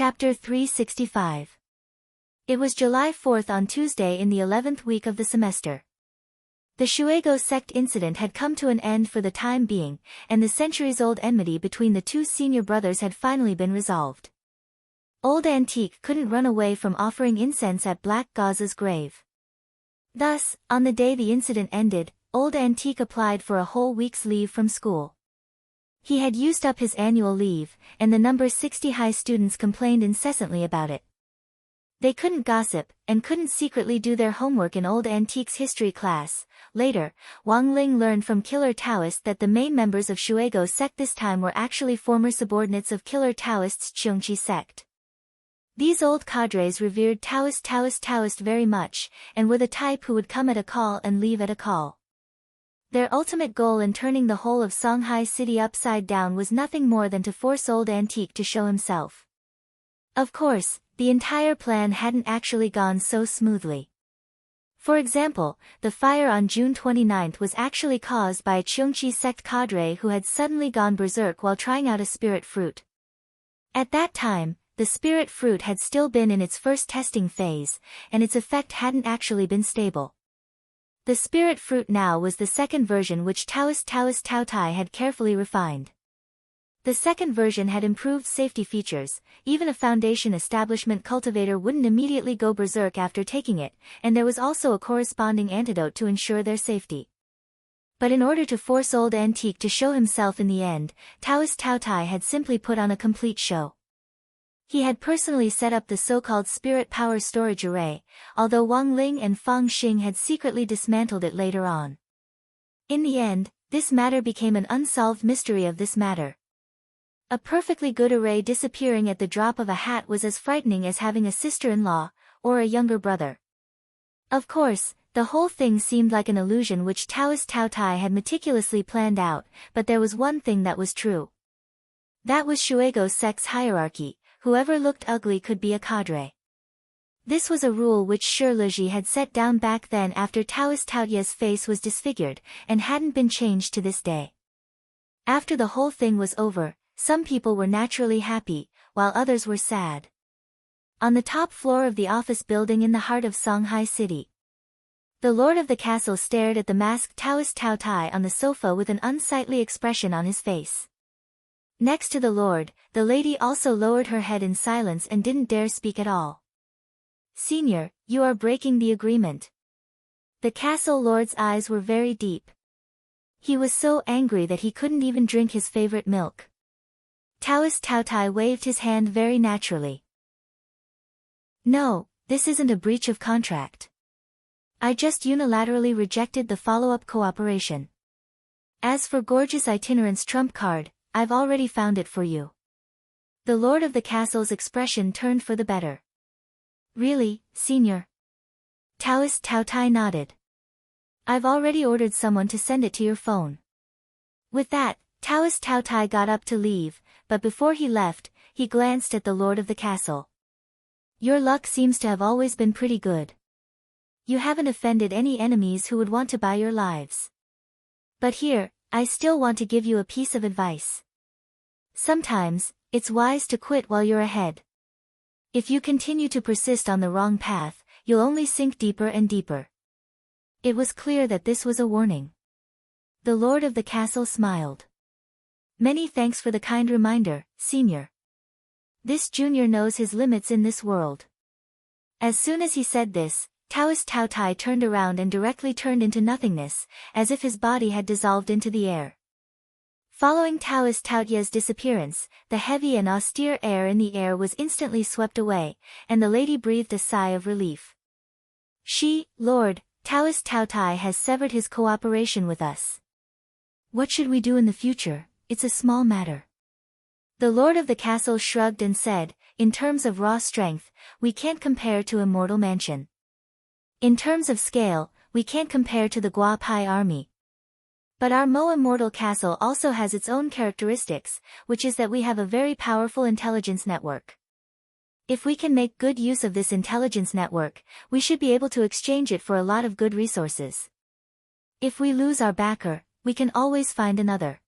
Chapter 365. It was July 4th on Tuesday in the 11th week of the semester. The Shuego sect incident had come to an end for the time being, and the centuries-old enmity between the two senior brothers had finally been resolved. Old Antique couldn't run away from offering incense at Black Gauze's grave. Thus, on the day the incident ended, Old Antique applied for a whole week's leave from school. He had used up his annual leave, and the number 60 high students complained incessantly about it. They couldn't gossip, and couldn't secretly do their homework in Old Antique's history class. Later, Wang Ling learned from Killer Taoist that the main members of Shuego sect this time were actually former subordinates of Killer Taoist's Cheongqi sect. These old cadres revered Taoist very much, and were the type who would come at a call and leave at a call. Their ultimate goal in turning the whole of Songhai City upside down was nothing more than to force Old Antique to show himself. Of course, the entire plan hadn't actually gone so smoothly. For example, the fire on June 29th was actually caused by a Cheongqi sect cadre who had suddenly gone berserk while trying out a spirit fruit. At that time, the spirit fruit had still been in its first testing phase, and its effect hadn't actually been stable. The spirit fruit now was the second version which Taoist Tao Tai had carefully refined. The second version had improved safety features. Even a foundation establishment cultivator wouldn't immediately go berserk after taking it, and there was also a corresponding antidote to ensure their safety. But in order to force Old Antique to show himself in the end, Taoist Tao Tai had simply put on a complete show. He had personally set up the so-called spirit power storage array, although Wang Ling and Fang Xing had secretly dismantled it later on. In the end, this matter became an unsolved mystery of this matter. A perfectly good array disappearing at the drop of a hat was as frightening as having a sister-in-law, or a younger brother. Of course, the whole thing seemed like an illusion which Taoist Tao Tai had meticulously planned out, but there was one thing that was true. That was Shuego sect's hierarchy. Whoever looked ugly could be a cadre. This was a rule which Shirliji had set down back then after Taoist Taoye's face was disfigured, and hadn't been changed to this day. After the whole thing was over, some people were naturally happy, while others were sad. On the top floor of the office building in the heart of Songhai City, the lord of the castle stared at the masked Taoist Tao Tai on the sofa with an unsightly expression on his face. Next to the lord, the lady also lowered her head in silence and didn't dare speak at all. "Senior, you are breaking the agreement." The castle lord's eyes were very deep. He was so angry that he couldn't even drink his favorite milk. Taoist Tao Tai waved his hand very naturally. "No, this isn't a breach of contract. I just unilaterally rejected the follow-up cooperation. As for gorgeous itinerant's trump card, I've already found it for you." The lord of the castle's expression turned for the better. "Really, senior?" Taoist Tao Tai nodded. "I've already ordered someone to send it to your phone." With that, Taoist Tao Tai got up to leave, but before he left, he glanced at the lord of the castle. "Your luck seems to have always been pretty good. You haven't offended any enemies who would want to buy your lives. But here, I still want to give you a piece of advice. Sometimes, it's wise to quit while you're ahead. If you continue to persist on the wrong path, you'll only sink deeper and deeper." It was clear that this was a warning. The lord of the castle smiled. "Many thanks for the kind reminder, senior. This junior knows his limits in this world." As soon as he said this, Taoist Tao Tai turned around and directly turned into nothingness, as if his body had dissolved into the air. Following Taoist Taoye's disappearance, the heavy and austere air in the air was instantly swept away, and the lady breathed a sigh of relief. "Lord, Taoist Tao Tai has severed his cooperation with us. What should we do in the future? It's a small matter." The lord of the castle shrugged and said, "In terms of raw strength, we can't compare to Immortal Mansion. In terms of scale, we can't compare to the Gua Pai army. But our Mo Immortal Castle also has its own characteristics, which is that we have a very powerful intelligence network. If we can make good use of this intelligence network, we should be able to exchange it for a lot of good resources. If we lose our backer, we can always find another."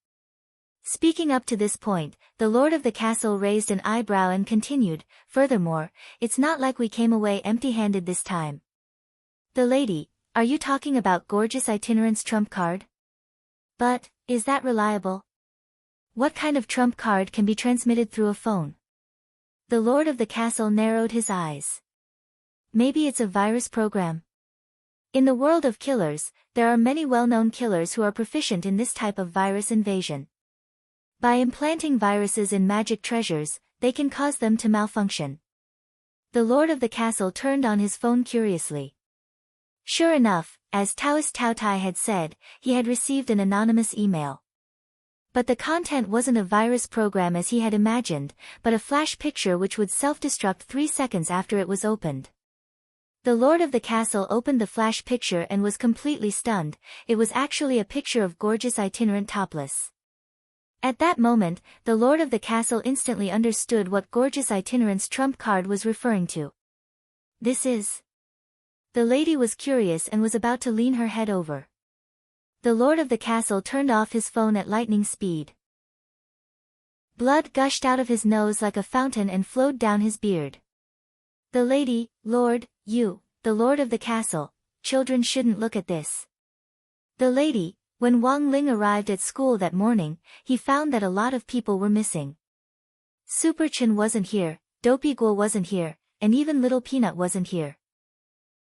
Speaking up to this point, the lord of the castle raised an eyebrow and continued, "Furthermore, it's not like we came away empty-handed this time." The lady, "Are you talking about gorgeous itinerant's trump card? But, is that reliable? What kind of trump card can be transmitted through a phone?" The lord of the castle narrowed his eyes. "Maybe it's a virus program." In the world of killers, there are many well-known killers who are proficient in this type of virus invasion. By implanting viruses in magic treasures, they can cause them to malfunction. The lord of the castle turned on his phone curiously. Sure enough, as Taoist Tao Tai had said, he had received an anonymous email. But the content wasn't a virus program as he had imagined, but a flash picture which would self-destruct 3 seconds after it was opened. The lord of the castle opened the flash picture and was completely stunned. It was actually a picture of gorgeous itinerant topless. At that moment, the lord of the castle instantly understood what gorgeous itinerant's trump card was referring to. "This is..." The lady was curious and was about to lean her head over. The lord of the castle turned off his phone at lightning speed. Blood gushed out of his nose like a fountain and flowed down his beard. The lady, "Lord, the lord of the castle, children shouldn't look at this." The lady, when Wang Ling arrived at school that morning, he found that a lot of people were missing. Super Chen wasn't here, Dopey Guo wasn't here, and even Little Peanut wasn't here.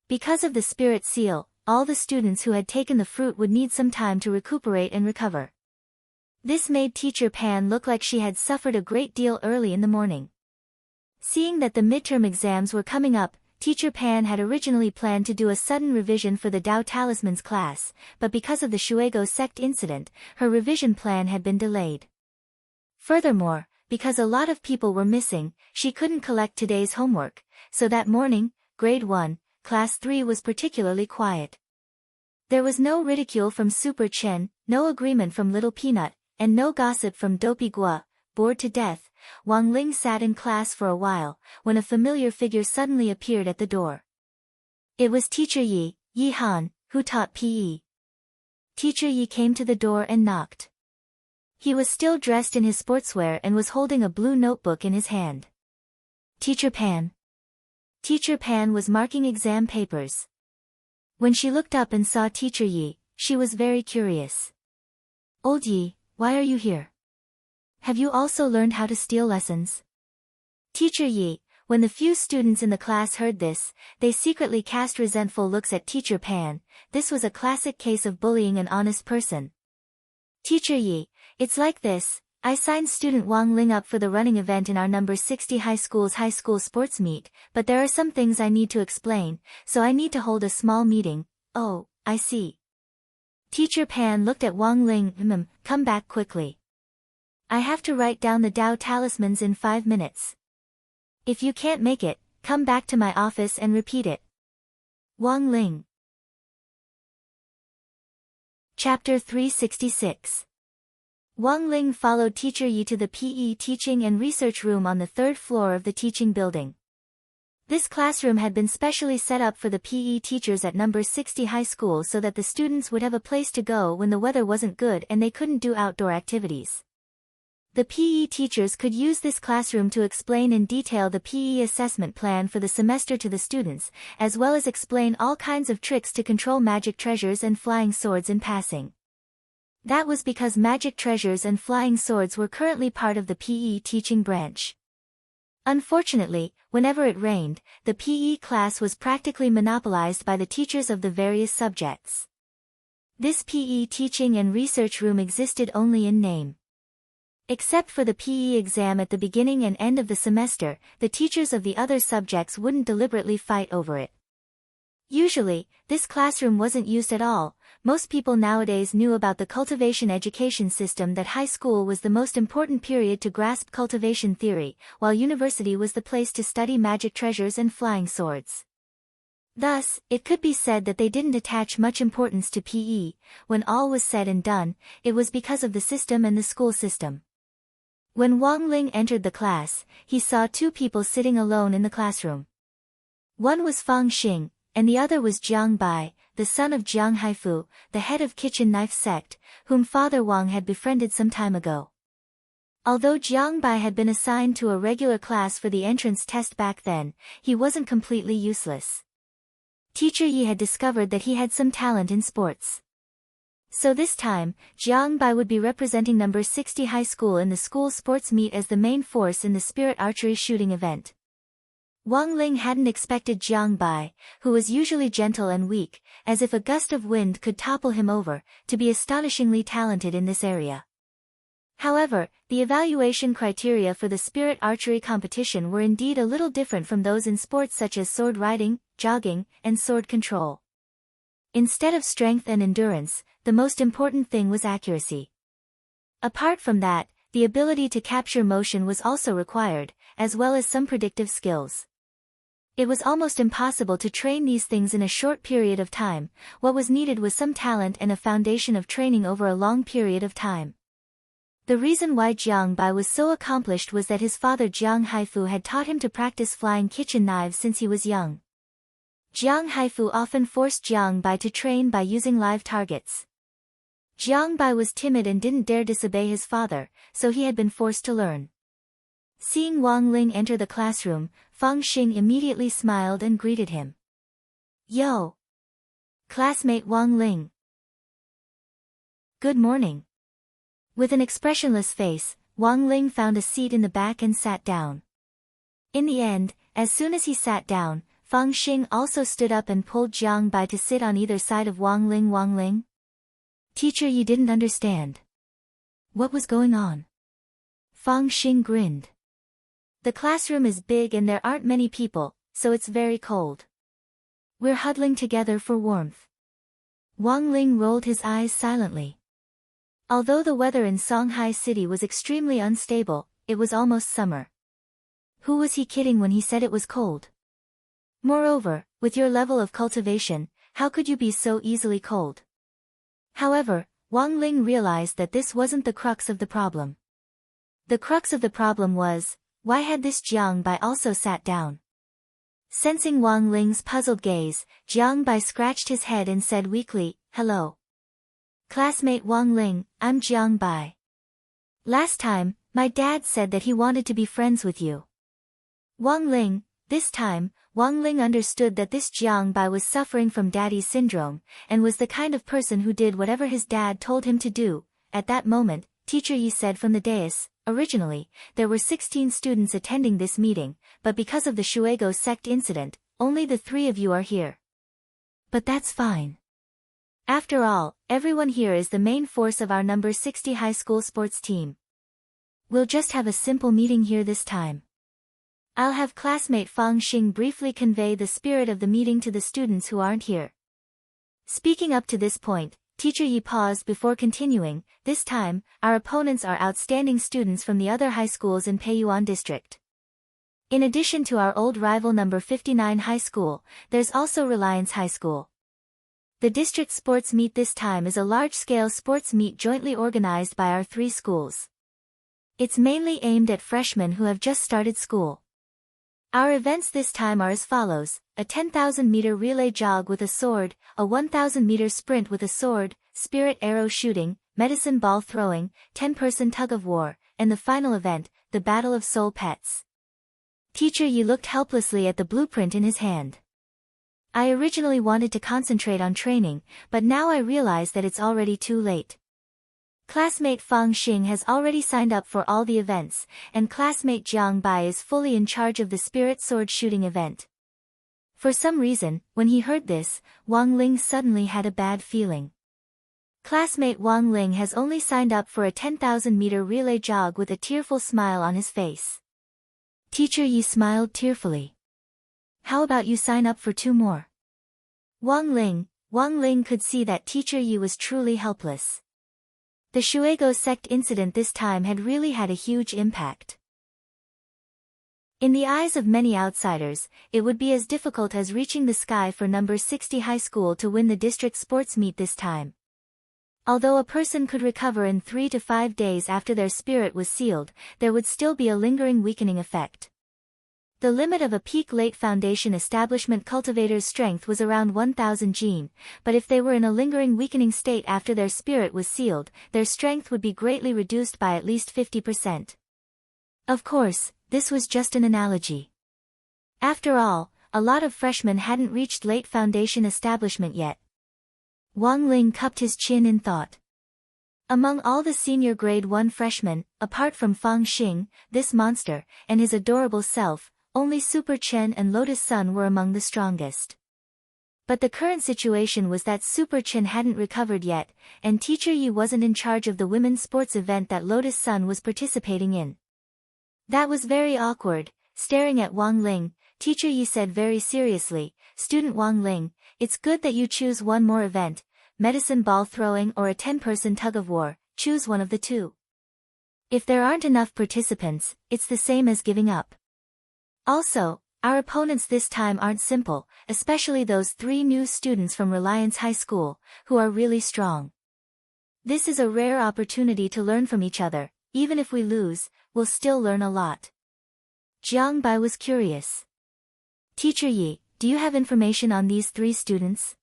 Because of the spirit seal, all the students who had taken the fruit would need some time to recuperate and recover. This made Teacher Pan look like she had suffered a great deal early in the morning. Seeing that the midterm exams were coming up, Teacher Pan had originally planned to do a sudden revision for the Dao Talismans class, but because of the Shuego sect incident, her revision plan had been delayed. Furthermore, because a lot of people were missing, she couldn't collect today's homework, so that morning, Grade 1, Class 3 was particularly quiet. There was no ridicule from Super Chen, no agreement from Little Peanut, and no gossip from Dopey Guo. Bored to death, Wang Ling sat in class for a while, when a familiar figure suddenly appeared at the door. It was Teacher Yi Han, who taught PE. Teacher Yi came to the door and knocked. He was still dressed in his sportswear and was holding a blue notebook in his hand. "Teacher Pan." Teacher Pan was marking exam papers. When she looked up and saw Teacher Yi, she was very curious. "Old Yi, why are you here? Have you also learned how to steal lessons?" Teacher Yi, when the few students in the class heard this, they secretly cast resentful looks at Teacher Pan. This was a classic case of bullying an honest person. "Teacher Yi, it's like this. I signed student Wang Ling up for the running event in our number 60 high school sports meet, but there are some things I need to explain, so I need to hold a small meeting." "Oh, I see." Teacher Pan looked at Wang Ling. Come back quickly. I have to write down the Dao Talismans in 5 minutes. If you can't make it, come back to my office and repeat it." Wang Ling. Chapter 366. Wang Ling followed Teacher Yi to the PE teaching and research room on the 3rd floor of the teaching building. This classroom had been specially set up for the PE teachers at number 60 high school so that the students would have a place to go when the weather wasn't good and they couldn't do outdoor activities. The PE teachers could use this classroom to explain in detail the PE assessment plan for the semester to the students, as well as explain all kinds of tricks to control magic treasures and flying swords in passing. That was because magic treasures and flying swords were currently part of the PE teaching branch. Unfortunately, whenever it rained, the PE class was practically monopolized by the teachers of the various subjects. This PE teaching and research room existed only in name. Except for the PE exam at the beginning and end of the semester, the teachers of the other subjects wouldn't deliberately fight over it. Usually, this classroom wasn't used at all. Most people nowadays knew about the cultivation education system that high school was the most important period to grasp cultivation theory, while university was the place to study magic treasures and flying swords. Thus, it could be said that they didn't attach much importance to PE. When all was said and done, it was because of the system and the school system. When Wang Ling entered the class, he saw 2 people sitting alone in the classroom. One was Fang Xing, and the other was Jiang Bai, the son of Jiang Haifu, the head of Kitchen Knife sect, whom Father Wang had befriended some time ago. Although Jiang Bai had been assigned to a regular class for the entrance test back then, he wasn't completely useless. Teacher Yi had discovered that he had some talent in sports. So this time, Jiang Bai would be representing number 60 high school in the school sports meet as the main force in the spirit archery shooting event. Wang Ling hadn't expected Jiang Bai, who was usually gentle and weak, as if a gust of wind could topple him over, to be astonishingly talented in this area. However, the evaluation criteria for the spirit archery competition were indeed a little different from those in sports such as sword riding, jogging, and sword control. Instead of strength and endurance, the most important thing was accuracy. Apart from that, the ability to capture motion was also required, as well as some predictive skills. It was almost impossible to train these things in a short period of time. What was needed was some talent and a foundation of training over a long period of time. The reason why Jiang Bai was so accomplished was that his father Jiang Haifu had taught him to practice flying kitchen knives since he was young. Jiang Haifu often forced Jiang Bai to train by using live targets. Jiang Bai was timid and didn't dare disobey his father, so he had been forced to learn. Seeing Wang Ling enter the classroom, Fang Xing immediately smiled and greeted him. "Yo! Classmate Wang Ling. Good morning." With an expressionless face, Wang Ling found a seat in the back and sat down. In the end, as soon as he sat down, Fang Xing also stood up and pulled Jiang Bai to sit on either side of Wang Ling. "Wang Ling? Teacher, you didn't understand. What was going on?" Fang Xing grinned. "The classroom is big and there aren't many people, so it's very cold. We're huddling together for warmth." Wang Ling rolled his eyes silently. Although the weather in Songhai City was extremely unstable, it was almost summer. Who was he kidding when he said it was cold? Moreover, with your level of cultivation, how could you be so easily cold? However, Wang Ling realized that this wasn't the crux of the problem. The crux of the problem was, why had this Jiang Bai also sat down? Sensing Wang Ling's puzzled gaze, Jiang Bai scratched his head and said weakly, "Hello. Classmate Wang Ling, I'm Jiang Bai. Last time, my dad said that he wanted to be friends with you." Wang Ling. This time, Wang Ling understood that this Jiang Bai was suffering from daddy syndrome, and was the kind of person who did whatever his dad told him to do. At that moment, Teacher Yi said from the dais, "Originally, there were 16 students attending this meeting, but because of the Shuego sect incident, only the 3 of you are here. But that's fine. After all, everyone here is the main force of our number 60 high school sports team. We'll just have a simple meeting here this time. I'll have classmate Fang Xing briefly convey the spirit of the meeting to the students who aren't here." Speaking up to this point, Teacher Yi paused before continuing. "This time, our opponents are outstanding students from the other high schools in Peiyuan district. In addition to our old rival number 59 high school, there's also Reliance High School. The district sports meet this time is a large-scale sports meet jointly organized by our 3 schools. It's mainly aimed at freshmen who have just started school. Our events this time are as follows: a 10,000-meter relay jog with a sword, a 1,000-meter sprint with a sword, spirit arrow shooting, medicine ball throwing, 10-person tug-of-war, and the final event, the Battle of Soul Pets." Teacher Yi looked helplessly at the blueprint in his hand. "I originally wanted to concentrate on training, but now I realize that it's already too late. Classmate Fang Xing has already signed up for all the events, and classmate Jiang Bai is fully in charge of the spirit sword shooting event." For some reason, when he heard this, Wang Ling suddenly had a bad feeling. Classmate Wang Ling has only signed up for a 10,000-meter relay jog with a tearful smile on his face. Teacher Yi smiled tearfully. "How about you sign up for 2 more? Wang Ling could see that Teacher Yi was truly helpless. The Shuego sect incident this time had really had a huge impact. In the eyes of many outsiders, it would be as difficult as reaching the sky for number 60 high school to win the district sports meet this time. Although a person could recover in 3 to 5 days after their spirit was sealed, there would still be a lingering weakening effect. The limit of a peak late foundation establishment cultivator's strength was around 1000 gene, but if they were in a lingering weakening state after their spirit was sealed, their strength would be greatly reduced by at least 50%. Of course, this was just an analogy. After all, a lot of freshmen hadn't reached late foundation establishment yet. Wang Ling cupped his chin in thought. Among all the senior grade 1 freshmen, apart from Fang Xing, this monster, and his adorable self, only Super Chen and Lotus Sun were among the strongest. But the current situation was that Super Chen hadn't recovered yet, and Teacher Yi wasn't in charge of the women's sports event that Lotus Sun was participating in. That was very awkward. Staring at Wang Ling, Teacher Yi said very seriously, "Student Wang Ling, it's good that you choose one more event, medicine ball throwing or a 10-person tug-of-war, choose one of the two. If there aren't enough participants, it's the same as giving up. Also, our opponents this time aren't simple, especially those 3 new students from Reliance High School, who are really strong. This is a rare opportunity to learn from each other. Even if we lose, we'll still learn a lot." Jiang Bai was curious. "Teacher Yi, do you have information on these 3 students?"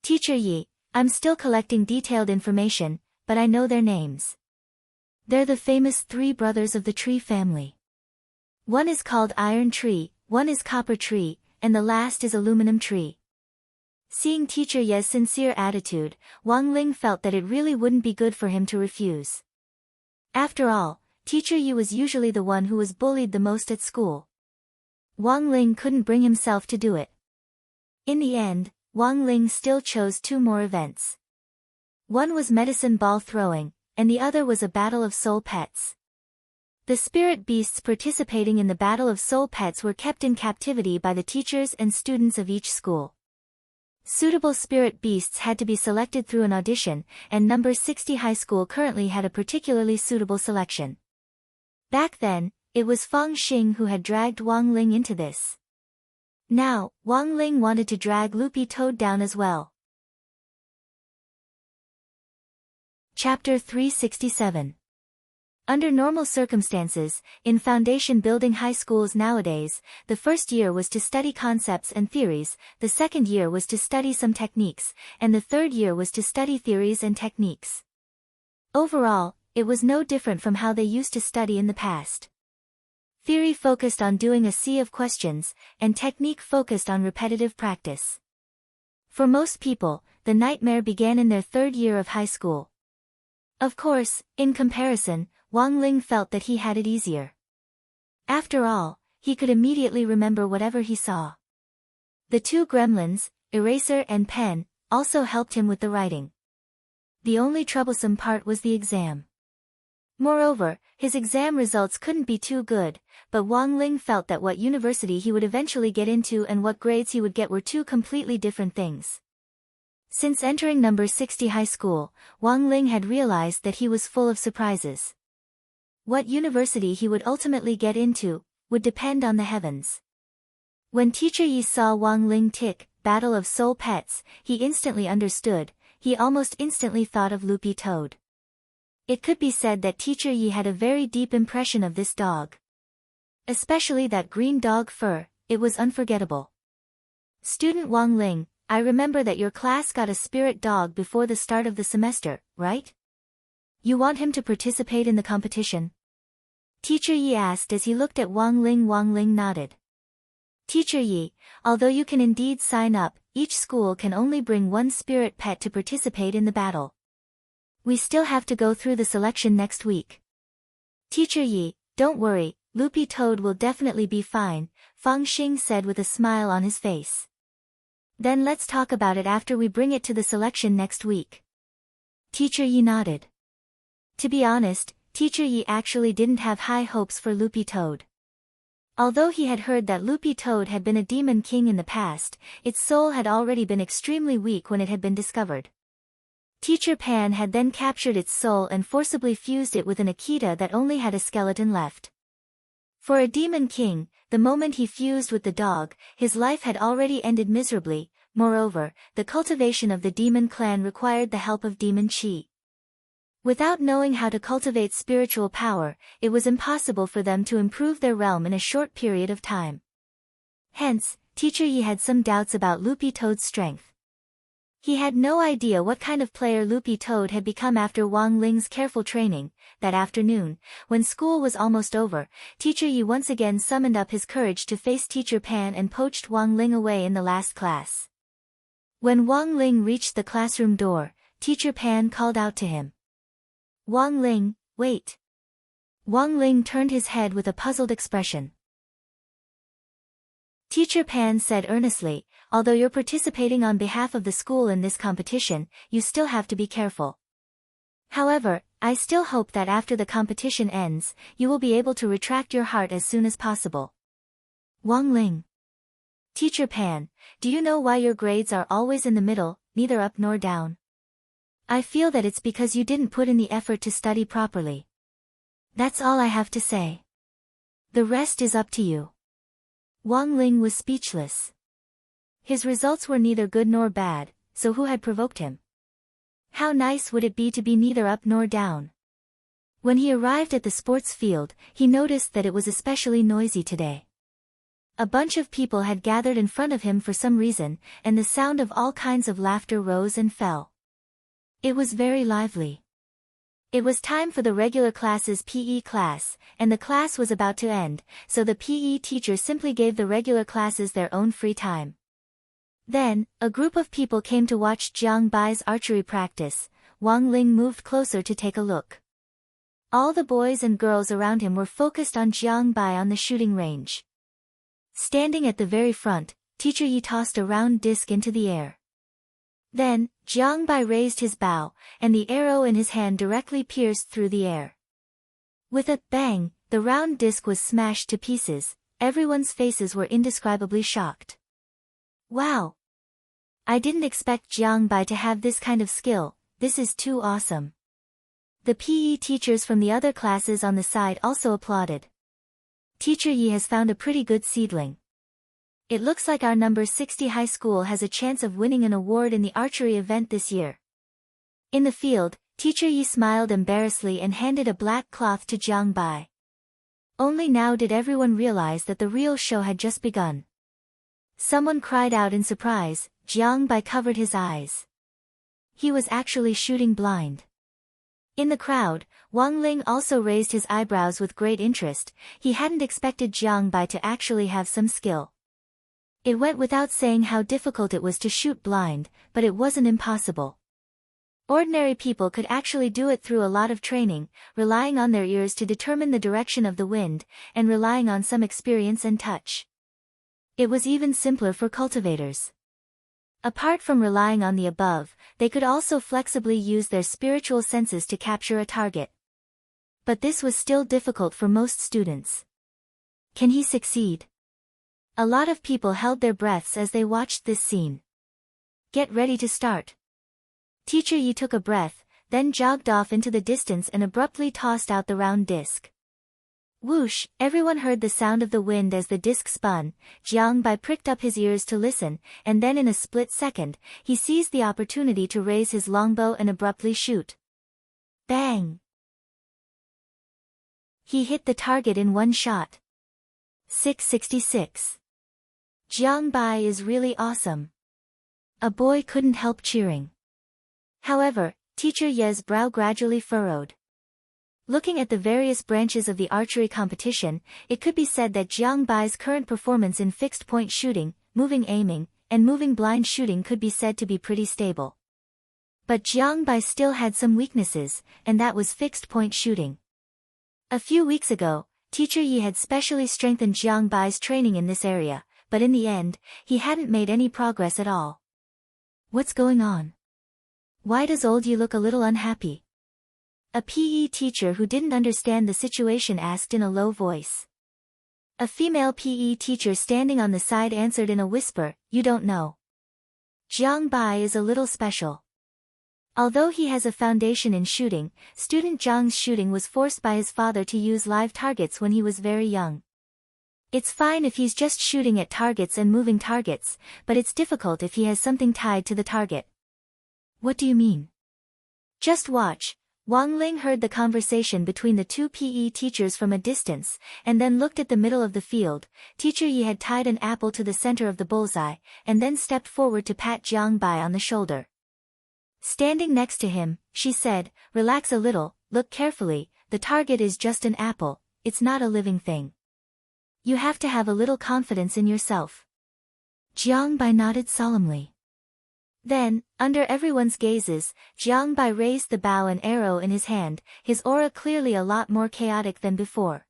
"Teacher Yi, I'm still collecting detailed information, but I know their names. They're the famous 3 brothers of the tree family. One is called Iron Tree, one is Copper Tree, and the last is Aluminum Tree." Seeing Teacher Ye's sincere attitude, Wang Ling felt that it really wouldn't be good for him to refuse. After all, Teacher Yi was usually the one who was bullied the most at school. Wang Ling couldn't bring himself to do it. In the end, Wang Ling still chose 2 more events. One was medicine ball throwing, and the other was a battle of soul pets. The spirit beasts participating in the Battle of Soul Pets were kept in captivity by the teachers and students of each school. Suitable spirit beasts had to be selected through an audition, and number 60 high school currently had a particularly suitable selection. Back then, it was Fang Xing who had dragged Wang Ling into this. Now, Wang Ling wanted to drag Loopy Toad down as well. Chapter 367. Under normal circumstances, in foundation building high schools nowadays, the first year was to study concepts and theories, the second year was to study some techniques, and the third year was to study theories and techniques. Overall, it was no different from how they used to study in the past. Theory focused on doing a sea of questions, and technique focused on repetitive practice. For most people, the nightmare began in their third year of high school. Of course, in comparison, Wang Ling felt that he had it easier. After all, he could immediately remember whatever he saw. The 2 gremlins, eraser and pen, also helped him with the writing. The only troublesome part was the exam. Moreover, his exam results couldn't be too good, but Wang Ling felt that what university he would eventually get into and what grades he would get were 2 completely different things. Since entering number 60 high school, Wang Ling had realized that he was full of surprises. What university he would ultimately get into would depend on the heavens. When Teacher Yi saw Wang Ling tick, Battle of Soul Pets, he instantly understood. He almost instantly thought of Loopy Toad. It could be said that Teacher Yi had a very deep impression of this dog. Especially that green dog fur, it was unforgettable. "Student Wang Ling, I remember that your class got a spirit dog before the start of the semester, right? You want him to participate in the competition?" Teacher Yi asked as he looked at Wang Ling. Wang Ling nodded. "Teacher Yi, although you can indeed sign up, each school can only bring 1 spirit pet to participate in the battle. We still have to go through the selection next week." "Teacher Yi, don't worry, Loopy Toad will definitely be fine," Fang Xing said with a smile on his face. "Then let's talk about it after we bring it to the selection next week." Teacher Yi nodded. To be honest, Teacher Yi actually didn't have high hopes for Loopy Toad. Although he had heard that Loopy Toad had been a demon king in the past, its soul had already been extremely weak when it had been discovered. Teacher Pan had then captured its soul and forcibly fused it with an Akita that only had a skeleton left. For a demon king, the moment he fused with the dog, his life had already ended miserably. Moreover, the cultivation of the demon clan required the help of demon chi. Without knowing how to cultivate spiritual power, it was impossible for them to improve their realm in a short period of time. Hence, Teacher Yi had some doubts about Loopy Toad's strength. He had no idea what kind of player Loopy Toad had become after Wang Ling's careful training. That afternoon, when school was almost over, Teacher Yi once again summoned up his courage to face Teacher Pan and poached Wang Ling away in the last class. When Wang Ling reached the classroom door, Teacher Pan called out to him. "Wang Ling, wait." Wang Ling turned his head with a puzzled expression. Teacher Pan said earnestly, "Although you're participating on behalf of the school in this competition, you still have to be careful. However, I still hope that after the competition ends, you will be able to retract your heart as soon as possible." Wang Ling. "Teacher Pan, do you know why your grades are always in the middle, neither up nor down? I feel that it's because you didn't put in the effort to study properly. That's all I have to say. The rest is up to you." Wang Ling was speechless. His results were neither good nor bad, so who had provoked him? How nice would it be to be neither up nor down? When he arrived at the sports field, he noticed that it was especially noisy today. A bunch of people had gathered in front of him for some reason, and the sound of all kinds of laughter rose and fell. It was very lively. It was time for the regular class's PE class, and the class was about to end, so the PE teacher simply gave the regular classes their own free time. Then, a group of people came to watch Jiang Bai's archery practice. Wang Ling moved closer to take a look. All the boys and girls around him were focused on Jiang Bai on the shooting range. Standing at the very front, Teacher Yi tossed a round disc into the air. Then, Jiang Bai raised his bow, and the arrow in his hand directly pierced through the air. With a bang, the round disc was smashed to pieces. Everyone's faces were indescribably shocked. "Wow! I didn't expect Jiang Bai to have this kind of skill. This is too awesome." The PE teachers from the other classes on the side also applauded. "Teacher Yi has found a pretty good seedling. It looks like our number 60 high school has a chance of winning an award in the archery event this year." In the field, Teacher Yi smiled embarrassedly and handed a black cloth to Jiang Bai. Only now did everyone realize that the real show had just begun. Someone cried out in surprise. Jiang Bai covered his eyes. He was actually shooting blind. In the crowd, Wang Ling also raised his eyebrows with great interest. He hadn't expected Jiang Bai to actually have some skill. It went without saying how difficult it was to shoot blind, but it wasn't impossible. Ordinary people could actually do it through a lot of training, relying on their ears to determine the direction of the wind, and relying on some experience and touch. It was even simpler for cultivators. Apart from relying on the above, they could also flexibly use their spiritual senses to capture a target. But this was still difficult for most students. Can he succeed? A lot of people held their breaths as they watched this scene. "Get ready to start." Teacher Yi took a breath, then jogged off into the distance and abruptly tossed out the round disc. Whoosh! Everyone heard the sound of the wind as the disc spun. Jiang Bai pricked up his ears to listen, and then in a split second, he seized the opportunity to raise his longbow and abruptly shoot. Bang! He hit the target in one shot. 666. Jiang Bai is really awesome. A boy couldn't help cheering. However, Teacher Ye's brow gradually furrowed. Looking at the various branches of the archery competition, it could be said that Jiang Bai's current performance in fixed-point shooting, moving aiming, and moving blind shooting could be said to be pretty stable. But Jiang Bai still had some weaknesses, and that was fixed-point shooting. A few weeks ago, Teacher Yi had specially strengthened Jiang Bai's training in this area, but in the end, he hadn't made any progress at all. What's going on? Why does old Yi look a little unhappy? A PE teacher who didn't understand the situation asked in a low voice. A female PE teacher standing on the side answered in a whisper, "You don't know. Jiang Bai is a little special. Although he has a foundation in shooting, student Zhang's shooting was forced by his father to use live targets when he was very young. It's fine if he's just shooting at targets and moving targets, but it's difficult if he has something tied to the target." What do you mean? Just watch. Wang Ling heard the conversation between the two PE teachers from a distance, and then looked at the middle of the field. Teacher Yi had tied an apple to the center of the bullseye, and then stepped forward to pat Jiang Bai on the shoulder. Standing next to him, she said, "Relax a little, look carefully, the target is just an apple, it's not a living thing. You have to have a little confidence in yourself." Jiang Bai nodded solemnly. Then, under everyone's gazes, Jiang Bai raised the bow and arrow in his hand, his aura clearly a lot more chaotic than before.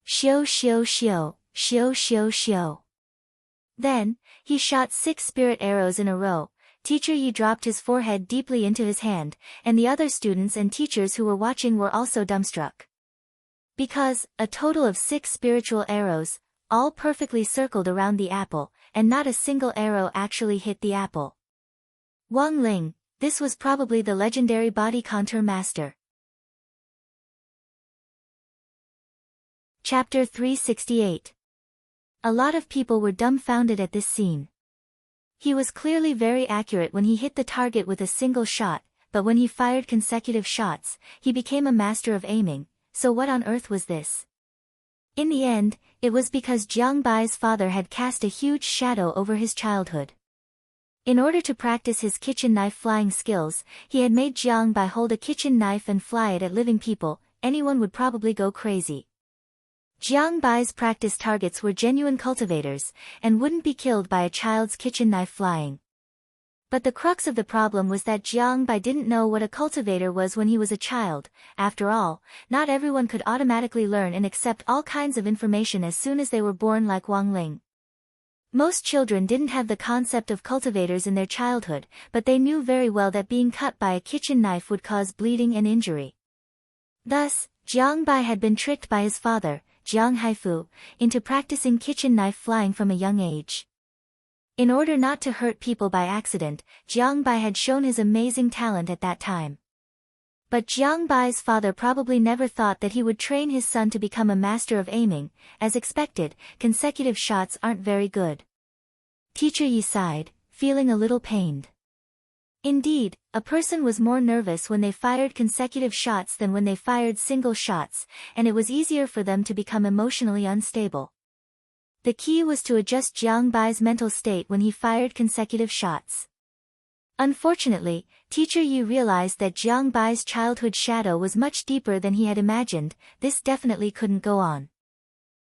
Xiu xiu xiu, xiu xiu xiu. Then, he shot 6 spirit arrows in a row. Teacher Yi dropped his forehead deeply into his hand, and the other students and teachers who were watching were also dumbstruck. Because, a total of 6 spiritual arrows, all perfectly circled around the apple, and not a single arrow actually hit the apple. Wang Ling, this was probably the legendary body contour master. Chapter 368. A lot of people were dumbfounded at this scene. He was clearly very accurate when he hit the target with a single shot, but when he fired consecutive shots, he became a master of aiming, so what on earth was this? In the end, it was because Jiang Bai's father had cast a huge shadow over his childhood. In order to practice his kitchen knife flying skills, he had made Jiang Bai hold a kitchen knife and fly it at living people. Anyone would probably go crazy. Jiang Bai's practice targets were genuine cultivators, and wouldn't be killed by a child's kitchen knife flying. But the crux of the problem was that Jiang Bai didn't know what a cultivator was when he was a child. After all, not everyone could automatically learn and accept all kinds of information as soon as they were born like Wang Ling. Most children didn't have the concept of cultivators in their childhood, but they knew very well that being cut by a kitchen knife would cause bleeding and injury. Thus, Jiang Bai had been tricked by his father, Jiang Haifu, into practicing kitchen knife flying from a young age. In order not to hurt people by accident, Jiang Bai had shown his amazing talent at that time. But Jiang Bai's father probably never thought that he would train his son to become a master of aiming. As expected, consecutive shots aren't very good. Teacher Yi sighed, feeling a little pained. Indeed, a person was more nervous when they fired consecutive shots than when they fired single shots, and it was easier for them to become emotionally unstable. The key was to adjust Jiang Bai's mental state when he fired consecutive shots. Unfortunately, Teacher Yi realized that Jiang Bai's childhood shadow was much deeper than he had imagined. This definitely couldn't go on.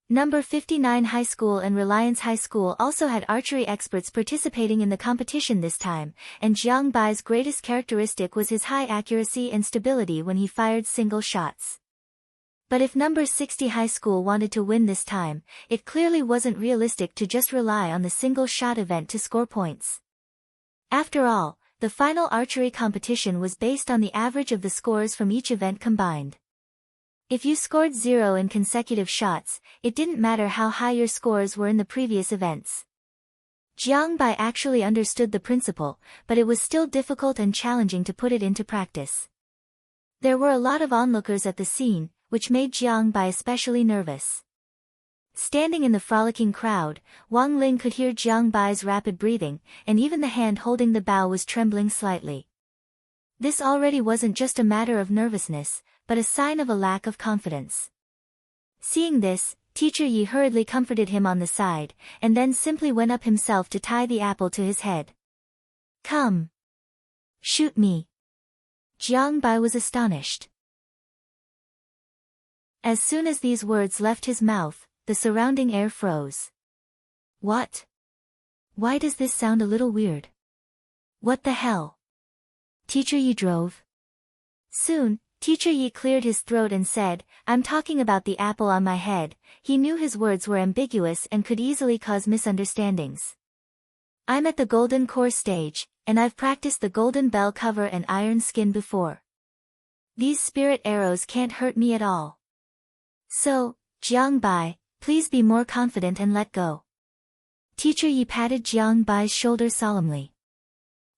Number 59 High School and Reliance High School also had archery experts participating in the competition this time, and Jiang Bai's greatest characteristic was his high accuracy and stability when he fired single shots. But if number 60 High School wanted to win this time, it clearly wasn't realistic to just rely on the single shot event to score points. After all, the final archery competition was based on the average of the scores from each event combined. If you scored 0 in consecutive shots, it didn't matter how high your scores were in the previous events. Jiang Bai actually understood the principle, but it was still difficult and challenging to put it into practice. There were a lot of onlookers at the scene, which made Jiang Bai especially nervous. Standing in the frolicking crowd, Wang Ling could hear Jiang Bai's rapid breathing, and even the hand holding the bow was trembling slightly. This already wasn't just a matter of nervousness, but a sign of a lack of confidence. Seeing this, Teacher Yi hurriedly comforted him on the side, and then simply went up himself to tie the apple to his head. "Come. Shoot me." Jiang Bai was astonished. As soon as these words left his mouth, the surrounding air froze. What? Why does this sound a little weird? What the hell? Teacher Yi drove. Soon, Teacher Yi cleared his throat and said, "I'm talking about the apple on my head." He knew his words were ambiguous and could easily cause misunderstandings. "I'm at the golden core stage, and I've practiced the golden bell cover and iron skin before. These spirit arrows can't hurt me at all. So, Jiang Bai, please be more confident and let go." Teacher Yi patted Jiang Bai's shoulder solemnly.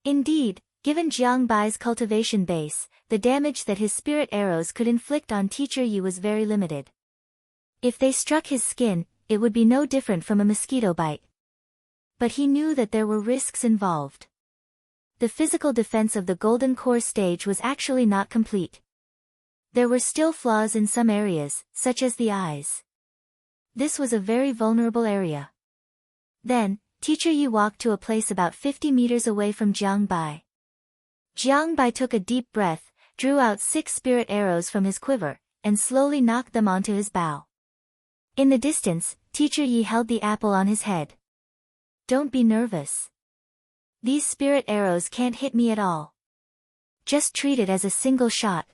Indeed, given Jiang Bai's cultivation base, the damage that his spirit arrows could inflict on Teacher Yi was very limited. If they struck his skin, it would be no different from a mosquito bite. But he knew that there were risks involved. The physical defense of the golden core stage was actually not complete. There were still flaws in some areas, such as the eyes. This was a very vulnerable area. Then, Teacher Yi walked to a place about 50 meters away from Jiang Bai. Jiang Bai took a deep breath, drew out 6 spirit arrows from his quiver, and slowly knocked them onto his bow. In the distance, Teacher Yi held the apple on his head. Don't be nervous. These spirit arrows can't hit me at all. Just treat it as a single shot.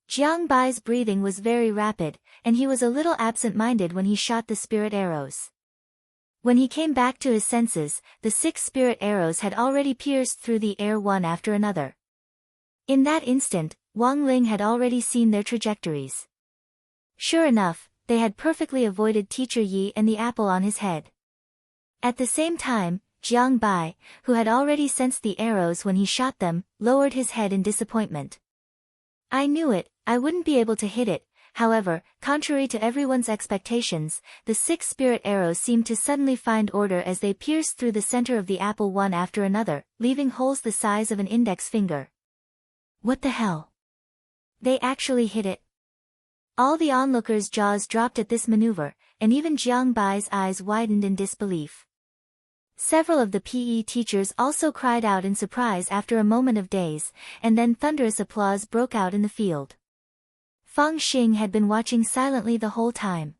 Jiang Bai's breathing was very rapid, and he was a little absent-minded when he shot the spirit arrows. When he came back to his senses, the 6 spirit arrows had already pierced through the air one after another. In that instant, Wang Ling had already seen their trajectories. Sure enough, they had perfectly avoided Teacher Yi and the apple on his head. At the same time, Jiang Bai, who had already sensed the arrows when he shot them, lowered his head in disappointment. I knew it, I wouldn't be able to hit it. However, contrary to everyone's expectations, the 6 spirit arrows seemed to suddenly find order as they pierced through the center of the apple one after another, leaving holes the size of an index finger. What the hell? They actually hit it. All the onlookers' jaws dropped at this maneuver, and even Jiang Bai's eyes widened in disbelief. Several of the PE teachers also cried out in surprise after a moment of daze, and then thunderous applause broke out in the field. Fang Xing had been watching silently the whole time.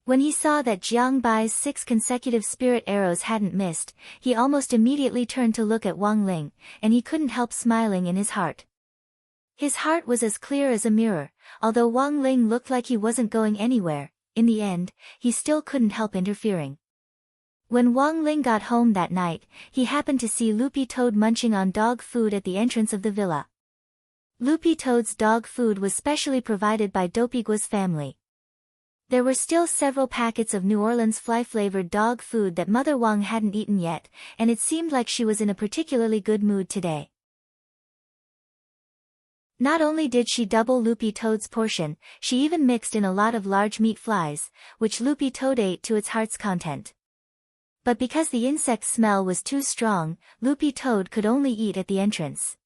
When he saw that Jiang Bai's 6 consecutive spirit arrows hadn't missed, he almost immediately turned to look at Wang Ling, and he couldn't help smiling in his heart. His heart was as clear as a mirror, although Wang Ling looked like he wasn't going anywhere. In the end, he still couldn't help interfering. When Wang Ling got home that night, he happened to see Loopy Toad munching on dog food at the entrance of the villa. Loopy Toad's dog food was specially provided by Dopigua's family. There were still several packets of New Orleans fly-flavored dog food that Mother Wang hadn't eaten yet, and it seemed like she was in a particularly good mood today. Not only did she double Loopy Toad's portion, she even mixed in a lot of large meat flies, which Loopy Toad ate to its heart's content. But because the insect smell was too strong, Loopy Toad could only eat at the entrance.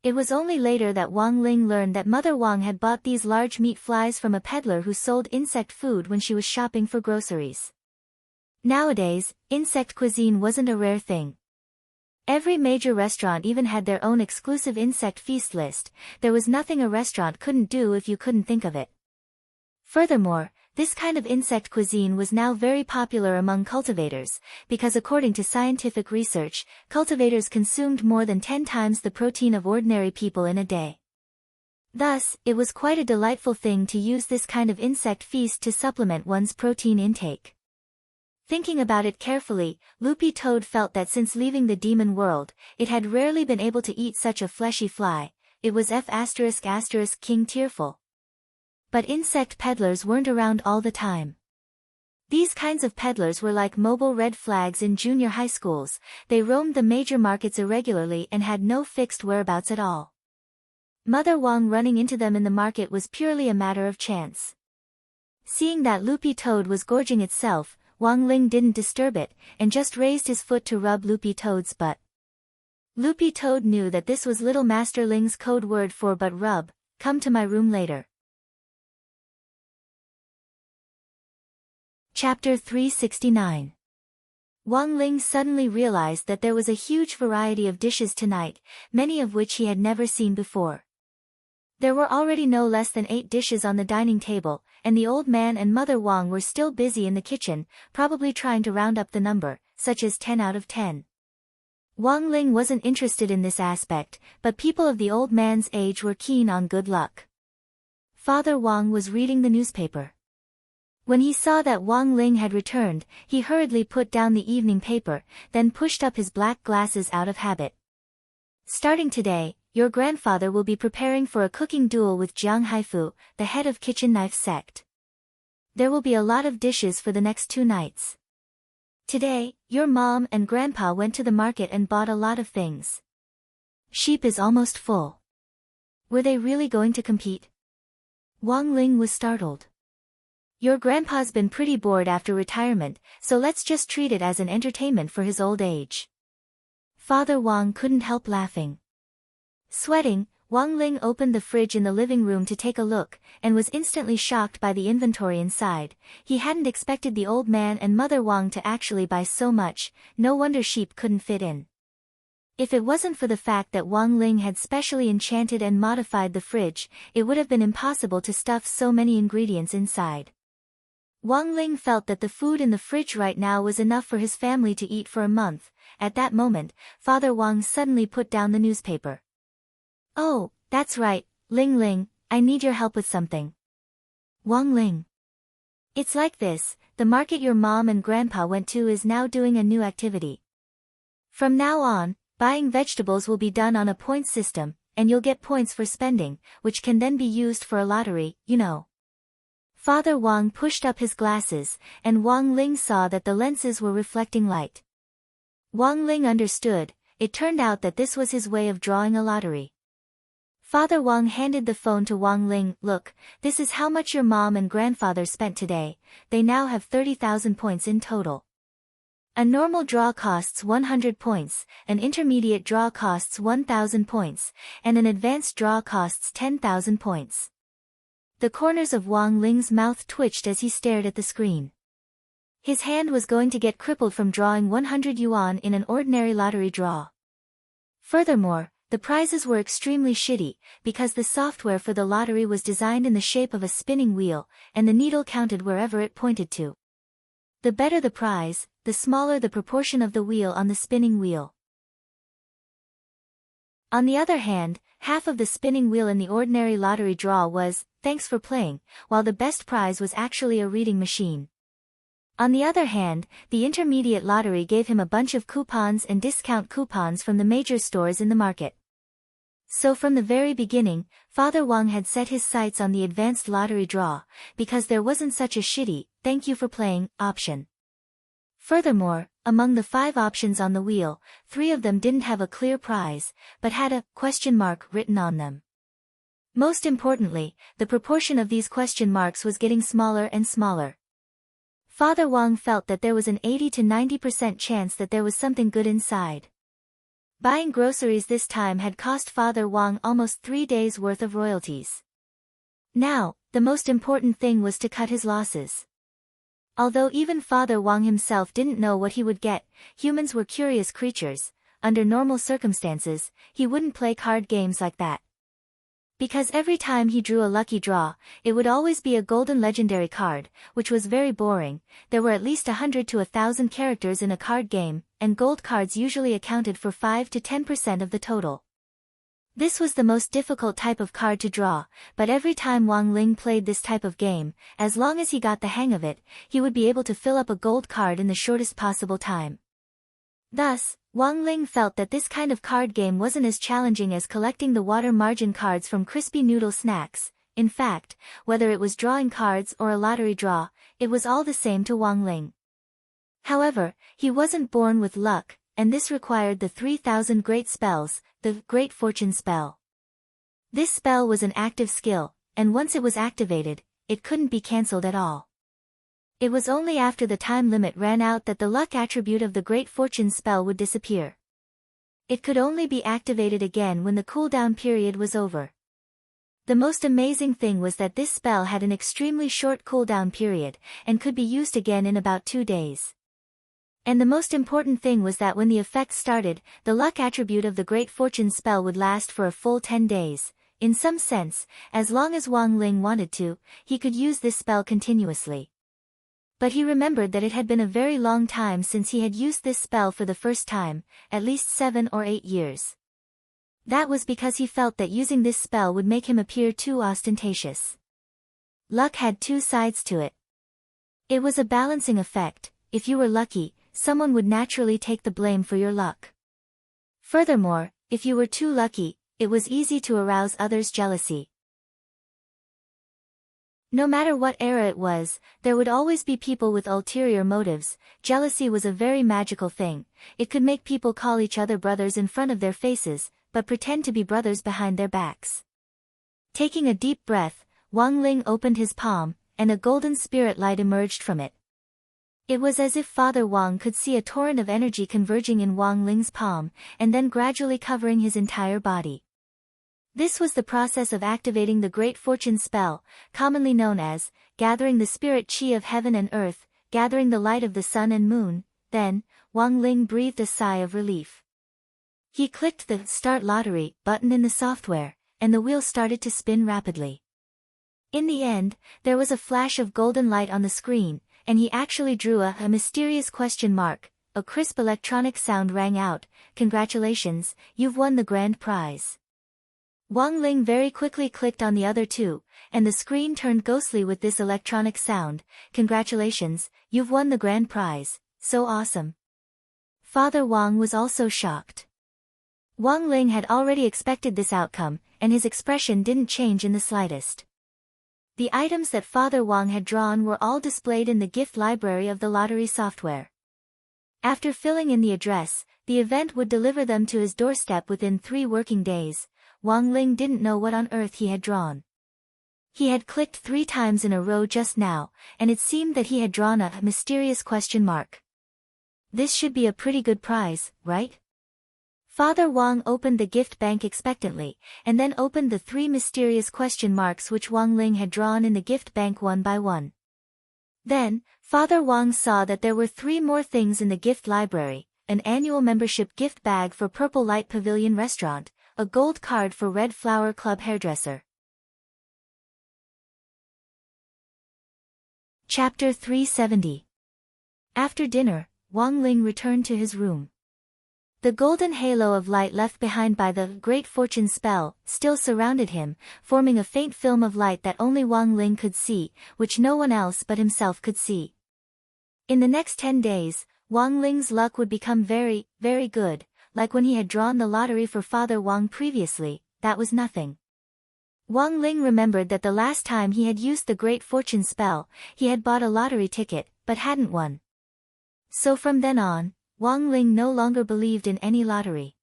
It was only later that Wang Ling learned that Mother Wang had bought these large meat flies from a peddler who sold insect food when she was shopping for groceries. Nowadays, insect cuisine wasn't a rare thing. Every major restaurant even had their own exclusive insect feast list. There was nothing a restaurant couldn't do if you couldn't think of it. Furthermore, this kind of insect cuisine was now very popular among cultivators, because according to scientific research, cultivators consumed more than 10 times the protein of ordinary people in a day. Thus, it was quite a delightful thing to use this kind of insect feast to supplement one's protein intake. Thinking about it carefully, Loopy Toad felt that since leaving the demon world, it had rarely been able to eat such a fleshy fly. It was King tearful. But insect peddlers weren't around all the time. These kinds of peddlers were like mobile red flags in junior high schools. They roamed the major markets irregularly and had no fixed whereabouts at all. Mother Wang running into them in the market was purely a matter of chance. Seeing that Loopy Toad was gorging itself, Wang Ling didn't disturb it, and just raised his foot to rub Loopy Toad's butt. Loopy Toad knew that this was Little Master Ling's code word for butt rub. Come to my room later. Chapter 369. Wang Ling suddenly realized that there was a huge variety of dishes tonight, many of which he had never seen before. There were already no less than 8 dishes on the dining table, and the old man and Mother Wang were still busy in the kitchen, probably trying to round up the number, such as 10 out of 10. Wang Ling wasn't interested in this aspect, but people of the old man's age were keen on good luck. Father Wang was reading the newspaper. When he saw that Wang Ling had returned, he hurriedly put down the evening paper, then pushed up his black glasses out of habit. Starting today, your grandfather will be preparing for a cooking duel with Jiang Haifu, the head of Kitchen Knife Sect. There will be a lot of dishes for the next 2 nights. Today, your mom and grandpa went to the market and bought a lot of things. Sheep is almost full. Were they really going to compete? Wang Ling was startled. Your grandpa's been pretty bored after retirement, so let's just treat it as an entertainment for his old age. Father Wang couldn't help laughing. Sweating, Wang Ling opened the fridge in the living room to take a look, and was instantly shocked by the inventory inside. He hadn't expected the old man and mother Wang to actually buy so much, no wonder sheep couldn't fit in. If it wasn't for the fact that Wang Ling had specially enchanted and modified the fridge, it would have been impossible to stuff so many ingredients inside. Wang Ling felt that the food in the fridge right now was enough for his family to eat for a month. At that moment, Father Wang suddenly put down the newspaper. "Oh, that's right, Ling Ling, I need your help with something." "Wang Ling. It's like this, the market your mom and grandpa went to is now doing a new activity. From now on, buying vegetables will be done on a points system, and you'll get points for spending, which can then be used for a lottery, you know." Father Wang pushed up his glasses, and Wang Ling saw that the lenses were reflecting light. Wang Ling understood. It turned out that this was his way of drawing a lottery. Father Wang handed the phone to Wang Ling. "Look, this is how much your mom and grandfather spent today. They now have 30,000 points in total. A normal draw costs 100 points, an intermediate draw costs 1,000 points, and an advanced draw costs 10,000 points." The corners of Wang Ling's mouth twitched as he stared at the screen. His hand was going to get crippled from drawing 100 yuan in an ordinary lottery draw. Furthermore, the prizes were extremely shitty, because the software for the lottery was designed in the shape of a spinning wheel, and the needle counted wherever it pointed to. The better the prize, the smaller the proportion of the wheel on the spinning wheel. On the other hand, half of the spinning wheel in the ordinary lottery draw was, "Thanks for playing," while the best prize was actually a reading machine. On the other hand, the intermediate lottery gave him a bunch of coupons and discount coupons from the major stores in the market. So from the very beginning, Father Wang had set his sights on the advanced lottery draw, because there wasn't such a shitty, "thank you for playing," option. Furthermore, among the 5 options on the wheel, 3 of them didn't have a clear prize, but had a question mark written on them. Most importantly, the proportion of these question marks was getting smaller and smaller. Father Wang felt that there was an 80 to 90% chance that there was something good inside. Buying groceries this time had cost Father Wang almost 3 days' worth of royalties. Now, the most important thing was to cut his losses. Although even Father Wang himself didn't know what he would get, humans were curious creatures. Under normal circumstances, he wouldn't play card games like that. Because every time he drew a lucky draw, it would always be a golden legendary card, which was very boring. There were at least 100 to 1,000 characters in a card game, and gold cards usually accounted for 5 to 10% of the total. This was the most difficult type of card to draw, but every time Wang Ling played this type of game, as long as he got the hang of it, he would be able to fill up a gold card in the shortest possible time. Thus, Wang Ling felt that this kind of card game wasn't as challenging as collecting the water margin cards from crispy noodle snacks. In fact, whether it was drawing cards or a lottery draw, it was all the same to Wang Ling. However, he wasn't born with luck, and this required the 3,000 great spells, the Great Fortune spell. This spell was an active skill, and once it was activated, it couldn't be cancelled at all. It was only after the time limit ran out that the luck attribute of the Great Fortune spell would disappear. It could only be activated again when the cooldown period was over. The most amazing thing was that this spell had an extremely short cooldown period, and could be used again in about 2 days. And the most important thing was that when the effect started, the luck attribute of the Great Fortune spell would last for a full 10 days. In some sense, as long as Wang Ling wanted to, he could use this spell continuously. But he remembered that it had been a very long time since he had used this spell for the first time, at least 7 or 8 years. That was because he felt that using this spell would make him appear too ostentatious. Luck had 2 sides to it. It was a balancing effect. If you were lucky, someone would naturally take the blame for your luck. Furthermore, if you were too lucky, it was easy to arouse others' jealousy. No matter what era it was, there would always be people with ulterior motives. Jealousy was a very magical thing. It could make people call each other brothers in front of their faces, but pretend to be brothers behind their backs. Taking a deep breath, Wang Ling opened his palm, and a golden spirit light emerged from it. It was as if Father Wang could see a torrent of energy converging in Wang Ling's palm, and then gradually covering his entire body. This was the process of activating the Great Fortune spell, commonly known as gathering the spirit chi of heaven and earth, gathering the light of the sun and moon. Then, Wang Ling breathed a sigh of relief. He clicked the Start Lottery button in the software, and the wheel started to spin rapidly. In the end, there was a flash of golden light on the screen, and he actually drew a mysterious question mark. A crisp electronic sound rang out. "Congratulations, you've won the grand prize." Wang Ling very quickly clicked on the other two, and the screen turned ghostly with this electronic sound. "Congratulations, you've won the grand prize, so awesome." Father Wang was also shocked. Wang Ling had already expected this outcome, and his expression didn't change in the slightest. The items that Father Wang had drawn were all displayed in the gift library of the lottery software. After filling in the address, the event would deliver them to his doorstep within 3 working days. Wang Ling didn't know what on earth he had drawn. He had clicked 3 times in a row just now, and it seemed that he had drawn a mysterious question mark. This should be a pretty good prize, right? Father Wang opened the gift bank expectantly, and then opened the 3 mysterious question marks which Wang Ling had drawn in the gift bank one by one. Then, Father Wang saw that there were 3 more things in the gift library: an annual membership gift bag for Purple Light Pavilion Restaurant, a gold card for Red Flower Club Hairdresser. Chapter 370. After dinner, Wang Ling returned to his room. The golden halo of light left behind by the Great Fortune spell still surrounded him, forming a faint film of light that only Wang Ling could see, which no one else but himself could see. In the next 10 days, Wang Ling's luck would become very, very good. Like when he had drawn the lottery for Father Wang previously, that was nothing. Wang Ling remembered that the last time he had used the Great Fortune spell, he had bought a lottery ticket, but hadn't won. So from then on, Wang Ling no longer believed in any lottery.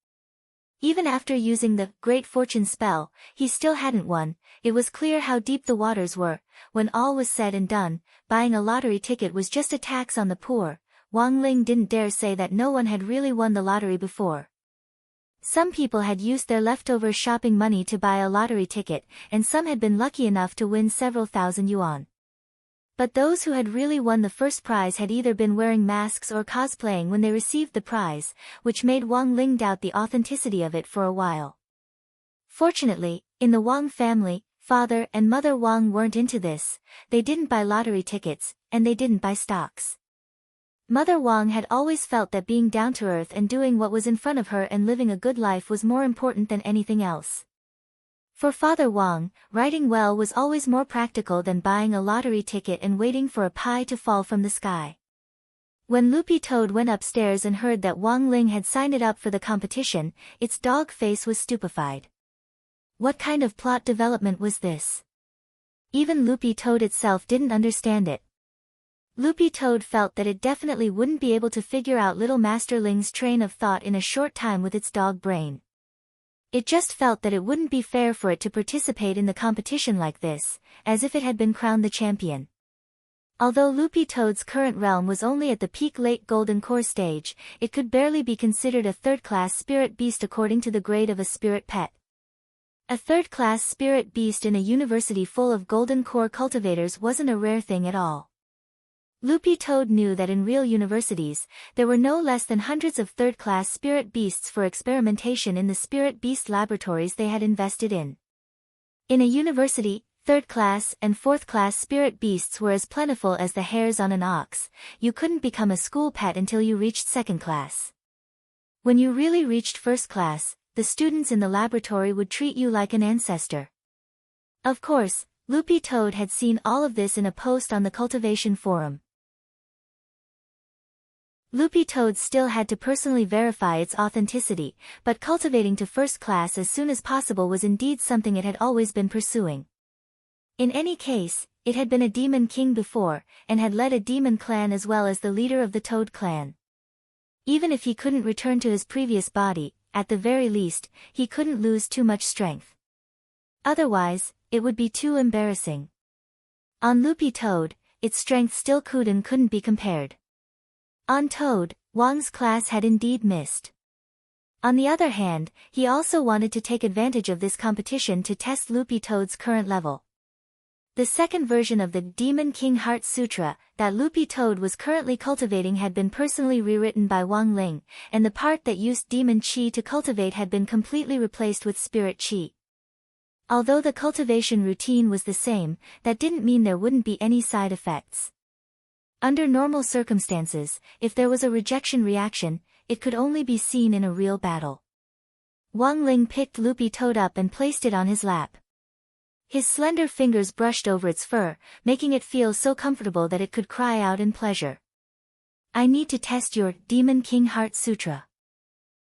Even after using the Great Fortune spell, he still hadn't won. It was clear how deep the waters were. When all was said and done, buying a lottery ticket was just a tax on the poor. Wang Ling didn't dare say that no one had really won the lottery before. Some people had used their leftover shopping money to buy a lottery ticket, and some had been lucky enough to win several thousand yuan. But those who had really won the first prize had either been wearing masks or cosplaying when they received the prize, which made Wang Ling doubt the authenticity of it for a while. Fortunately, in the Wang family, Father and Mother Wang weren't into this. They didn't buy lottery tickets, and they didn't buy stocks. Mother Wang had always felt that being down to earth and doing what was in front of her and living a good life was more important than anything else. For Father Wang, writing well was always more practical than buying a lottery ticket and waiting for a pie to fall from the sky. When Loopy Toad went upstairs and heard that Wang Ling had signed it up for the competition, its dog face was stupefied. What kind of plot development was this? Even Loopy Toad itself didn't understand it. Loopy Toad felt that it definitely wouldn't be able to figure out little Master Ling's train of thought in a short time with its dog brain. It just felt that it wouldn't be fair for it to participate in the competition like this, as if it had been crowned the champion. Although Loopy Toad's current realm was only at the peak late golden core stage, it could barely be considered a third-class spirit beast according to the grade of a spirit pet. A third-class spirit beast in a university full of golden core cultivators wasn't a rare thing at all. Loopy Toad knew that in real universities, there were no less than hundreds of third-class spirit beasts for experimentation in the spirit beast laboratories they had invested in. In a university, third-class and fourth-class spirit beasts were as plentiful as the hairs on an ox. You couldn't become a school pet until you reached second class. When you really reached first class, the students in the laboratory would treat you like an ancestor. Of course, Loopy Toad had seen all of this in a post on the cultivation forum. Loopy Toad still had to personally verify its authenticity, but cultivating to first class as soon as possible was indeed something it had always been pursuing. In any case, it had been a demon king before, and had led a demon clan as well as the leader of the Toad clan. Even if he couldn't return to his previous body, at the very least, he couldn't lose too much strength. Otherwise, it would be too embarrassing. On Loopy Toad, its strength still couldn't be compared. On Toad, Wang's class had indeed missed. On the other hand, he also wanted to take advantage of this competition to test Loopy Toad's current level. The second version of the Demon King Heart Sutra that Loopy Toad was currently cultivating had been personally rewritten by Wang Ling, and the part that used demon qi to cultivate had been completely replaced with spirit qi. Although the cultivation routine was the same, that didn't mean there wouldn't be any side effects. Under normal circumstances, if there was a rejection reaction, it could only be seen in a real battle. Wang Ling picked Loopy Toad up and placed it on his lap. His slender fingers brushed over its fur, making it feel so comfortable that it could cry out in pleasure. I need to test your Demon King Heart Sutra.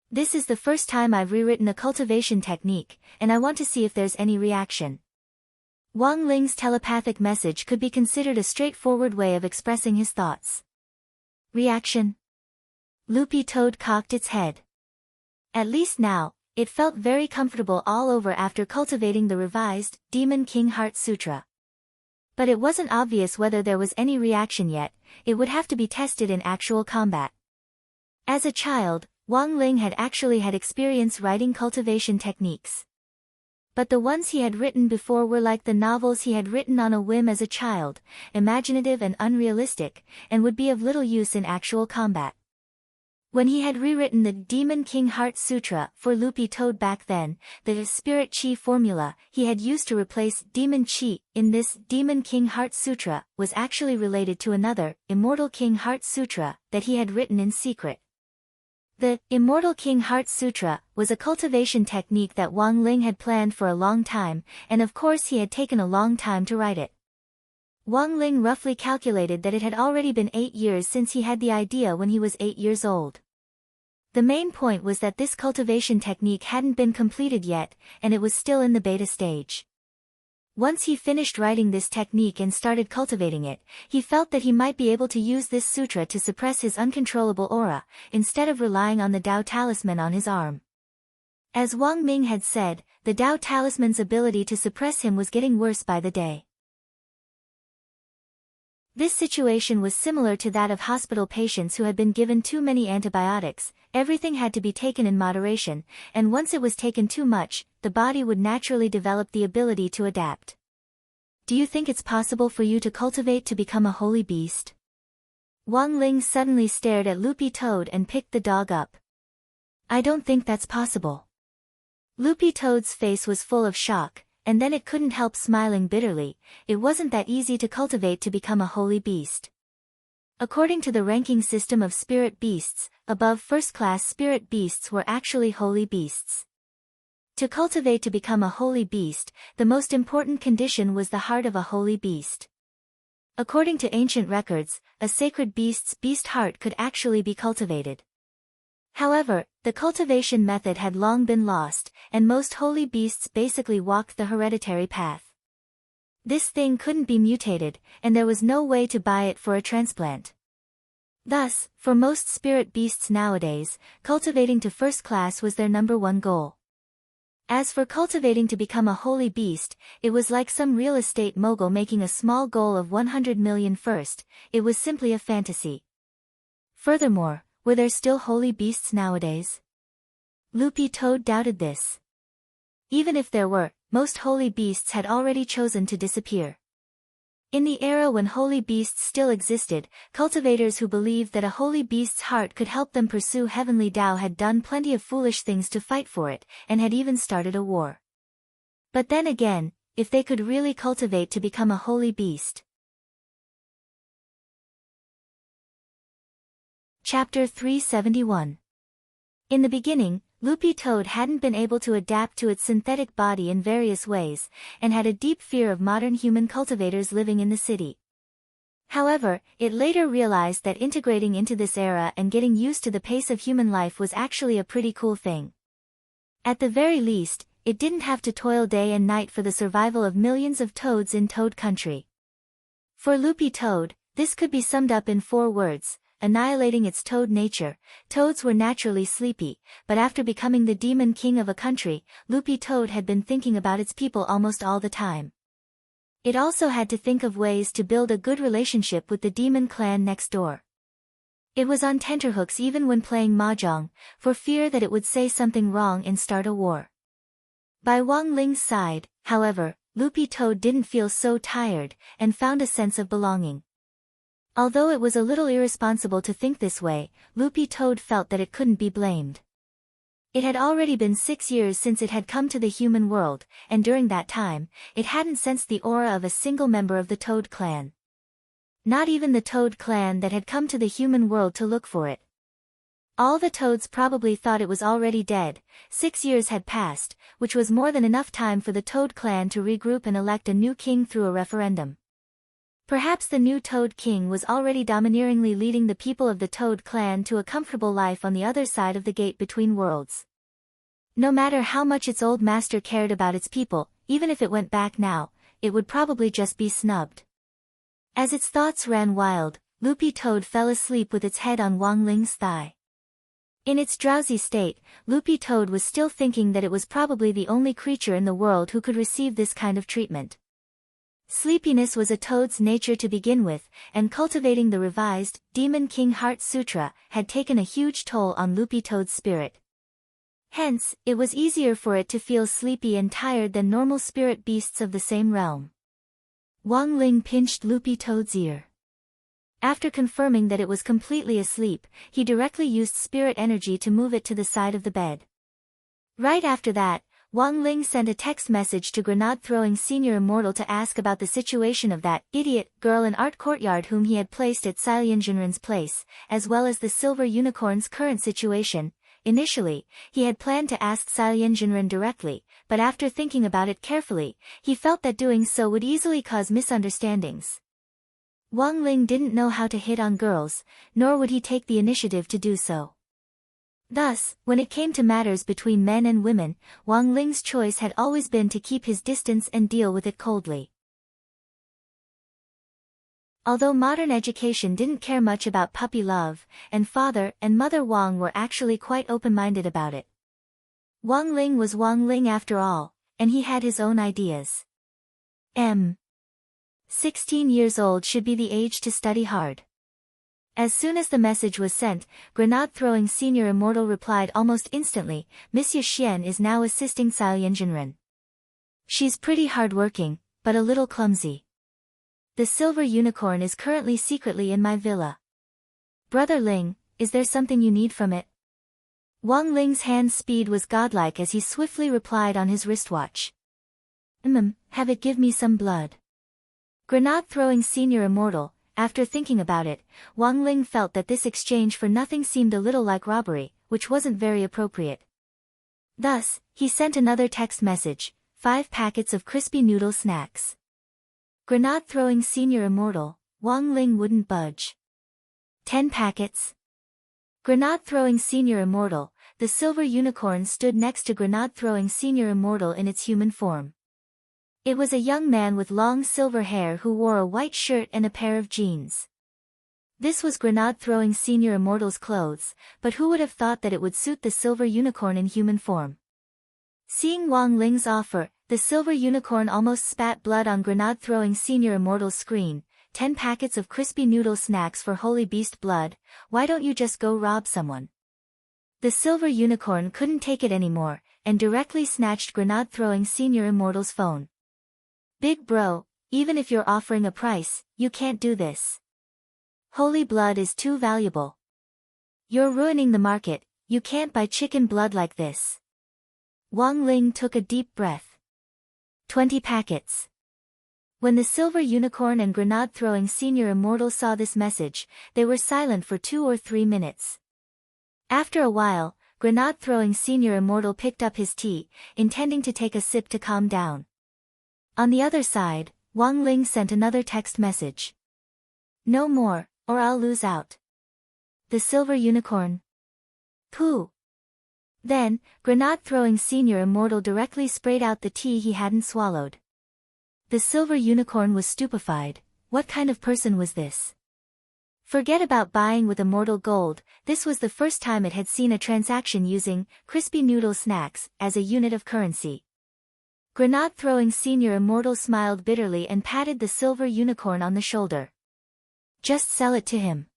This is the first time I've rewritten a cultivation technique, and I want to see if there's any reaction. Wang Ling's telepathic message could be considered a straightforward way of expressing his thoughts. Reaction? Loopy Toad cocked its head. At least now, it felt very comfortable all over after cultivating the revised Demon King Heart Sutra. But it wasn't obvious whether there was any reaction yet. It would have to be tested in actual combat. As a child, Wang Ling had actually had experience writing cultivation techniques. But the ones he had written before were like the novels he had written on a whim as a child, imaginative and unrealistic, and would be of little use in actual combat. When he had rewritten the Demon King Heart Sutra for Loopy Toad back then, the Spirit Qi formula he had used to replace Demon Qi in this Demon King Heart Sutra was actually related to another, Immortal King Heart Sutra, that he had written in secret. The Immortal King Heart Sutra was a cultivation technique that Wang Ling had planned for a long time, and of course he had taken a long time to write it. Wang Ling roughly calculated that it had already been 8 years since he had the idea when he was 8 years old. The main point was that this cultivation technique hadn't been completed yet, and it was still in the beta stage. Once he finished writing this technique and started cultivating it, he felt that he might be able to use this sutra to suppress his uncontrollable aura, instead of relying on the Tao Talisman on his arm. As Wang Ming had said, the Tao Talisman's ability to suppress him was getting worse by the day. This situation was similar to that of hospital patients who had been given too many antibiotics. Everything had to be taken in moderation, and once it was taken too much, the body would naturally develop the ability to adapt. Do you think it's possible for you to cultivate to become a holy beast? Wang Ling suddenly stared at Loopy Toad and picked the dog up. I don't think that's possible. Loopy Toad's face was full of shock, and then it couldn't help smiling bitterly. It wasn't that easy to cultivate to become a holy beast. According to the ranking system of spirit beasts, above first-class spirit beasts were actually holy beasts. To cultivate to become a holy beast, the most important condition was the heart of a holy beast. According to ancient records, a sacred beast's beast heart could actually be cultivated. However, the cultivation method had long been lost, and most holy beasts basically walked the hereditary path. This thing couldn't be mutated, and there was no way to buy it for a transplant. Thus, for most spirit beasts nowadays, cultivating to first class was their number one goal. As for cultivating to become a holy beast, it was like some real estate mogul making a small goal of 100 million first. It was simply a fantasy. Furthermore, were there still holy beasts nowadays? Loopy Toad doubted this. Even if there were, most holy beasts had already chosen to disappear. In the era when holy beasts still existed, cultivators who believed that a holy beast's heart could help them pursue heavenly Tao had done plenty of foolish things to fight for it, and had even started a war. But then again, if they could really cultivate to become a holy beast. Chapter 371. In the beginning, Loopy Toad hadn't been able to adapt to its synthetic body in various ways, and had a deep fear of modern human cultivators living in the city. However, it later realized that integrating into this era and getting used to the pace of human life was actually a pretty cool thing. At the very least, it didn't have to toil day and night for the survival of millions of toads in Toad Country. For Loopy Toad, this could be summed up in 4 words. Annihilating its toad nature. Toads were naturally sleepy, but after becoming the demon king of a country, Loopy Toad had been thinking about its people almost all the time. It also had to think of ways to build a good relationship with the demon clan next door. It was on tenterhooks even when playing mahjong, for fear that it would say something wrong and start a war. By Wang Ling's side, however, Loopy Toad didn't feel so tired, and found a sense of belonging. Although it was a little irresponsible to think this way, Loopy Toad felt that it couldn't be blamed. It had already been 6 years since it had come to the human world, and during that time, it hadn't sensed the aura of a single member of the Toad clan. Not even the Toad clan that had come to the human world to look for it. All the Toads probably thought it was already dead. 6 years had passed, which was more than enough time for the Toad clan to regroup and elect a new king through a referendum. Perhaps the new Toad king was already domineeringly leading the people of the Toad clan to a comfortable life on the other side of the gate between worlds. No matter how much its old master cared about its people, even if it went back now, it would probably just be snubbed. As its thoughts ran wild, Loopy Toad fell asleep with its head on Wang Ling's thigh. In its drowsy state, Loopy Toad was still thinking that it was probably the only creature in the world who could receive this kind of treatment. Sleepiness was a toad's nature to begin with, and cultivating the revised, Demon King Heart Sutra had taken a huge toll on Loopy Toad's spirit. Hence, it was easier for it to feel sleepy and tired than normal spirit beasts of the same realm. Wang Ling pinched Loopy Toad's ear. After confirming that it was completely asleep, he directly used spirit energy to move it to the side of the bed. Right after that, Wang Ling sent a text message to Grenade-throwing Senior Immortal to ask about the situation of that idiot girl in Art Courtyard whom he had placed at Xilianjinren's place, as well as the Silver Unicorn's current situation. Initially, he had planned to ask Xilianjinren directly, but after thinking about it carefully, he felt that doing so would easily cause misunderstandings. Wang Ling didn't know how to hit on girls, nor would he take the initiative to do so. Thus, when it came to matters between men and women, Wang Ling's choice had always been to keep his distance and deal with it coldly. Although modern education didn't care much about puppy love, and father and mother Wang were actually quite open-minded about it. Wang Ling was Wang Ling after all, and he had his own ideas. 16 years old should be the age to study hard. As soon as the message was sent, Grenade-throwing Senior Immortal replied almost instantly, Monsieur Xian is now assisting Xilianjinren. She's pretty hard-working, but a little clumsy. The Silver Unicorn is currently secretly in my villa. Brother Ling, is there something you need from it? Wang Ling's hand speed was godlike as he swiftly replied on his wristwatch. Have it give me some blood. Grenade-throwing Senior Immortal. After thinking about it, Wang Ling felt that this exchange for nothing seemed a little like robbery, which wasn't very appropriate. Thus, he sent another text message, 5 packets of crispy noodle snacks. Grenade-throwing Senior Immortal. Wang Ling wouldn't budge. 10 packets. Grenade-throwing Senior Immortal. The Silver Unicorn stood next to Grenade-throwing Senior Immortal in its human form. It was a young man with long silver hair who wore a white shirt and a pair of jeans. This was Grenade-throwing Senior Immortal's clothes, but who would have thought that it would suit the Silver Unicorn in human form? Seeing Wang Ling's offer, the Silver Unicorn almost spat blood on Grenade-throwing Senior Immortal's screen. 10 packets of crispy noodle snacks for Holy Beast blood, why don't you just go rob someone? The Silver Unicorn couldn't take it anymore, and directly snatched Grenade-throwing Senior Immortal's phone. Big bro, even if you're offering a price, you can't do this. Holy blood is too valuable. You're ruining the market, you can't buy chicken blood like this. Wang Ling took a deep breath. 20 packets. When the Silver Unicorn and Grenade-throwing Senior Immortal saw this message, they were silent for 2 or 3 minutes. After a while, Grenade-throwing Senior Immortal picked up his tea, intending to take a sip to calm down. On the other side, Wang Ling sent another text message. No more, or I'll lose out. The Silver Unicorn. Pooh. Then, Grenade-throwing Senior Immortal directly sprayed out the tea he hadn't swallowed. The Silver Unicorn was stupefied. What kind of person was this? Forget about buying with immortal gold, this was the first time it had seen a transaction using crispy noodle snacks as a unit of currency. Grenade-throwing Senior Immortal smiled bitterly and patted the Silver Unicorn on the shoulder. Just sell it to him.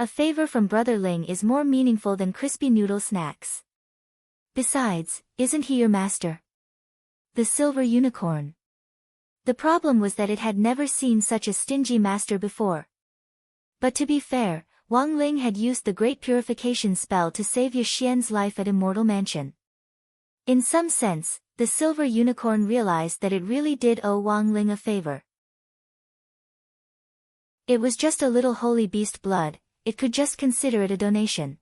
A favor from Brother Ling is more meaningful than crispy noodle snacks. Besides, isn't he your master? The silver unicorn. The problem was that it had never seen such a stingy master before. But to be fair, Wang Ling had used the great purification spell to save Ye Xian's life at Immortal Mansion. In some sense, the silver unicorn realized that it really did owe Wang Ling a favor. It was just a little holy beast blood, it could just consider it a donation.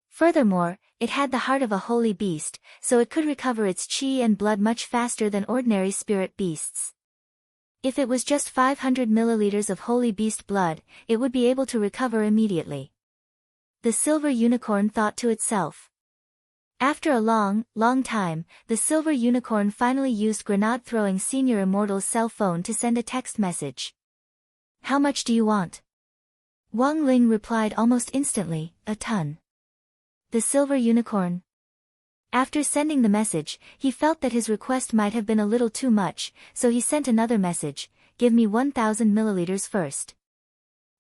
Furthermore, it had the heart of a holy beast, so it could recover its qi and blood much faster than ordinary spirit beasts. If it was just 500 milliliters of holy beast blood, it would be able to recover immediately. The silver unicorn thought to itself. After a long time, the silver unicorn finally used Grenade-throwing Senior Immortal's cell phone to send a text message. "How much do you want?" Wang Ling replied almost instantly, "A ton." The silver unicorn. After sending the message, he felt that his request might have been a little too much, so he sent another message, "Give me 1000 milliliters first.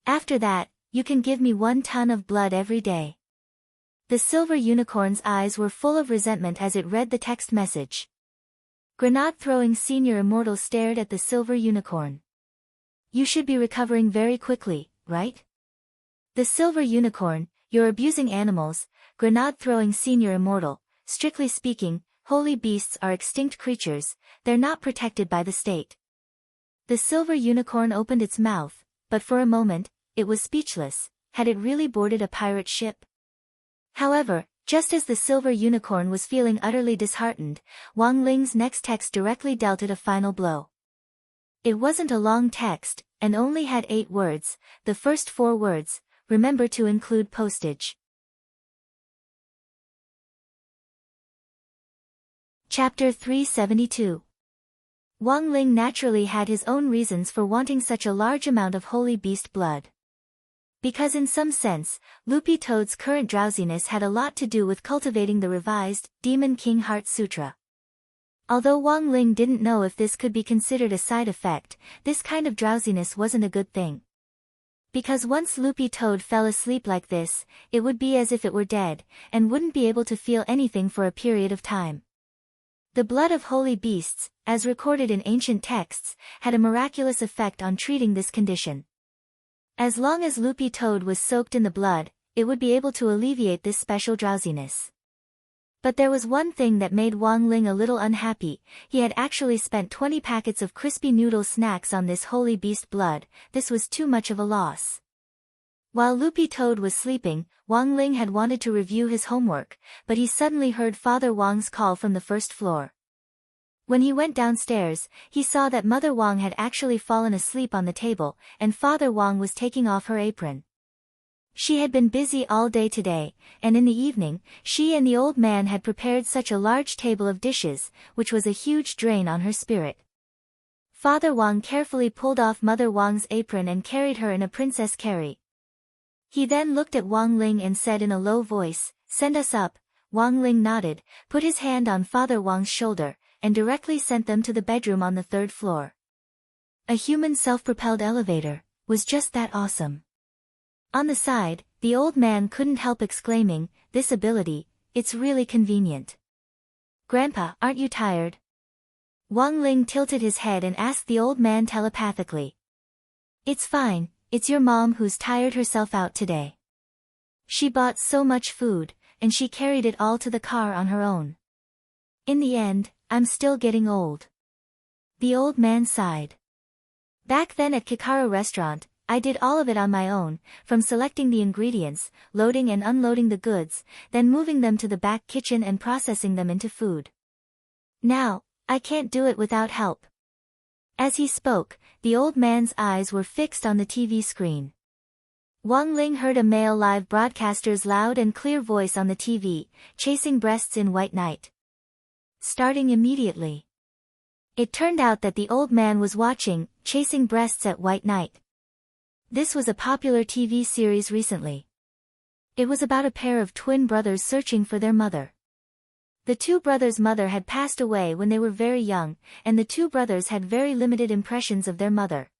After that, you can give me 1 ton of blood every day." The silver unicorn's eyes were full of resentment as it read the text message. Grenade-throwing Senior Immortal stared at the silver unicorn. "You should be recovering very quickly, right?" The silver unicorn, "You're abusing animals." Grenade-throwing Senior Immortal, "Strictly speaking, holy beasts are extinct creatures, they're not protected by the state." The silver unicorn opened its mouth, but for a moment, it was speechless. Had it really boarded a pirate ship? However, just as the silver unicorn was feeling utterly disheartened, Wang Ling's next text directly dealt it a final blow. It wasn't a long text, and only had 8 words, the first 4 words, "Remember to include postage." Chapter 372. Wang Ling naturally had his own reasons for wanting such a large amount of holy beast blood. Because in some sense, Loopy Toad's current drowsiness had a lot to do with cultivating the revised Demon King Heart Sutra. Although Wang Ling didn't know if this could be considered a side effect, this kind of drowsiness wasn't a good thing. Because once Loopy Toad fell asleep like this, it would be as if it were dead, and wouldn't be able to feel anything for a period of time. The blood of holy beasts, as recorded in ancient texts, had a miraculous effect on treating this condition. As long as Loopy Toad was soaked in the blood, it would be able to alleviate this special drowsiness. But there was one thing that made Wang Ling a little unhappy. He had actually spent 20 packets of crispy noodle snacks on this holy beast blood. This was too much of a loss. While Loopy Toad was sleeping, Wang Ling had wanted to review his homework, but he suddenly heard Father Wang's call from the first floor. When he went downstairs, he saw that Mother Wang had actually fallen asleep on the table, and Father Wang was taking off her apron. She had been busy all day today, and in the evening, she and the old man had prepared such a large table of dishes, which was a huge drain on her spirit. Father Wang carefully pulled off Mother Wang's apron and carried her in a princess carry. He then looked at Wang Ling and said in a low voice, "Send us up." Wang Ling nodded, put his hand on Father Wang's shoulder, and directly sent them to the bedroom on the 3rd floor. A human self-propelled elevator was just that awesome. On the side, the old man couldn't help exclaiming, "This ability, it's really convenient." "Grandpa, aren't you tired?" Wang Ling tilted his head and asked the old man telepathically. "It's fine, it's your mom who's tired herself out today. She bought so much food, and she carried it all to the car on her own. In the end, I'm still getting old." The old man sighed. "Back then at Kikara restaurant, I did all of it on my own, from selecting the ingredients, loading and unloading the goods, then moving them to the back kitchen and processing them into food. Now, I can't do it without help." As he spoke, the old man's eyes were fixed on the TV screen. Wang Ling heard a male live broadcaster's loud and clear voice on the TV, "Chasing breasts in white night. Starting immediately." It turned out that the old man was watching Chasing Breasts at White Night. This was a popular TV series recently. It was about a pair of twin brothers searching for their mother. The 2 brothers' mother had passed away when they were very young, and the 2 brothers had very limited impressions of their mother.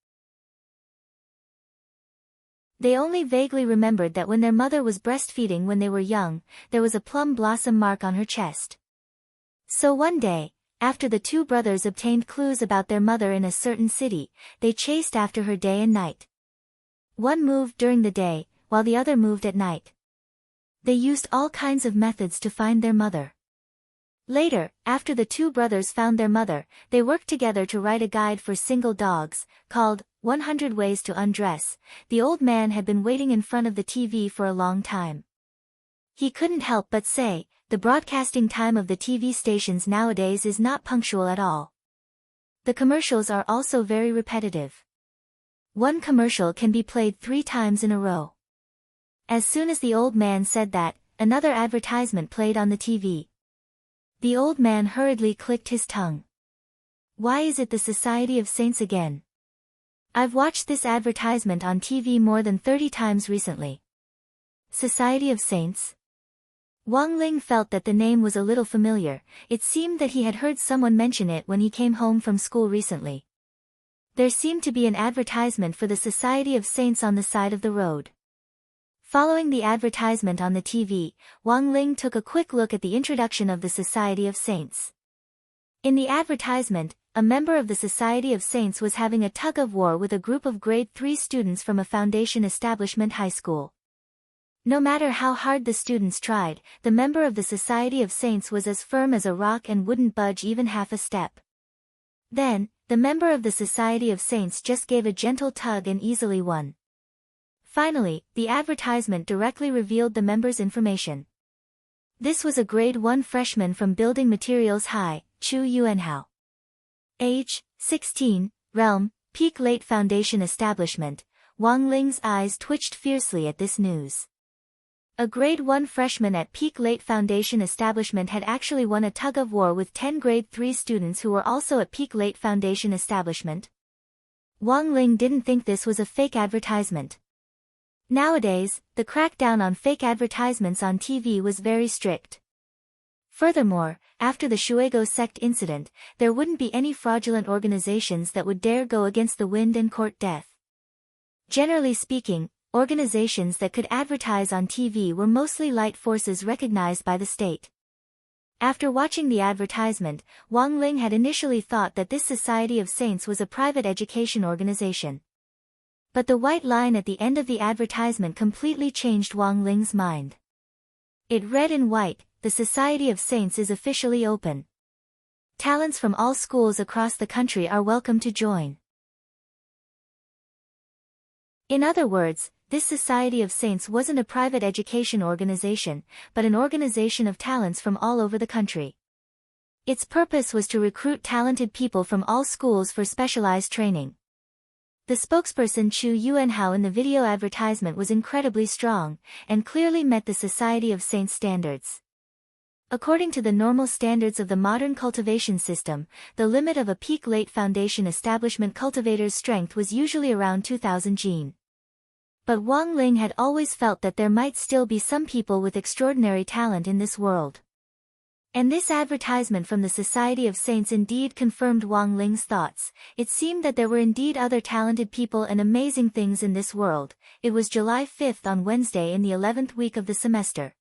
They only vaguely remembered that when their mother was breastfeeding when they were young, there was a plum blossom mark on her chest. So one day, after the two brothers obtained clues about their mother in a certain city, they chased after her day and night. One moved during the day, while the other moved at night. They used all kinds of methods to find their mother. Later, after the two brothers found their mother, they worked together to write a guide for single dogs, called 100 Ways to Undress. The old man had been waiting in front of the TV for a long time. He couldn't help but say, the broadcasting time of the TV stations nowadays is not punctual at all. The commercials are also very repetitive. One commercial can be played 3 times in a row. As soon as the old man said that, another advertisement played on the TV. The old man hurriedly clicked his tongue. Why is it the Society of Saints again? I've watched this advertisement on TV more than 30 times recently. Society of Saints? Wang Ling felt that the name was a little familiar. It seemed that he had heard someone mention it when he came home from school recently. There seemed to be an advertisement for the Society of Saints on the side of the road. Following the advertisement on the TV, Wang Ling took a quick look at the introduction of the Society of Saints. In the advertisement, a member of the Society of Saints was having a tug-of-war with a group of grade 3 students from a foundation establishment high school. No matter how hard the students tried, the member of the Society of Saints was as firm as a rock and wouldn't budge even half a step. Then, the member of the Society of Saints just gave a gentle tug and easily won. Finally, the advertisement directly revealed the member's information. This was a grade 1 freshman from Building Materials High, Chu Yuanhao. Age, 16, realm, Peak Late Foundation Establishment. Wang Ling's eyes twitched fiercely at this news. A grade 1 freshman at Peak Late Foundation Establishment had actually won a tug-of-war with 10 grade 3 students who were also at Peak Late Foundation Establishment. Wang Ling didn't think this was a fake advertisement. Nowadays, the crackdown on fake advertisements on TV was very strict. Furthermore, after the Shuego sect incident, there wouldn't be any fraudulent organizations that would dare go against the wind and court death. Generally speaking, organizations that could advertise on TV were mostly light forces recognized by the state. After watching the advertisement, Wang Ling had initially thought that this Society of Saints was a private education organization. But the white line at the end of the advertisement completely changed Wang Ling's mind. It read in white, "The Society of Saints is officially open. Talents from all schools across the country are welcome to join." In other words, this Society of Saints wasn't a private education organization, but an organization of talents from all over the country. Its purpose was to recruit talented people from all schools for specialized training. The spokesperson Chu Yuanhao in the video advertisement was incredibly strong, and clearly met the Society of Saints standards. According to the normal standards of the modern cultivation system, the limit of a Peak Late Foundation Establishment cultivator's strength was usually around 2000 gene. But Wang Ling had always felt that there might still be some people with extraordinary talent in this world. And this advertisement from the Society of Saints indeed confirmed Wang Ling's thoughts. It seemed that there were indeed other talented people and amazing things in this world. It was July 5th on Wednesday in the 11th week of the semester.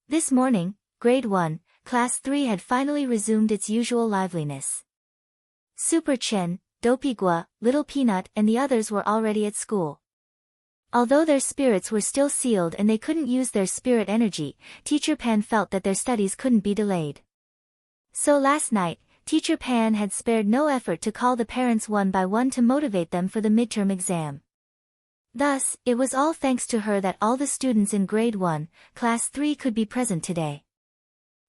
This morning, Grade 1, Class 3 had finally resumed its usual liveliness. Super Chen, Dopey Gua, Little Peanut and the others were already at school. Although their spirits were still sealed and they couldn't use their spirit energy, Teacher Pan felt that their studies couldn't be delayed. So last night, Teacher Pan had spared no effort to call the parents one by one to motivate them for the midterm exam. Thus, it was all thanks to her that all the students in Grade 1, Class 3 could be present today.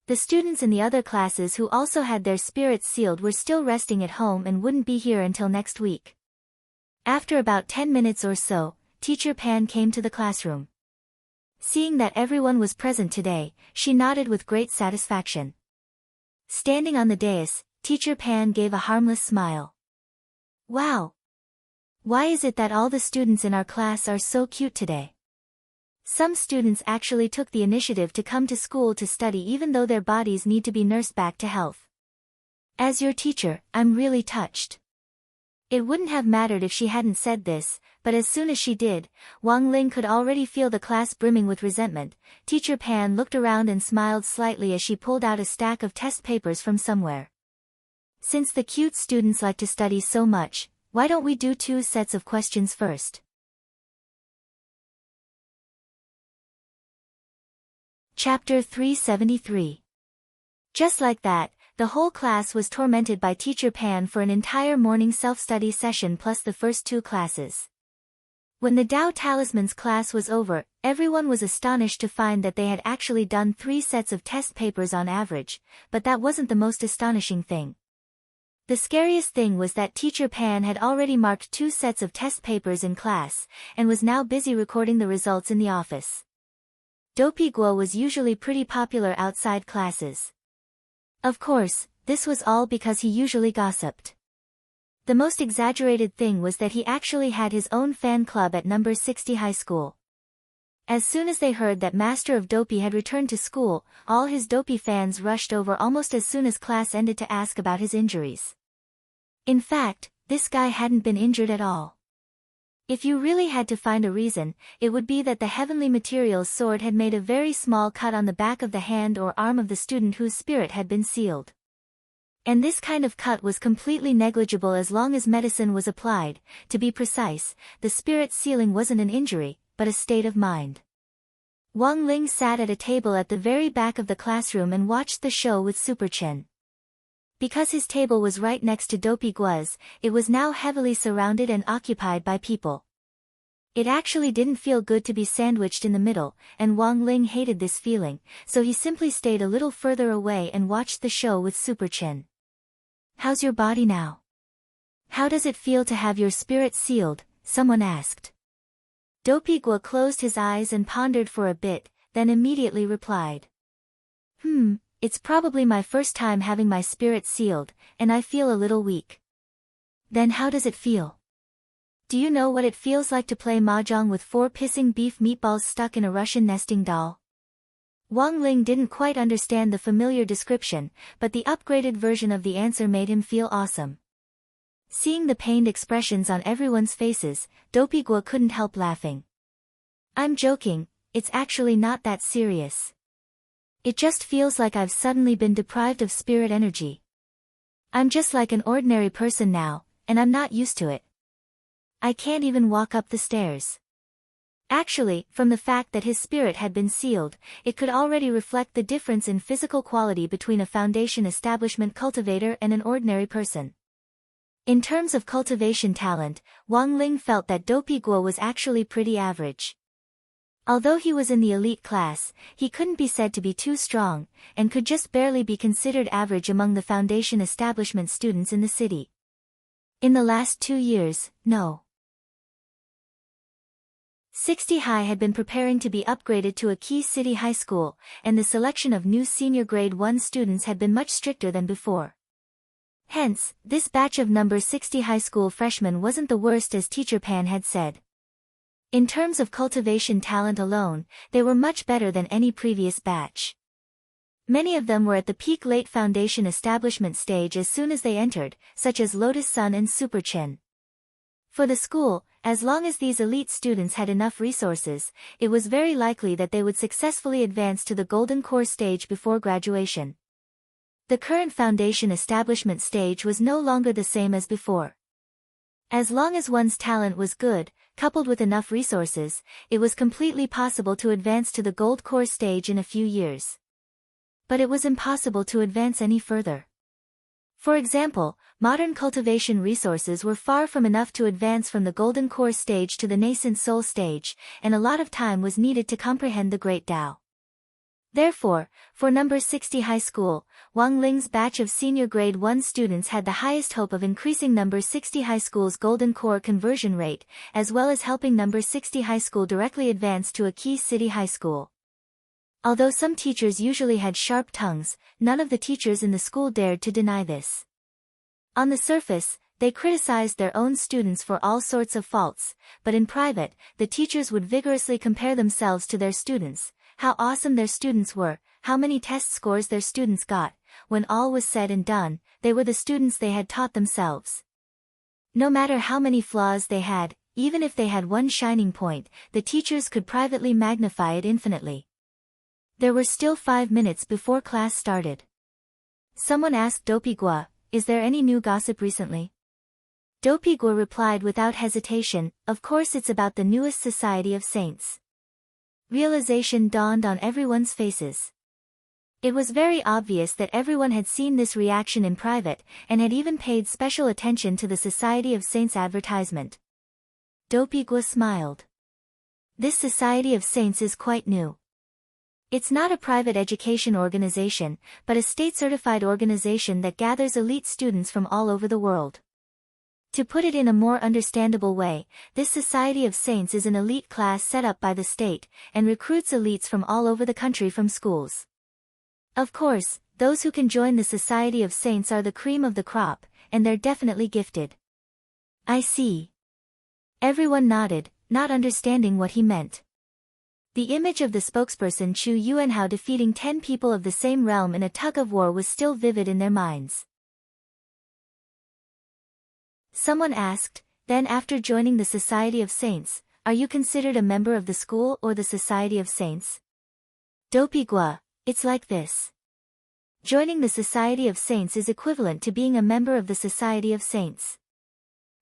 The students in the other classes who also had their spirits sealed were still resting at home and wouldn't be here until next week. After about 10 minutes or so, Teacher Pan came to the classroom. Seeing that everyone was present today, she nodded with great satisfaction. Standing on the dais, Teacher Pan gave a harmless smile. Wow! Why is it that all the students in our class are so cute today? Some students actually took the initiative to come to school to study even though their bodies need to be nursed back to health. As your teacher, I'm really touched. It wouldn't have mattered if she hadn't said this, but as soon as she did, Wang Ling could already feel the class brimming with resentment. Teacher Pan looked around and smiled slightly as she pulled out a stack of test papers from somewhere. Since the cute students like to study so much, why don't we do 2 sets of questions first? Chapter 373. Just like that, the whole class was tormented by Teacher Pan for an entire morning self-study session plus the first 2 classes. When the Tao Talismans class was over, everyone was astonished to find that they had actually done 3 sets of test papers on average, but that wasn't the most astonishing thing. The scariest thing was that Teacher Pan had already marked 2 sets of test papers in class, and was now busy recording the results in the office. Dopey Guo was usually pretty popular outside classes. Of course, this was all because he usually gossiped. The most exaggerated thing was that he actually had his own fan club at number 60 high school. As soon as they heard that Master of Dopey had returned to school, all his Dopey fans rushed over almost as soon as class ended to ask about his injuries. In fact, this guy hadn't been injured at all. If you really had to find a reason, it would be that the Heavenly Materials sword had made a very small cut on the back of the hand or arm of the student whose spirit had been sealed. And this kind of cut was completely negligible as long as medicine was applied. To be precise, the spirit sealing wasn't an injury, but a state of mind. Wang Ling sat at a table at the very back of the classroom and watched the show with Super Chen. Because his table was right next to Dopey Guo's, it was now heavily surrounded and occupied by people. It actually didn't feel good to be sandwiched in the middle, and Wang Ling hated this feeling, so he simply stayed a little further away and watched the show with Super Chen. "How's your body now? How does it feel to have your spirit sealed?" someone asked. Dopey Guo closed his eyes and pondered for a bit, then immediately replied. It's probably my first time having my spirit sealed, and I feel a little weak." "Then how does it feel? Do you know what it feels like to play mahjong with 4 pissing beef meatballs stuck in a Russian nesting doll?" Wang Ling didn't quite understand the familiar description, but the upgraded version of the answer made him feel awesome. Seeing the pained expressions on everyone's faces, Dopey Guo couldn't help laughing. "I'm joking, it's actually not that serious. It just feels like I've suddenly been deprived of spirit energy. I'm just like an ordinary person now, and I'm not used to it. I can't even walk up the stairs." Actually, from the fact that his spirit had been sealed, it could already reflect the difference in physical quality between a foundation establishment cultivator and an ordinary person. In terms of cultivation talent, Wang Ling felt that Dopey Guo was actually pretty average. Although he was in the elite class, he couldn't be said to be too strong, and could just barely be considered average among the foundation establishment students in the city. In the last 2 years, no. 60 High had been preparing to be upgraded to a key city high school, and the selection of new senior grade 1 students had been much stricter than before. Hence, this batch of number 60 high school freshmen wasn't the worst as Teacher Pan had said. In terms of cultivation talent alone, they were much better than any previous batch. Many of them were at the peak late foundation establishment stage as soon as they entered, such as Lotus Sun and Super Chen. For the school, as long as these elite students had enough resources, it was very likely that they would successfully advance to the Golden Core stage before graduation. The current foundation establishment stage was no longer the same as before. As long as one's talent was good, coupled with enough resources, it was completely possible to advance to the Gold Core stage in a few years. But it was impossible to advance any further. For example, modern cultivation resources were far from enough to advance from the Golden Core stage to the nascent Soul stage, and a lot of time was needed to comprehend the Great Tao. Therefore, for number 60 high school, Wang Ling's batch of senior grade 1 students had the highest hope of increasing number 60 high school's Golden Core conversion rate, as well as helping number 60 high school directly advance to a key city high school. Although some teachers usually had sharp tongues, none of the teachers in the school dared to deny this. On the surface, they criticized their own students for all sorts of faults, but in private, the teachers would vigorously compare themselves to their students, how awesome their students were, how many test scores their students got. When all was said and done, they were the students they had taught themselves. No matter how many flaws they had, even if they had one shining point, the teachers could privately magnify it infinitely. There were still 5 minutes before class started. Someone asked Dopigwa, "Is there any new gossip recently?" Dopigwa replied without hesitation, "Of course it's about the newest Society of Saints." Realization dawned on everyone's faces. It was very obvious that everyone had seen this reaction in private, and had even paid special attention to the Society of Saints advertisement. Dopigwa smiled. This Society of Saints is quite new. It's not a private education organization, but a state-certified organization that gathers elite students from all over the world. To put it in a more understandable way, this Society of Saints is an elite class set up by the state, and recruits elites from all over the country from schools. Of course, those who can join the Society of Saints are the cream of the crop, and they're definitely gifted. I see. Everyone nodded, not understanding what he meant. The image of the spokesperson Chu Yuanhao defeating 10 people of the same realm in a tug-of-war was still vivid in their minds. Someone asked, "Then after joining the Society of Saints, are you considered a member of the school or the Society of Saints?" Dopigwa, it's like this. Joining the Society of Saints is equivalent to being a member of the Society of Saints.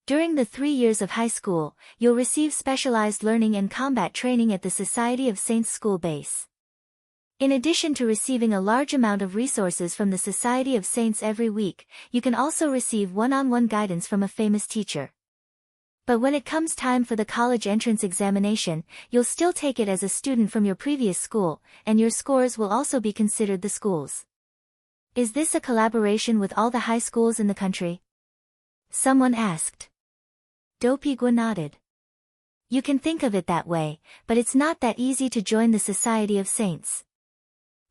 During the 3 years of high school, you'll receive specialized learning and combat training at the Society of Saints school base. In addition to receiving a large amount of resources from the Society of Saints every week, you can also receive one-on-one guidance from a famous teacher. But when it comes time for the college entrance examination, you'll still take it as a student from your previous school, and your scores will also be considered the school's. Is this a collaboration with all the high schools in the country? Someone asked. Dopigwa nodded. You can think of it that way, but it's not that easy to join the Society of Saints.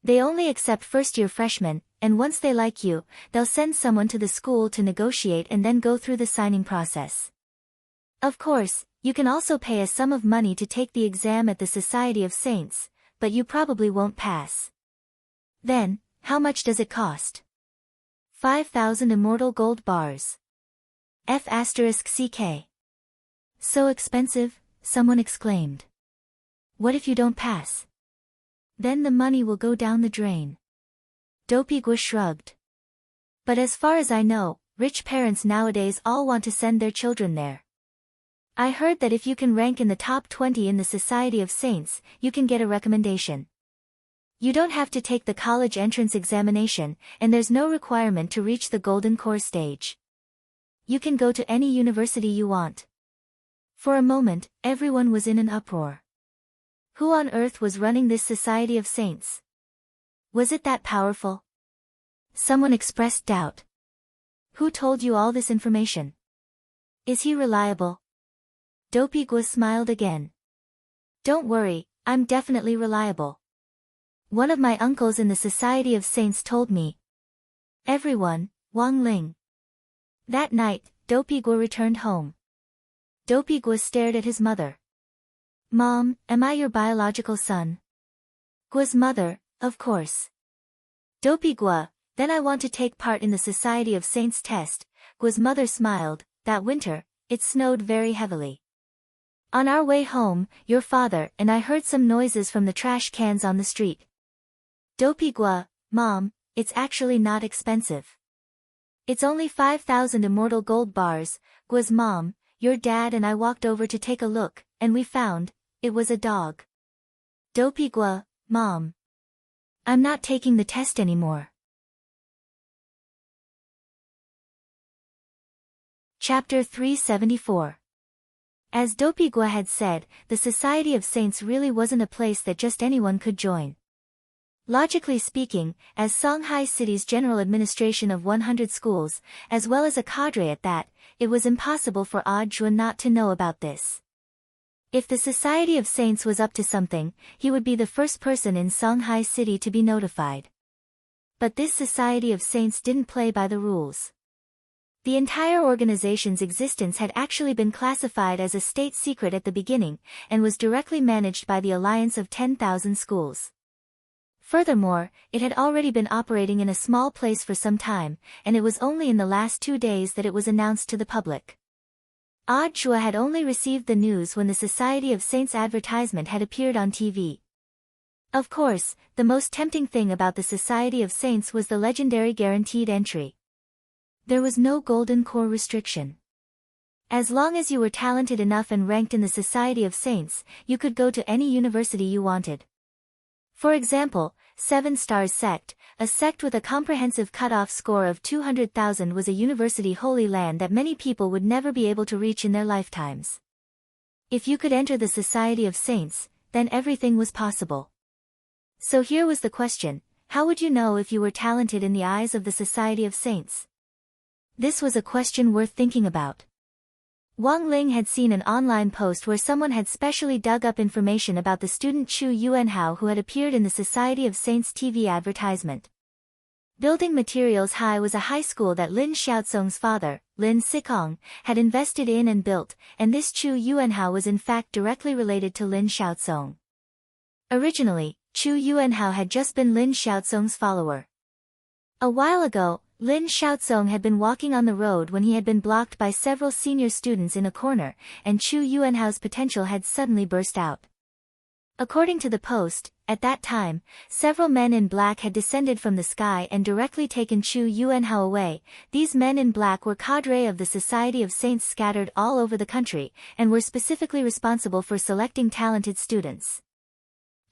They only accept first-year freshmen, and once they like you, they'll send someone to the school to negotiate and then go through the signing process. Of course, you can also pay a sum of money to take the exam at the Society of Saints, but you probably won't pass. Then, how much does it cost? 5,000 immortal gold bars. F***ck. So expensive, someone exclaimed. What if you don't pass? Then the money will go down the drain. Dopigwa shrugged. But as far as I know, rich parents nowadays all want to send their children there. I heard that if you can rank in the top 20 in the Society of Saints, you can get a recommendation. You don't have to take the college entrance examination, and there's no requirement to reach the golden core stage. You can go to any university you want. For a moment, everyone was in an uproar. Who on earth was running this Society of Saints? Was it that powerful? Someone expressed doubt. Who told you all this information? Is he reliable? Dopigwa smiled again. Don't worry, I'm definitely reliable. One of my uncles in the Society of Saints told me. Everyone, Wang Ling. That night, Dopigwa returned home. Dopigwa stared at his mother. Mom, am I your biological son? Gwa's mother, of course. Dopigwa, then I want to take part in the Society of Saints test. Gwa's mother smiled. That winter, it snowed very heavily. On our way home, your father and I heard some noises from the trash cans on the street. Dopigwa, Mom, it's actually not expensive. It's only 5,000 immortal gold bars. Gwa's mom, your dad and I walked over to take a look, and we found, it was a dog. Dopigwa, Mom. I'm not taking the test anymore. Chapter 374. As Dopigwa had said, the Society of Saints really wasn't a place that just anyone could join. Logically speaking, as Songhai City's general administration of 100 schools, as well as a cadre at that, it was impossible for Odd Zhuan not to know about this. If the Society of Saints was up to something, he would be the first person in Songhai City to be notified. But this Society of Saints didn't play by the rules. The entire organization's existence had actually been classified as a state secret at the beginning, and was directly managed by the Alliance of 10,000 Schools. Furthermore, it had already been operating in a small place for some time, and it was only in the last 2 days that it was announced to the public. Audiobook had only received the news when the Society of Saints advertisement had appeared on TV. Of course, the most tempting thing about the Society of Saints was the legendary guaranteed entry. There was no golden core restriction. As long as you were talented enough and ranked in the Society of Saints, you could go to any university you wanted. For example, Seven Stars Sect, a sect with a comprehensive cutoff score of 200,000, was a university holy land that many people would never be able to reach in their lifetimes. If you could enter the Society of Saints, then everything was possible. So here was the question: how would you know if you were talented in the eyes of the Society of Saints? This was a question worth thinking about. Wang Ling had seen an online post where someone had specially dug up information about the student Chu Yuanhao who had appeared in the Society of Saints TV advertisement. Building Materials High was a high school that Lin Xiaozong's father, Lin Sikong, had invested in and built, and this Chu Yuanhao was in fact directly related to Lin Xiaozong. Originally, Chu Yuanhao had just been Lin Xiaozong's follower. A while ago, Lin Xiaozong had been walking on the road when he had been blocked by several senior students in a corner, and Chu Yuanhao's potential had suddenly burst out. According to the post, at that time, several men in black had descended from the sky and directly taken Chu Yuanhao away. These men in black were cadre of the Society of Saints scattered all over the country, and were specifically responsible for selecting talented students.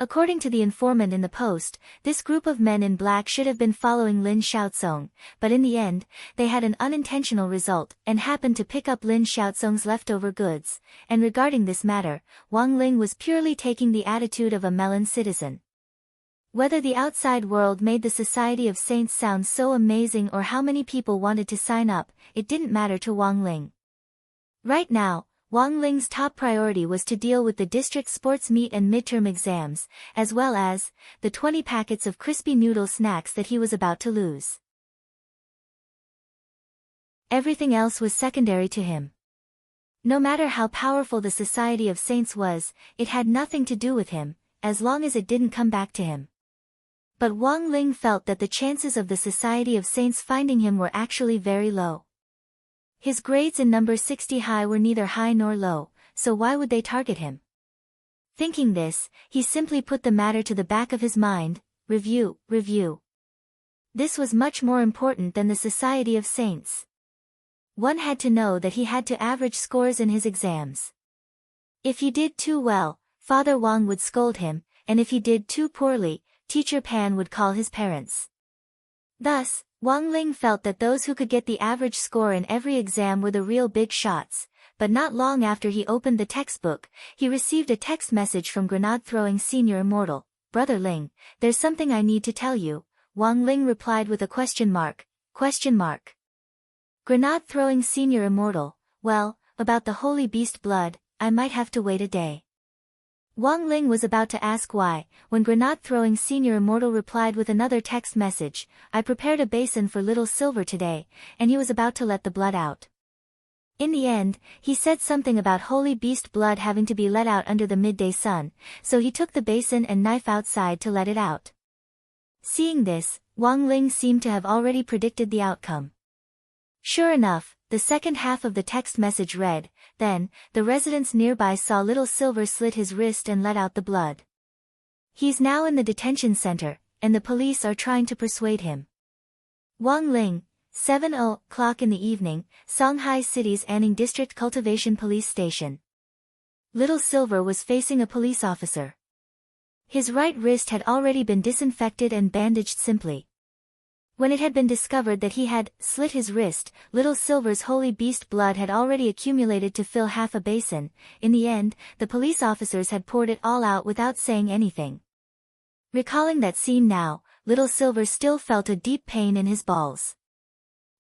According to the informant in the post, this group of men in black should have been following Lin Xiaozong, but in the end, they had an unintentional result, and happened to pick up Lin Xiaozong's leftover goods, and regarding this matter, Wang Ling was purely taking the attitude of a melon citizen. Whether the outside world made the Society of Saints sound so amazing or how many people wanted to sign up, it didn't matter to Wang Ling. Right now, Wang Ling's top priority was to deal with the district sports meet and midterm exams, as well as the 20 packets of crispy noodle snacks that he was about to lose. Everything else was secondary to him. No matter how powerful the Society of Saints was, it had nothing to do with him, as long as it didn't come back to him. But Wang Ling felt that the chances of the Society of Saints finding him were actually very low. His grades in number 60 high were neither high nor low, so why would they target him? Thinking this, he simply put the matter to the back of his mind. Review. This was much more important than the Society of Saints. One had to know that he had to average scores in his exams. If he did too well, Father Wang would scold him, and if he did too poorly, Teacher Pan would call his parents. Thus, Wang Ling felt that those who could get the average score in every exam were the real big shots, but not long after he opened the textbook, he received a text message from grenade-throwing senior immortal. "Brother Ling, there's something I need to tell you." Wang Ling replied with a question mark. Grenade-throwing senior immortal: "Well, about the holy beast blood, I might have to wait a day." Wang Ling was about to ask why, when grenade-throwing senior immortal replied with another text message. "I prepared a basin for little Silver today," and he was about to let the blood out. In the end, he said something about holy beast blood having to be let out under the midday sun, so he took the basin and knife outside to let it out. Seeing this, Wang Ling seemed to have already predicted the outcome. Sure enough, the second half of the text message read, "Then, the residents nearby saw little Silver slit his wrist and let out the blood. He's now in the detention center, and the police are trying to persuade him." Wang Ling, 7:00 in the evening, Songhai City's Anning District Cultivation Police Station. Little Silver was facing a police officer. His right wrist had already been disinfected and bandaged simply. When it had been discovered that he had slit his wrist, little Silver's holy beast blood had already accumulated to fill half a basin. In the end, the police officers had poured it all out without saying anything. Recalling that scene now, little Silver still felt a deep pain in his balls.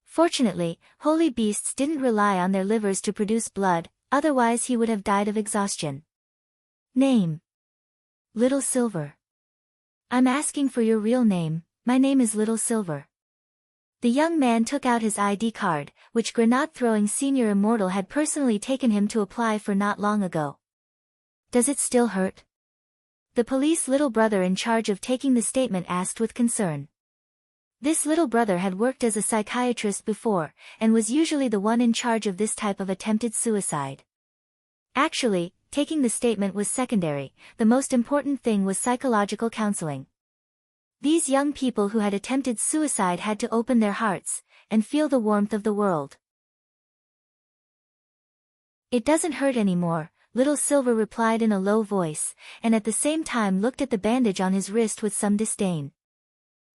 Fortunately, holy beasts didn't rely on their livers to produce blood, otherwise he would have died of exhaustion. Name: Little Silver. "I'm asking for your real name. My name is Little Silver." The young man took out his ID card, which grenade-throwing senior immortal had personally taken him to apply for not long ago. "Does it still hurt?" The police little brother in charge of taking the statement asked with concern. This little brother had worked as a psychiatrist before, and was usually the one in charge of this type of attempted suicide. Actually, taking the statement was secondary, the most important thing was psychological counseling. These young people who had attempted suicide had to open their hearts, and feel the warmth of the world. "It doesn't hurt anymore," Little Silver replied in a low voice, and at the same time looked at the bandage on his wrist with some disdain.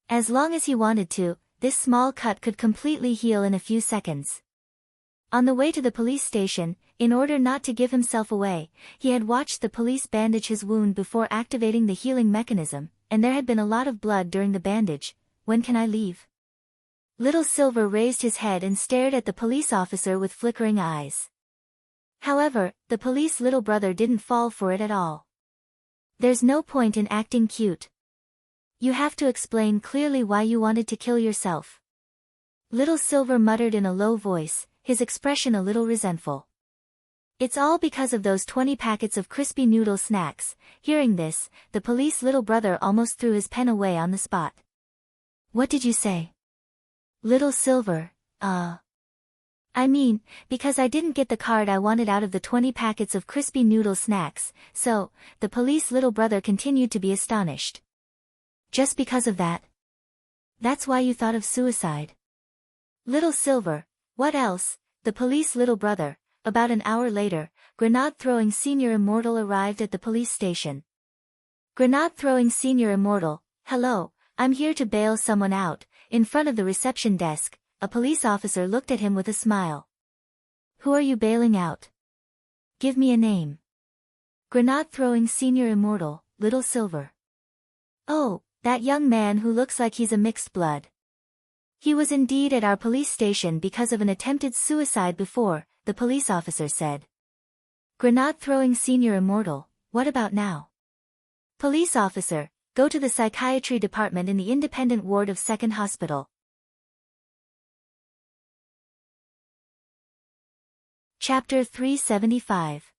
As long as he wanted to, this small cut could completely heal in a few seconds. On the way to the police station, in order not to give himself away, he had watched the police bandage his wound before activating the healing mechanism, and there had been a lot of blood during the bandage. "When can I leave?" Little Silver raised his head and stared at the police officer with flickering eyes. However, the police little brother didn't fall for it at all. "There's no point in acting cute. You have to explain clearly why you wanted to kill yourself." Little Silver muttered in a low voice, his expression a little resentful. "It's all because of those 20 packets of crispy noodle snacks." Hearing this, the police little brother almost threw his pen away on the spot. "What did you say?" Little Silver, I mean, because I didn't get the card I wanted out of the 20 packets of crispy noodle snacks, so," the police little brother continued to be astonished. "Just because of that? That's why you thought of suicide?" Little Silver, "What else?" The police little brother. About an hour later, Grenade-throwing Senior Immortal arrived at the police station. Grenade-throwing Senior Immortal, "Hello, I'm here to bail someone out." In front of the reception desk, a police officer looked at him with a smile. "Who are you bailing out? Give me a name." Grenade-throwing Senior Immortal, Little Silver. "Oh, that young man who looks like he's a mixed blood. He was indeed at our police station because of an attempted suicide before," the police officer said. Grenade-throwing Senior Immortal, "What about now?" Police officer, "Go to the psychiatry department in the independent ward of 2nd Hospital." Chapter 375.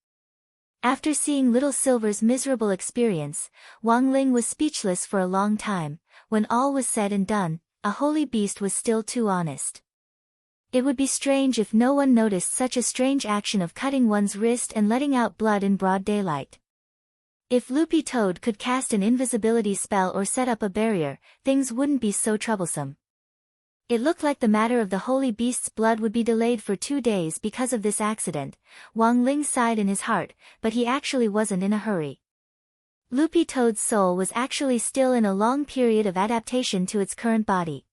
After seeing Little Silver's miserable experience, Wang Ling was speechless for a long time. When all was said and done, a holy beast was still too honest. It would be strange if no one noticed such a strange action of cutting one's wrist and letting out blood in broad daylight. If Loopy Toad could cast an invisibility spell or set up a barrier, things wouldn't be so troublesome. It looked like the matter of the holy beast's blood would be delayed for 2 days because of this accident. Wang Ling sighed in his heart, but he actually wasn't in a hurry. Loopy Toad's soul was actually still in a long period of adaptation to its current body.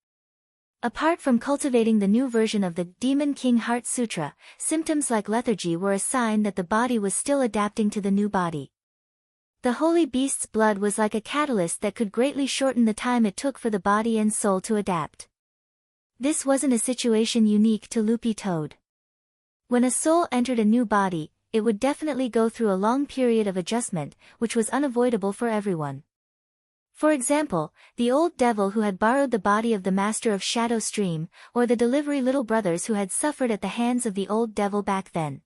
Apart from cultivating the new version of the Demon King Heart Sutra, symptoms like lethargy were a sign that the body was still adapting to the new body. The holy beast's blood was like a catalyst that could greatly shorten the time it took for the body and soul to adapt. This wasn't a situation unique to Loopy Toad. When a soul entered a new body, it would definitely go through a long period of adjustment, which was unavoidable for everyone. For example, the old devil who had borrowed the body of the master of Shadow Stream, or the delivery little brothers who had suffered at the hands of the old devil back then.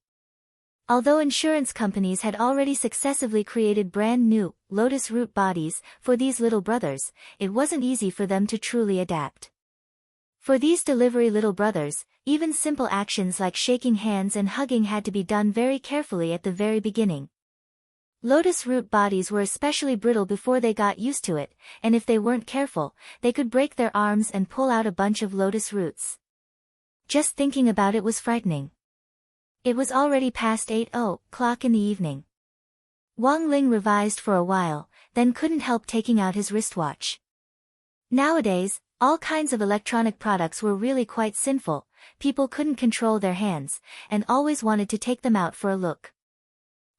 Although insurance companies had already successively created brand new, lotus root bodies, for these little brothers, it wasn't easy for them to truly adapt. For these delivery little brothers, even simple actions like shaking hands and hugging had to be done very carefully at the very beginning. Lotus root bodies were especially brittle before they got used to it, and if they weren't careful, they could break their arms and pull out a bunch of lotus roots. Just thinking about it was frightening. It was already past 8:00 in the evening. Wang Ling revised for a while, then couldn't help taking out his wristwatch. Nowadays, all kinds of electronic products were really quite sinful. People couldn't control their hands, and always wanted to take them out for a look.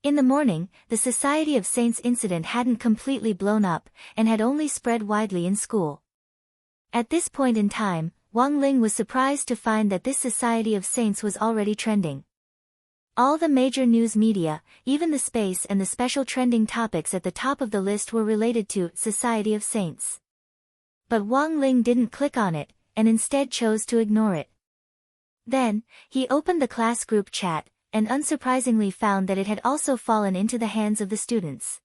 In the morning, the Society of Saints incident hadn't completely blown up, and had only spread widely in school. At this point in time, Wang Ling was surprised to find that this Society of Saints was already trending. All the major news media, even the space and the special trending topics at the top of the list were related to Society of Saints. But Wang Ling didn't click on it, and instead chose to ignore it. Then, he opened the class group chat, and unsurprisingly found that it had also fallen into the hands of the students.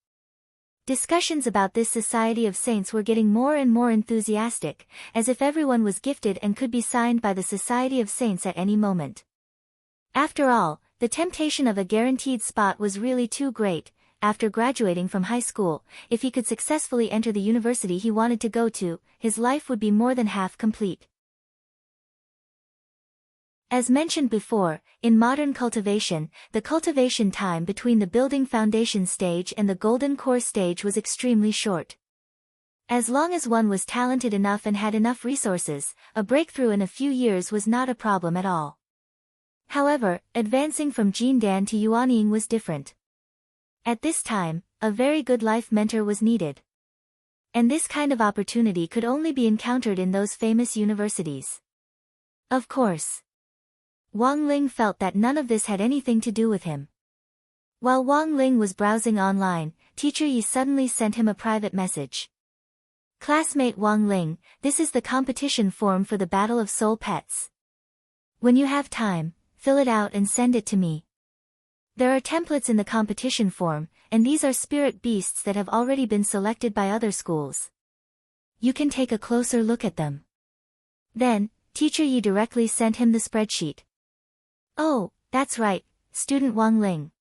Discussions about this society of saints were getting more and more enthusiastic, as if everyone was gifted and could be signed by the Society of Saints at any moment. After all, the temptation of a guaranteed spot was really too great. After graduating from high school, if he could successfully enter the university he wanted to go to, his life would be more than half complete. As mentioned before, in modern cultivation, the cultivation time between the building foundation stage and the golden core stage was extremely short. As long as one was talented enough and had enough resources, a breakthrough in a few years was not a problem at all. However, advancing from Jindan to Yuanying was different. At this time, a very good life mentor was needed. And this kind of opportunity could only be encountered in those famous universities. Of course, Wang Ling felt that none of this had anything to do with him. While Wang Ling was browsing online, Teacher Yi suddenly sent him a private message. Classmate Wang Ling, this is the competition form for the Battle of Soul Pets. When you have time, fill it out and send it to me. There are templates in the competition form, and these are spirit beasts that have already been selected by other schools. You can take a closer look at them. Then, Teacher Yi directly sent him the spreadsheet. Oh, that's right, student Wang Ling.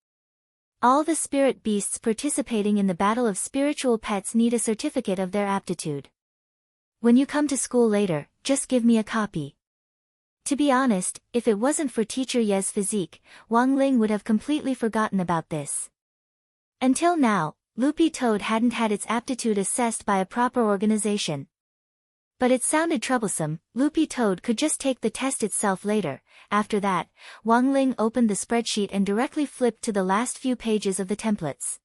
All the spirit beasts participating in the Battle of Spiritual Pets need a certificate of their aptitude. When you come to school later, just give me a copy. To be honest, if it wasn't for Teacher Ye's physique, Wang Ling would have completely forgotten about this. Until now, Loopy Toad hadn't had its aptitude assessed by a proper organization. But it sounded troublesome. Loopy Toad could just take the test itself later. After that, Wang Ling opened the spreadsheet and directly flipped to the last few pages of the templates.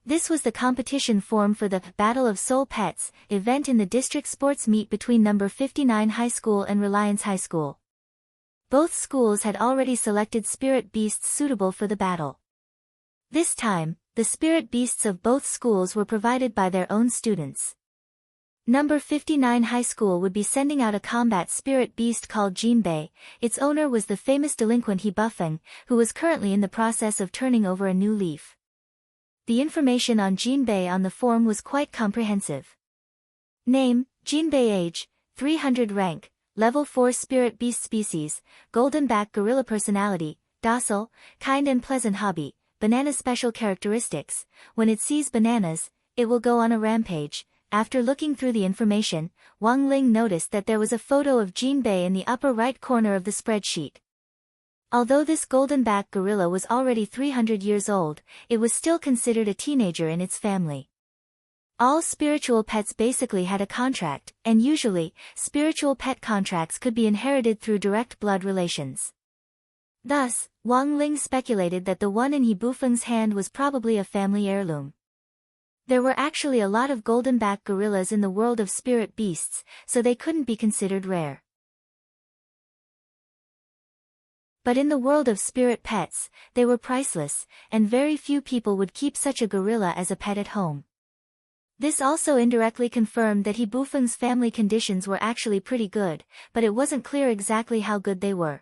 This was the competition form for the Battle of Soul Pets event in the district sports meet between number 59 High School and Reliance High School. Both schools had already selected spirit beasts suitable for the battle. This time, the spirit beasts of both schools were provided by their own students. Number 59 High School would be sending out a combat spirit beast called Jinbei. Its owner was the famous delinquent He Buffeng, who was currently in the process of turning over a new leaf. The information on Jinbei on the form was quite comprehensive. Name, Jinbei age, 300 rank, level 4 spirit beast species, golden back gorilla personality, docile, kind and pleasant hobby, banana special characteristics, when it sees bananas, it will go on a rampage. After looking through the information, Wang Ling noticed that there was a photo of Jinbei in the upper right corner of the spreadsheet. Although this golden-back gorilla was already 300 years old, it was still considered a teenager in its family. All spiritual pets basically had a contract, and usually, spiritual pet contracts could be inherited through direct blood relations. Thus, Wang Ling speculated that the one in He Bufeng's hand was probably a family heirloom. There were actually a lot of golden-back gorillas in the world of spirit beasts, so they couldn't be considered rare. But in the world of spirit pets, they were priceless, and very few people would keep such a gorilla as a pet at home. This also indirectly confirmed that He Bufeng's family conditions were actually pretty good, but it wasn't clear exactly how good they were.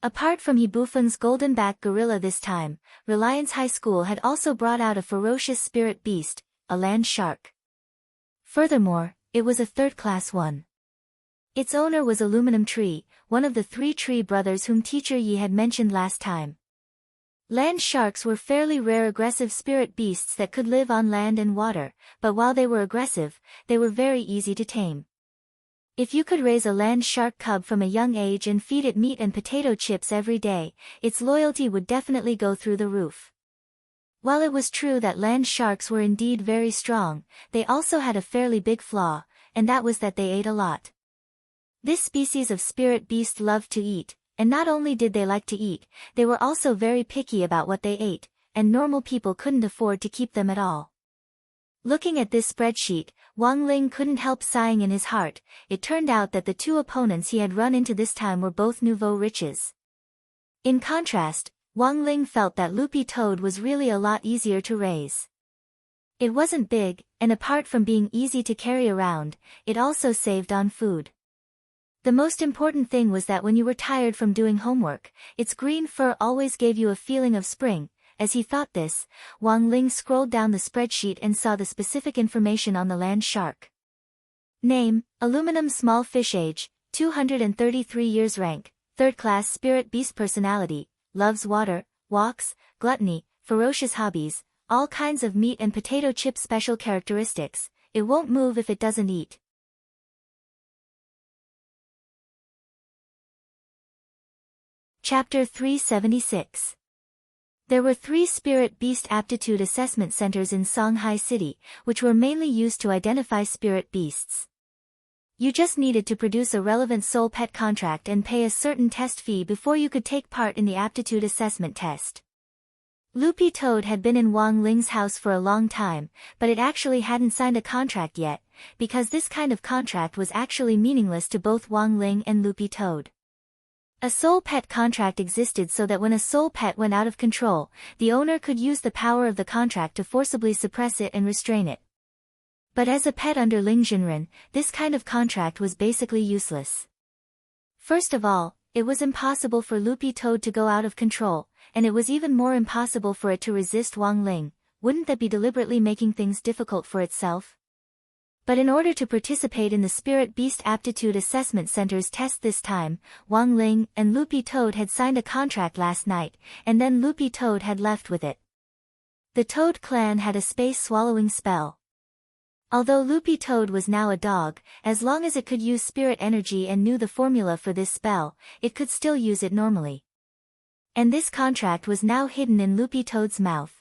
Apart from He Bufeng's golden-back gorilla this time, Reliance High School had also brought out a ferocious spirit beast, a land shark. Furthermore, it was a third-class one. Its owner was Aluminum Tree, one of the 3 tree brothers whom Teacher Yi had mentioned last time. Land sharks were fairly rare aggressive spirit beasts that could live on land and water, but while they were aggressive, they were very easy to tame. If you could raise a land shark cub from a young age and feed it meat and potato chips every day, its loyalty would definitely go through the roof. While it was true that land sharks were indeed very strong, they also had a fairly big flaw, and that was that they ate a lot. This species of spirit beast loved to eat, and not only did they like to eat, they were also very picky about what they ate, and normal people couldn't afford to keep them at all. Looking at this spreadsheet, Wang Ling couldn't help sighing in his heart. It turned out that the 2 opponents he had run into this time were both nouveau riches. In contrast, Wang Ling felt that Loopy Toad was really a lot easier to raise. It wasn't big, and apart from being easy to carry around, it also saved on food. The most important thing was that when you were tired from doing homework, its green fur always gave you a feeling of spring. As he thought this, Wang Ling scrolled down the spreadsheet and saw the specific information on the land shark. Name, aluminum small fish age, 233 years rank, 3rd class spirit beast personality, loves water, walks, gluttony, ferocious hobbies, all kinds of meat and potato chip special characteristics, it won't move if it doesn't eat. Chapter 376. There were 3 Spirit Beast Aptitude Assessment Centers in Songhai City, which were mainly used to identify spirit beasts. You just needed to produce a relevant soul pet contract and pay a certain test fee before you could take part in the aptitude assessment test. Loopy Toad had been in Wang Ling's house for a long time, but it actually hadn't signed a contract yet, because this kind of contract was actually meaningless to both Wang Ling and Loopy Toad. A soul pet contract existed so that when a soul pet went out of control, the owner could use the power of the contract to forcibly suppress it and restrain it. But as a pet under Ling Jinren, this kind of contract was basically useless. First of all, it was impossible for Loopy Toad to go out of control, and it was even more impossible for it to resist Wang Ling. Wouldn't that be deliberately making things difficult for itself? But in order to participate in the Spirit Beast Aptitude Assessment Center's test this time, Wang Ling and Loopy Toad had signed a contract last night, and then Loopy Toad had left with it. The Toad clan had a space-swallowing spell. Although Loopy Toad was now a dog, as long as it could use spirit energy and knew the formula for this spell, it could still use it normally. And this contract was now hidden in Loopy Toad's mouth.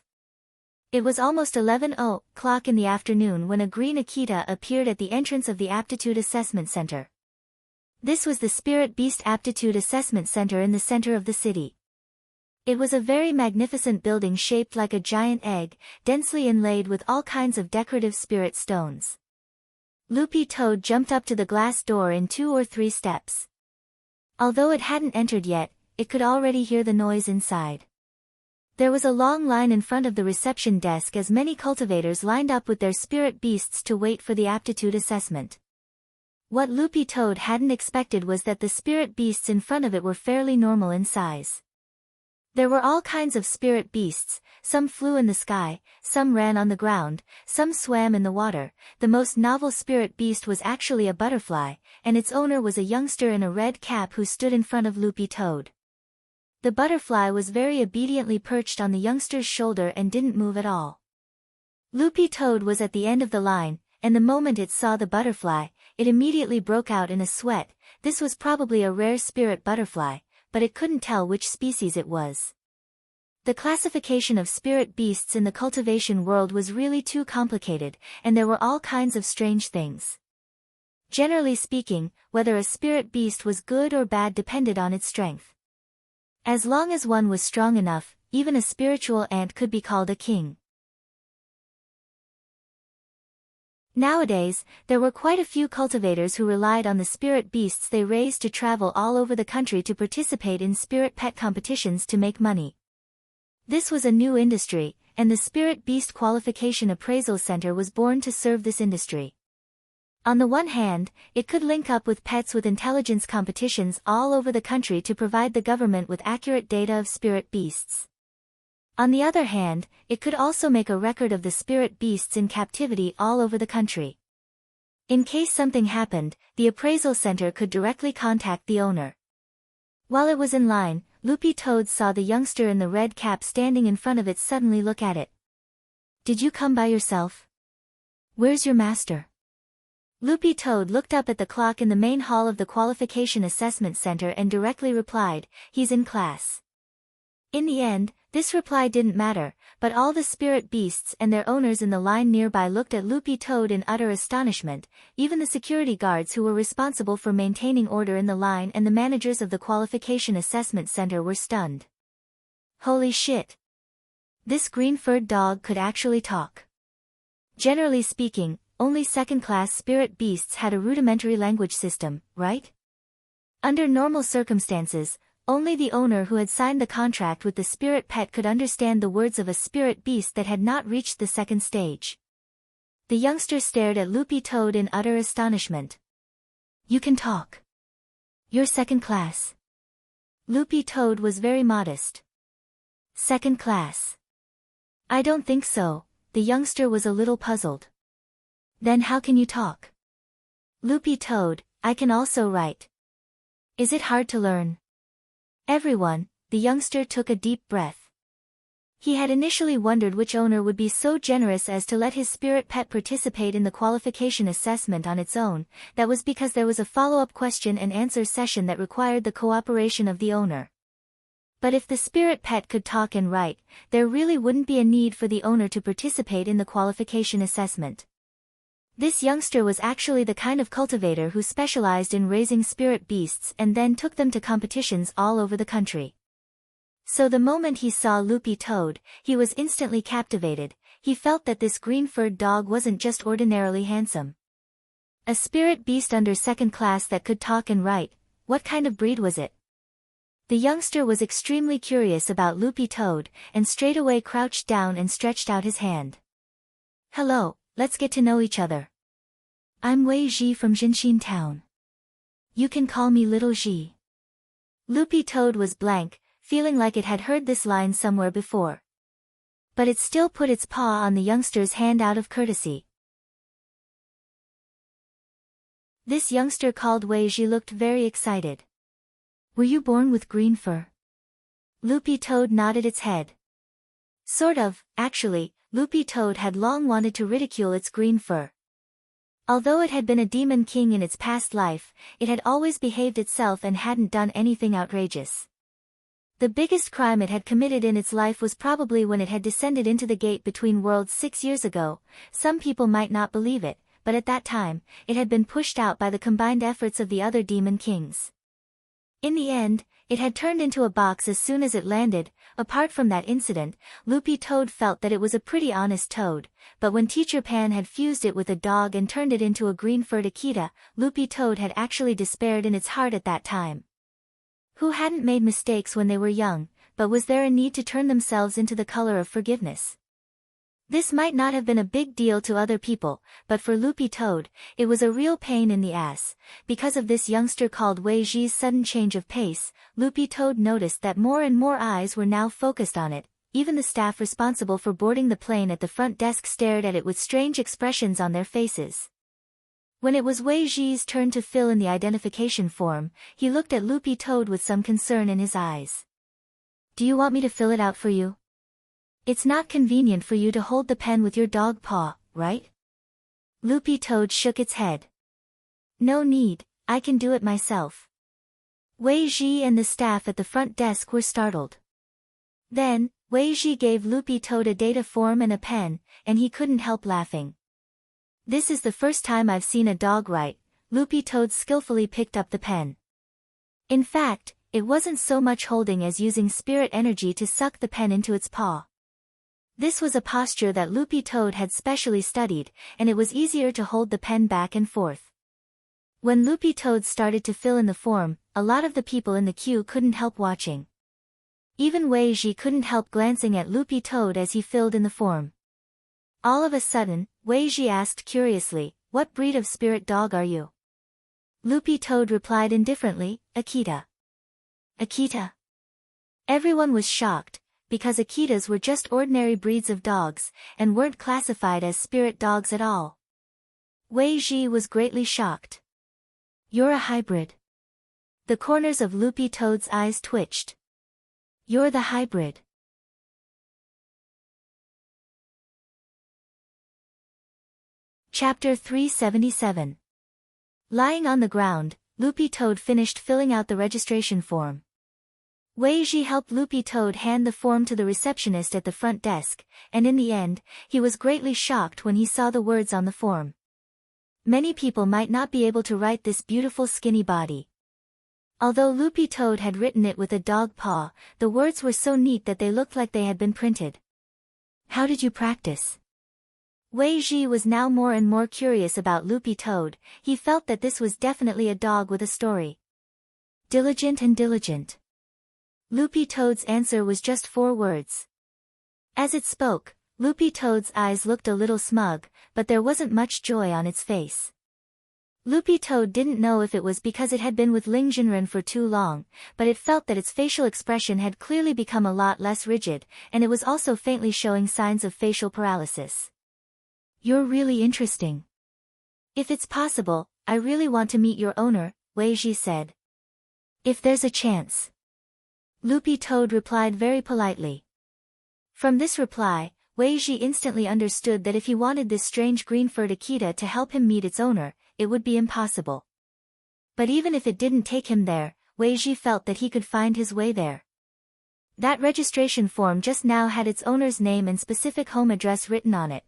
It was almost 11 o'clock in the afternoon when a green Akita appeared at the entrance of the Aptitude Assessment Center. This was the Spirit Beast Aptitude Assessment Center in the center of the city. It was a very magnificent building shaped like a giant egg, densely inlaid with all kinds of decorative spirit stones. Loopy Toad jumped up to the glass door in 2 or 3 steps. Although it hadn't entered yet, it could already hear the noise inside. There was a long line in front of the reception desk as many cultivators lined up with their spirit beasts to wait for the aptitude assessment. What Loopy Toad hadn't expected was that the spirit beasts in front of it were fairly normal in size. There were all kinds of spirit beasts, some flew in the sky, some ran on the ground, some swam in the water. The most novel spirit beast was actually a butterfly, and its owner was a youngster in a red cap who stood in front of Loopy Toad. The butterfly was very obediently perched on the youngster's shoulder and didn't move at all. Loopy Toad was at the end of the line, and the moment it saw the butterfly, it immediately broke out in a sweat. This was probably a rare spirit butterfly, but it couldn't tell which species it was. The classification of spirit beasts in the cultivation world was really too complicated, and there were all kinds of strange things. Generally speaking, whether a spirit beast was good or bad depended on its strength. As long as one was strong enough, even a spiritual ant could be called a king. Nowadays, there were quite a few cultivators who relied on the spirit beasts they raised to travel all over the country to participate in spirit pet competitions to make money. This was a new industry, and the Spirit Beast Qualification Appraisal Center was born to serve this industry. On the one hand, it could link up with pets with intelligence competitions all over the country to provide the government with accurate data of spirit beasts. On the other hand, it could also make a record of the spirit beasts in captivity all over the country. In case something happened, the appraisal center could directly contact the owner. While it was in line, Loopy Toad saw the youngster in the red cap standing in front of it suddenly look at it. "Did you come by yourself? Where's your master?" Loopy Toad looked up at the clock in the main hall of the Qualification Assessment Center and directly replied, "He's in class." In the end, this reply didn't matter, but all the spirit beasts and their owners in the line nearby looked at Loopy Toad in utter astonishment. Even the security guards who were responsible for maintaining order in the line and the managers of the Qualification Assessment Center were stunned. Holy shit! This green-furred dog could actually talk. Generally speaking, only second-class spirit beasts had a rudimentary language system, right? Under normal circumstances, only the owner who had signed the contract with the spirit pet could understand the words of a spirit beast that had not reached the second stage. The youngster stared at Loopy Toad in utter astonishment. "You can talk. You're second class." Loopy Toad was very modest. Second class. I don't think so. The youngster was a little puzzled. Then how can you talk? Loopy Toad, I can also write. Is it hard to learn? Everyone, the youngster took a deep breath. He had initially wondered which owner would be so generous as to let his spirit pet participate in the qualification assessment on its own. That was because there was a follow-up question and answer session that required the cooperation of the owner. But if the spirit pet could talk and write, there really wouldn't be a need for the owner to participate in the qualification assessment. This youngster was actually the kind of cultivator who specialized in raising spirit beasts and then took them to competitions all over the country. So the moment he saw Loopy Toad, he was instantly captivated. He felt that this green-furred dog wasn't just ordinarily handsome. A spirit beast under second class that could talk and write. What kind of breed was it? The youngster was extremely curious about Loopy Toad, and straightaway crouched down and stretched out his hand. Hello, let's get to know each other. I'm Wei Ji from Jinshin Town. You can call me Little Ji. Loopy Toad was blank, feeling like it had heard this line somewhere before. But it still put its paw on the youngster's hand out of courtesy. This youngster called Wei Ji looked very excited. Were you born with green fur? Loopy Toad nodded its head. Sort of, actually. Loopy Toad had long wanted to ridicule its green fur. Although it had been a demon king in its past life, it had always behaved itself and hadn't done anything outrageous. The biggest crime it had committed in its life was probably when it had descended into the gate between worlds 6 years ago. Some people might not believe it, but at that time, it had been pushed out by the combined efforts of the other demon kings. In the end, it had turned into a box as soon as it landed. Apart from that incident, Loopy Toad felt that it was a pretty honest toad, but when Teacher Pan had fused it with a dog and turned it into a green-furred Akita, Loopy Toad had actually despaired in its heart at that time. Who hadn't made mistakes when they were young, but was there a need to turn themselves into the color of forgiveness? This might not have been a big deal to other people, but for Loopy Toad, it was a real pain in the ass. Because of this youngster called Wei Ji's sudden change of pace, Loopy Toad noticed that more and more eyes were now focused on it. Even the staff responsible for boarding the plane at the front desk stared at it with strange expressions on their faces. When it was Wei Ji's turn to fill in the identification form, he looked at Loopy Toad with some concern in his eyes. Do you want me to fill it out for you? It's not convenient for you to hold the pen with your dog paw, right? Loopy Toad shook its head. No need, I can do it myself. Wei Ji and the staff at the front desk were startled. Then, Wei Ji gave Loopy Toad a data form and a pen, and he couldn't help laughing. This is the first time I've seen a dog write. Loopy Toad skillfully picked up the pen. In fact, it wasn't so much holding as using spirit energy to suck the pen into its paw. This was a posture that Loopy Toad had specially studied, and it was easier to hold the pen back and forth. When Loopy Toad started to fill in the form, a lot of the people in the queue couldn't help watching. Even Wei Ji couldn't help glancing at Loopy Toad as he filled in the form. All of a sudden, Wei Ji asked curiously, "What breed of spirit dog are you?" Loopy Toad replied indifferently, "Akita." Akita? Everyone was shocked, because Akitas were just ordinary breeds of dogs, and weren't classified as spirit dogs at all. Wei Ji was greatly shocked. You're a hybrid. The corners of Loopy Toad's eyes twitched. You're the hybrid. Chapter 377. Lying on the ground, Loopy Toad finished filling out the registration form. Wei Ji helped Loopy Toad hand the form to the receptionist at the front desk, and in the end, he was greatly shocked when he saw the words on the form. Many people might not be able to write this beautiful skinny body. Although Loopy Toad had written it with a dog paw, the words were so neat that they looked like they had been printed. How did you practice? Wei Ji was now more and more curious about Loopy Toad. He felt that this was definitely a dog with a story. Diligent and diligent. Loopy Toad's answer was just 4 words. As it spoke, Loopy Toad's eyes looked a little smug, but there wasn't much joy on its face. Loopy Toad didn't know if it was because it had been with Ling Jinren for too long, but it felt that its facial expression had clearly become a lot less rigid, and it was also faintly showing signs of facial paralysis. "You're really interesting. If it's possible, I really want to meet your owner," Wei Ji said. "If there's a chance." Loopy Toad replied very politely. From this reply, Wei Ji instantly understood that if he wanted this strange green-furred Akita to help him meet its owner, it would be impossible. But even if it didn't take him there, Wei Ji felt that he could find his way there. That registration form just now had its owner's name and specific home address written on it.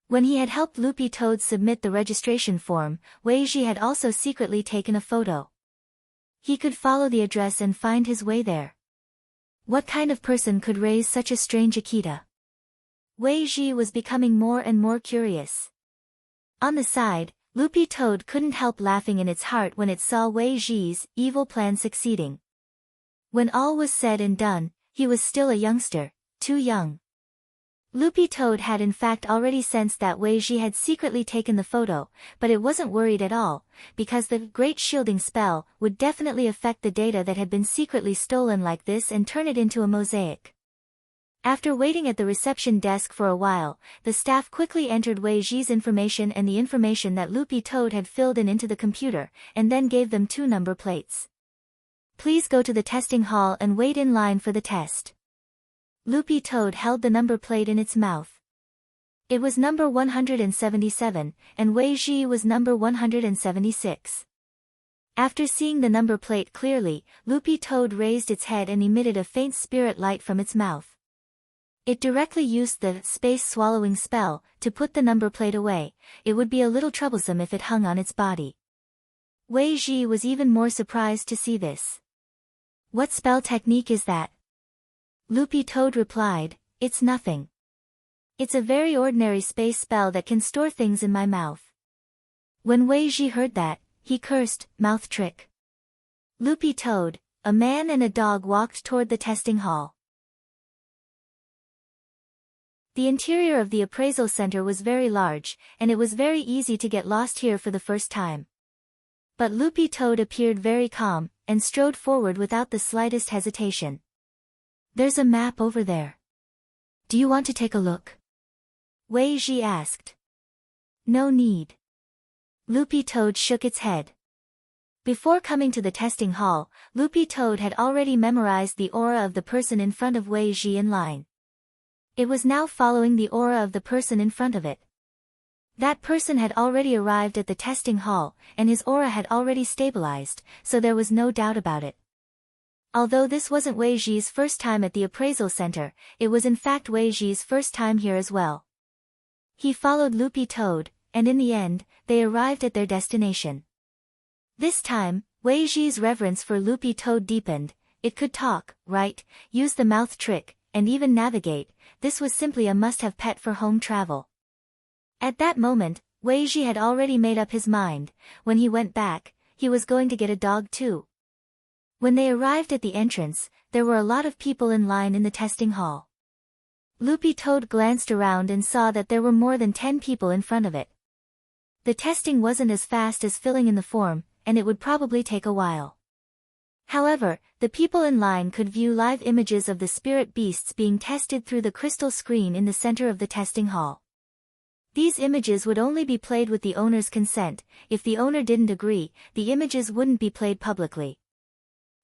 When he had helped Loopy Toad submit the registration form, Wei Ji had also secretly taken a photo. He could follow the address and find his way there. What kind of person could raise such a strange Akita? Wei Ji was becoming more and more curious. On the side, Loopy Toad couldn't help laughing in its heart when it saw Wei Ji's evil plan succeeding. When all was said and done, he was still a youngster, too young. Loopy Toad had in fact already sensed that Wei Ji had secretly taken the photo, but it wasn't worried at all, because the Great Shielding spell would definitely affect the data that had been secretly stolen like this and turn it into a mosaic. After waiting at the reception desk for a while, the staff quickly entered Wei Ji's information and the information that Loopy Toad had filled in into the computer, and then gave them 2 number plates. "Please go to the testing hall and wait in line for the test." Loopy Toad held the number plate in its mouth. It was number 177, and Wei Ji was number 176. After seeing the number plate clearly, Loopy Toad raised its head and emitted a faint spirit light from its mouth. It directly used the space-swallowing spell to put the number plate away. It would be a little troublesome if it hung on its body. Wei Ji was even more surprised to see this. "What spell technique is that?" Loopy Toad replied, "It's nothing. It's a very ordinary space spell that can store things in my mouth." When Wei Ji heard that, he cursed, "Mouth trick." Loopy Toad, a man and a dog walked toward the testing hall. The interior of the appraisal center was very large, and it was very easy to get lost here for the first time. But Loopy Toad appeared very calm, and strode forward without the slightest hesitation. "There's a map over there. Do you want to take a look?" Wei Ji asked. "No need." Loopy Toad shook its head. Before coming to the testing hall, Loopy Toad had already memorized the aura of the person in front of Wei Ji in line. It was now following the aura of the person in front of it. That person had already arrived at the testing hall, and his aura had already stabilized, so there was no doubt about it. Although this wasn't Wei Ji's first time at the appraisal center, it was in fact Wei Ji's first time here as well. He followed Loopy Toad, and in the end, they arrived at their destination. This time, Wei Ji's reverence for Loopy Toad deepened. It could talk, write, use the mouth trick, and even navigate. This was simply a must-have pet for home travel. At that moment, Wei Ji had already made up his mind. When he went back, he was going to get a dog too. When they arrived at the entrance, there were a lot of people in line in the testing hall. Loopy Toad glanced around and saw that there were more than 10 people in front of it. The testing wasn't as fast as filling in the form, and it would probably take a while. However, the people in line could view live images of the spirit beasts being tested through the crystal screen in the center of the testing hall. These images would only be played with the owner's consent. If the owner didn't agree, the images wouldn't be played publicly.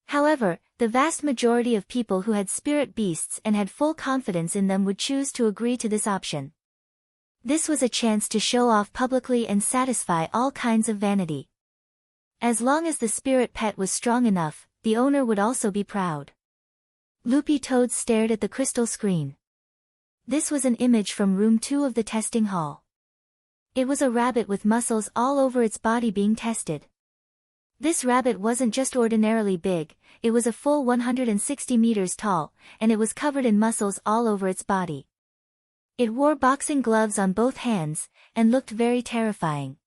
However, the vast majority of people who had spirit beasts and had full confidence in them would choose to agree to this option. This was a chance to show off publicly and satisfy all kinds of vanity. As long as the spirit pet was strong enough, the owner would also be proud. Loopy Toad stared at the crystal screen. This was an image from room 2 of the testing hall. It was a rabbit with muscles all over its body being tested. This rabbit wasn't just ordinarily big, it was a full 160 meters tall, and it was covered in muscles all over its body. It wore boxing gloves on both hands, and looked very terrifying.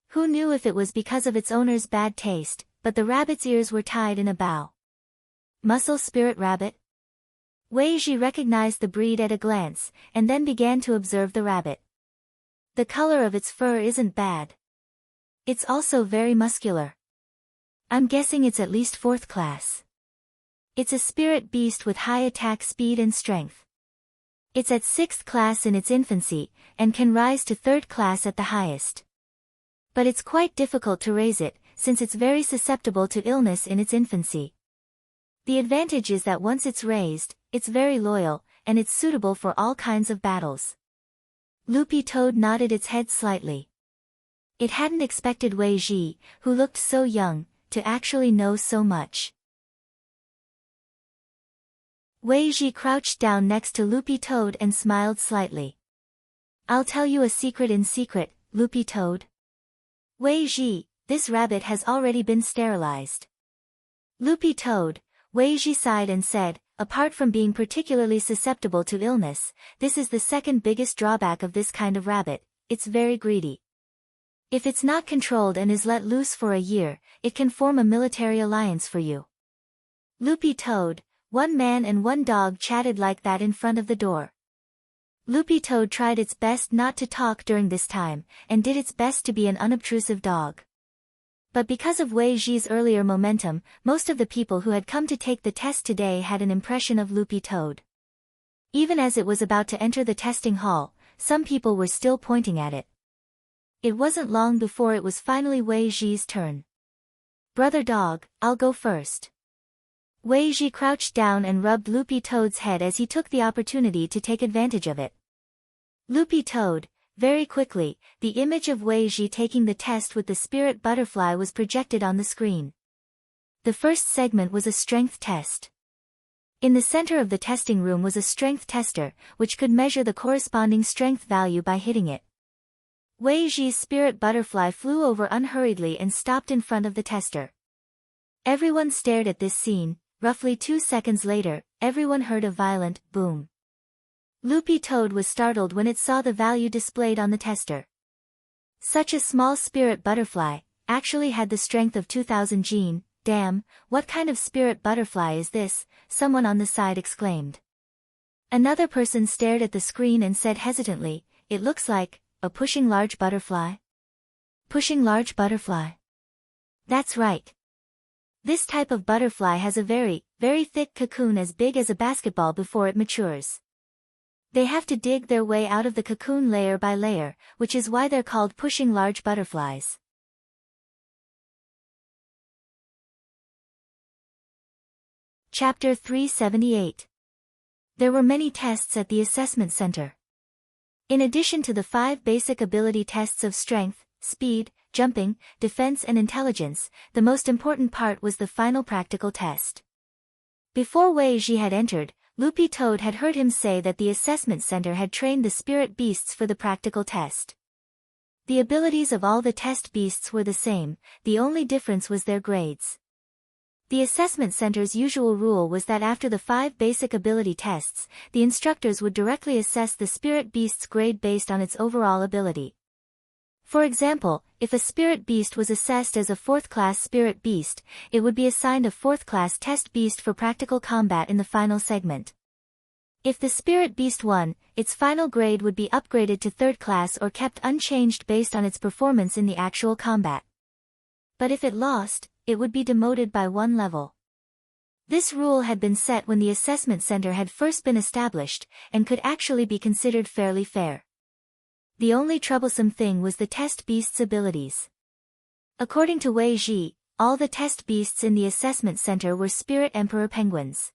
Who knew if it was because of its owner's bad taste, but the rabbit's ears were tied in a bow. Muscle Spirit Rabbit? Wei Ji recognized the breed at a glance, and then began to observe the rabbit. The color of its fur isn't bad. It's also very muscular. I'm guessing it's at least 4th class. It's a spirit beast with high attack speed and strength. It's at 6th class in its infancy, and can rise to 3rd class at the highest. But it's quite difficult to raise it, since it's very susceptible to illness in its infancy. The advantage is that once it's raised, it's very loyal, and it's suitable for all kinds of battles. Loopy Toad nodded its head slightly. It hadn't expected Wei Ji, who looked so young, to actually know so much. Wei Ji crouched down next to Loopy Toad and smiled slightly. I'll tell you a secret in secret, Loopy Toad. Wei Ji, this rabbit has already been sterilized. Loopy Toad, Wei Ji sighed and said, apart from being particularly susceptible to illness, this is the second biggest drawback of this kind of rabbit, it's very greedy. If it's not controlled and is let loose for a year, it can form a military alliance for you. Loopy Toad, one man and one dog chatted like that in front of the door. Loopy Toad tried its best not to talk during this time, and did its best to be an unobtrusive dog. But because of Wei Ji's earlier momentum, most of the people who had come to take the test today had an impression of Loopy Toad. Even as it was about to enter the testing hall, some people were still pointing at it. It wasn't long before it was finally Wei Ji's turn. Brother Dog, I'll go first. Wei Ji crouched down and rubbed Loopy Toad's head as he took the opportunity to take advantage of it. Loopy Toad, very quickly, the image of Wei Ji taking the test with the spirit butterfly was projected on the screen. The first segment was a strength test. In the center of the testing room was a strength tester, which could measure the corresponding strength value by hitting it. Wei Ji's spirit butterfly flew over unhurriedly and stopped in front of the tester. Everyone stared at this scene. Roughly 2 seconds later, everyone heard a violent boom. Loopy Toad was startled when it saw the value displayed on the tester. Such a small spirit butterfly actually had the strength of 2000 gene. Damn, what kind of spirit butterfly is this? Someone on the side exclaimed. Another person stared at the screen and said hesitantly, it looks like a pushing large butterfly. Pushing large butterfly. That's right. This type of butterfly has a very, very thick cocoon as big as a basketball before it matures. They have to dig their way out of the cocoon layer by layer, which is why they're called pushing large butterflies. Chapter 378. There were many tests at the assessment center. In addition to the 5 basic ability tests of strength, speed, jumping, defense and intelligence, the most important part was the final practical test. Before Wei Ji had entered, Loopy Toad had heard him say that the assessment center had trained the spirit beasts for the practical test. The abilities of all the test beasts were the same, the only difference was their grades. The assessment center's usual rule was that after the 5 basic ability tests, the instructors would directly assess the spirit beast's grade based on its overall ability. For example, if a spirit beast was assessed as a 4th class spirit beast, it would be assigned a 4th class test beast for practical combat in the final segment. If the spirit beast won, its final grade would be upgraded to 3rd class or kept unchanged based on its performance in the actual combat. But if it lost, it would be demoted by 1 level. This rule had been set when the assessment center had first been established, and could actually be considered fairly fair. The only troublesome thing was the test beast's abilities. According to Wei Ji, all the test beasts in the assessment center were spirit emperor penguins.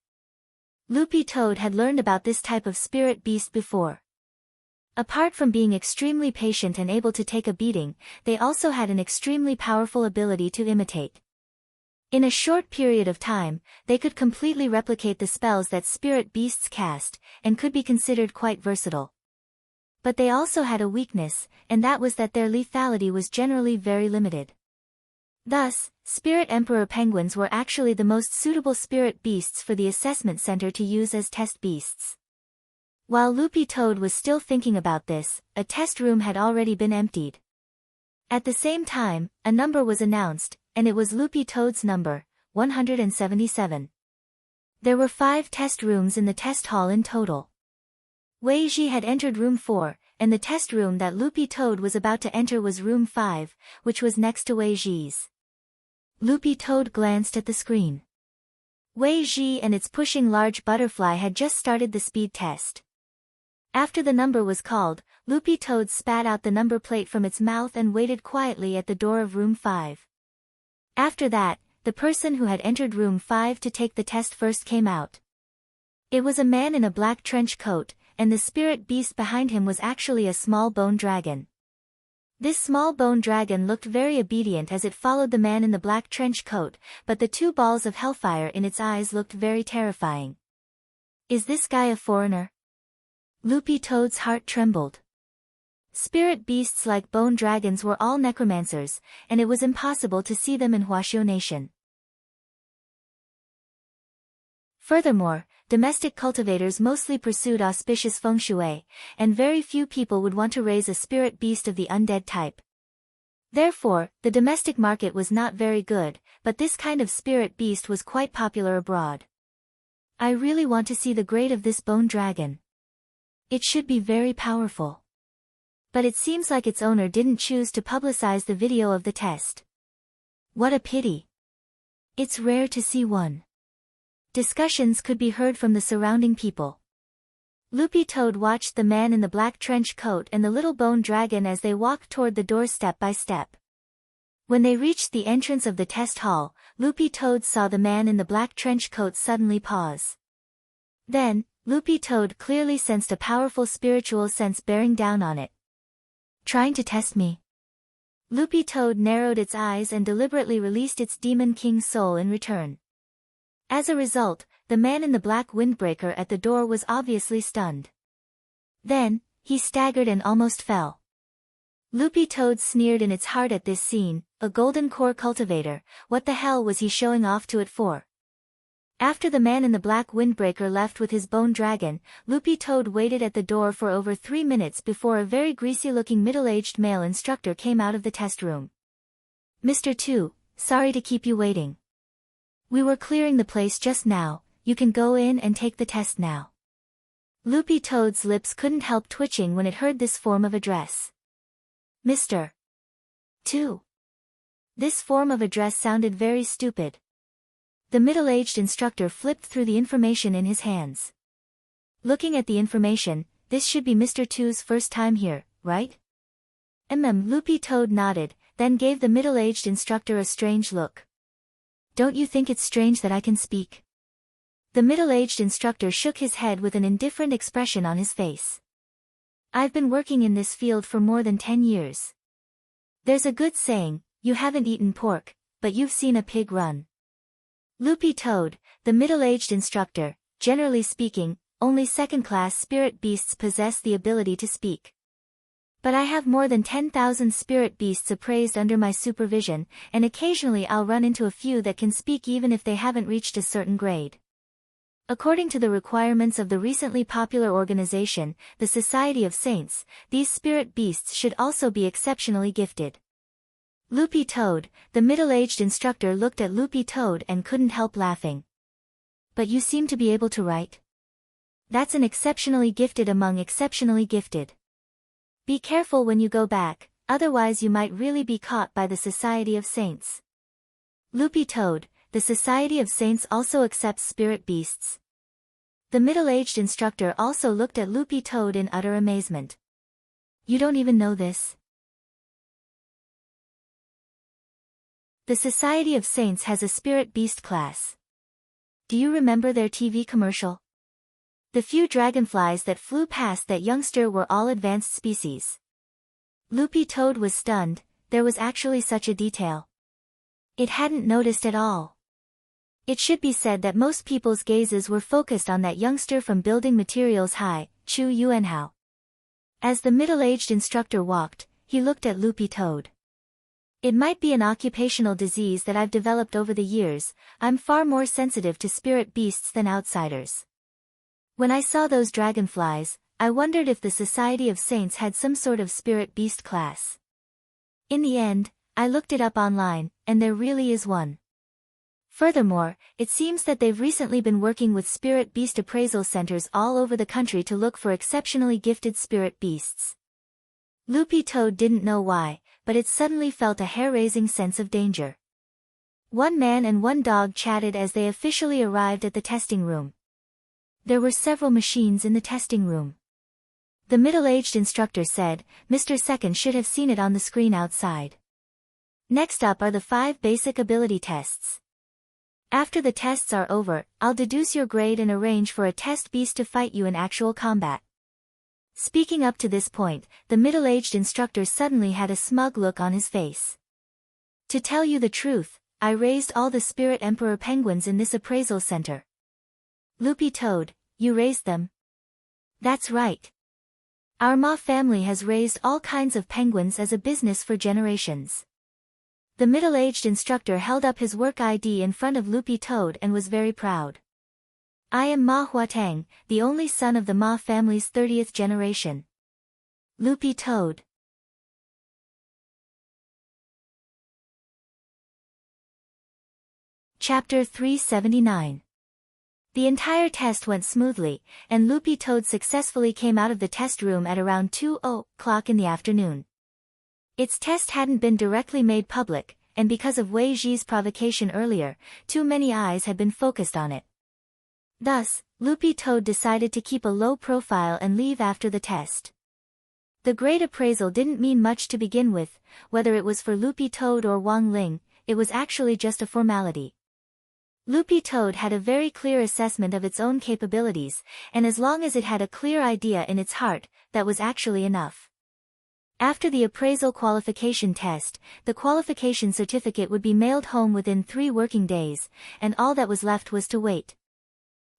Loopy Toad had learned about this type of spirit beast before. Apart from being extremely patient and able to take a beating, they also had an extremely powerful ability to imitate. In a short period of time, they could completely replicate the spells that spirit beasts cast, and could be considered quite versatile. But they also had a weakness, and that was that their lethality was generally very limited. Thus, spirit emperor penguins were actually the most suitable spirit beasts for the assessment center to use as test beasts. While Loopy Toad was still thinking about this, a test room had already been emptied. At the same time, a number was announced, and it was Loopy Toad's number, 177. There were 5 test rooms in the test hall in total. Wei Ji had entered room 4, and the test room that Loopy Toad was about to enter was room 5, which was next to Wei Ji's. Loopy Toad glanced at the screen. Wei Ji and its pushing large butterfly had just started the speed test. After the number was called, Loopy Toad spat out the number plate from its mouth and waited quietly at the door of room 5. After that, the person who had entered room 5 to take the test first came out. It was a man in a black trench coat, and the spirit beast behind him was actually a small bone dragon. This small bone dragon looked very obedient as it followed the man in the black trench coat, but the 2 balls of hellfire in its eyes looked very terrifying. Is this guy a foreigner? Loopy Toad's heart trembled. Spirit beasts like bone dragons were all necromancers, and it was impossible to see them in Huaxiu Nation. Furthermore, domestic cultivators mostly pursued auspicious feng shui, and very few people would want to raise a spirit beast of the undead type. Therefore, the domestic market was not very good, but this kind of spirit beast was quite popular abroad. I really want to see the grade of this bone dragon. It should be very powerful. But it seems like its owner didn't choose to publicize the video of the test. What a pity. It's rare to see one. Discussions could be heard from the surrounding people. Loopy Toad watched the man in the black trench coat and the little bone dragon as they walked toward the door step by step. When they reached the entrance of the test hall, Loopy Toad saw the man in the black trench coat suddenly pause. Then, Loopy Toad clearly sensed a powerful spiritual sense bearing down on it. Trying to test me? Loopy Toad narrowed its eyes and deliberately released its Demon King soul in return. As a result, the man in the black windbreaker at the door was obviously stunned. Then, he staggered and almost fell. Loopy Toad sneered in its heart at this scene. A golden core cultivator, what the hell was he showing off to it for? After the man in the black windbreaker left with his bone dragon, Loopy Toad waited at the door for over 3 minutes before a very greasy-looking middle-aged male instructor came out of the test room. Mr. 2, sorry to keep you waiting. We were clearing the place just now, you can go in and take the test now. Loopy Toad's lips couldn't help twitching when it heard this form of address. Mr. 2. This form of address sounded very stupid. The middle-aged instructor flipped through the information in his hands. Looking at the information, this should be Mr. 2's first time here, right? Loopy Toad nodded, then gave the middle-aged instructor a strange look. Don't you think it's strange that I can speak? The middle-aged instructor shook his head with an indifferent expression on his face. I've been working in this field for more than 10 years. There's a good saying, you haven't eaten pork, but you've seen a pig run. Loopy Toad, the middle-aged instructor, generally speaking, only second-class spirit beasts possess the ability to speak. But I have more than 10,000 spirit beasts appraised under my supervision, and occasionally I'll run into a few that can speak even if they haven't reached a certain grade. According to the requirements of the recently popular organization, the Society of Saints, these spirit beasts should also be exceptionally gifted. Loopy Toad, the middle-aged instructor looked at Loopy Toad and couldn't help laughing. But you seem to be able to write. That's an exceptionally gifted among exceptionally gifted. Be careful when you go back, otherwise you might really be caught by the Society of Saints. Loopy Toad, the Society of Saints also accepts spirit beasts. The middle-aged instructor also looked at Loopy Toad in utter amazement. You don't even know this? The Society of Saints has a spirit beast class. Do you remember their TV commercial? The few dragonflies that flew past that youngster were all advanced species. Loopy Toad was stunned, there was actually such a detail. It hadn't noticed at all. It should be said that most people's gazes were focused on that youngster from Building Materials High, Chu Yuanhao. As the middle-aged instructor walked, he looked at Loopy Toad. It might be an occupational disease that I've developed over the years, I'm far more sensitive to spirit beasts than outsiders. When I saw those dragonflies, I wondered if the Society of Saints had some sort of spirit beast class. In the end, I looked it up online, and there really is one. Furthermore, it seems that they've recently been working with spirit beast appraisal centers all over the country to look for exceptionally gifted spirit beasts. Loopy Toad didn't know why, but it suddenly felt a hair-raising sense of danger. One man and one dog chatted as they officially arrived at the testing room. There were several machines in the testing room. The middle-aged instructor said, "Mr. Second should have seen it on the screen outside. Next up are the 5 basic ability tests. After the tests are over, I'll deduce your grade and arrange for a test beast to fight you in actual combat." Speaking up to this point, the middle-aged instructor suddenly had a smug look on his face. "To tell you the truth, I raised all the Spirit Emperor penguins in this appraisal center." "Loopy Toad, you raised them?" "That's right. Our Ma family has raised all kinds of penguins as a business for generations." The middle-aged instructor held up his work ID in front of Loopy Toad and was very proud. "I am Ma Huatang, the only son of the Ma family's 30th generation." Loopy Toad. Chapter 379. The entire test went smoothly, and Loopy Toad successfully came out of the test room at around 2:00 in the afternoon. Its test hadn't been directly made public, and because of Wei Ji's provocation earlier, too many eyes had been focused on it. Thus, Loopy Toad decided to keep a low profile and leave after the test. The grade appraisal didn't mean much to begin with, whether it was for Loopy Toad or Wang Ling, it was actually just a formality. Loopy Toad had a very clear assessment of its own capabilities, and as long as it had a clear idea in its heart, that was actually enough. After the appraisal qualification test, the qualification certificate would be mailed home within 3 working days, and all that was left was to wait.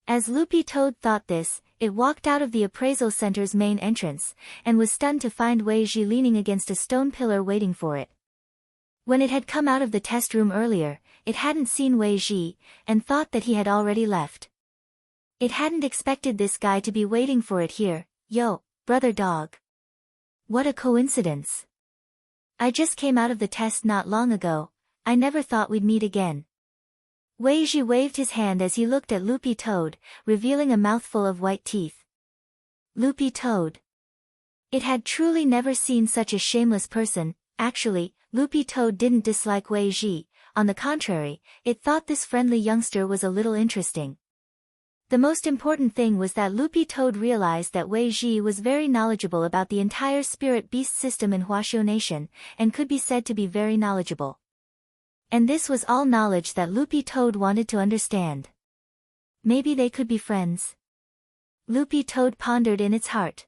As Loopy Toad thought this, it walked out of the appraisal center's main entrance, and was stunned to find Wei Ji leaning against a stone pillar waiting for it. When it had come out of the test room earlier, it hadn't seen Wei Ji, and thought that he had already left. It hadn't expected this guy to be waiting for it here. "Yo, brother dog. What a coincidence. I just came out of the test not long ago, I never thought we'd meet again." Wei Ji waved his hand as he looked at Loopy Toad, revealing a mouthful of white teeth. Loopy Toad. It had truly never seen such a shameless person. Actually, Loopy Toad didn't dislike Wei Ji, on the contrary, it thought this friendly youngster was a little interesting. The most important thing was that Loopy Toad realized that Wei Ji was very knowledgeable about the entire spirit beast system in Huaxiu Nation, and could be said to be very knowledgeable. And this was all knowledge that Loopy Toad wanted to understand. Maybe they could be friends. Loopy Toad pondered in its heart.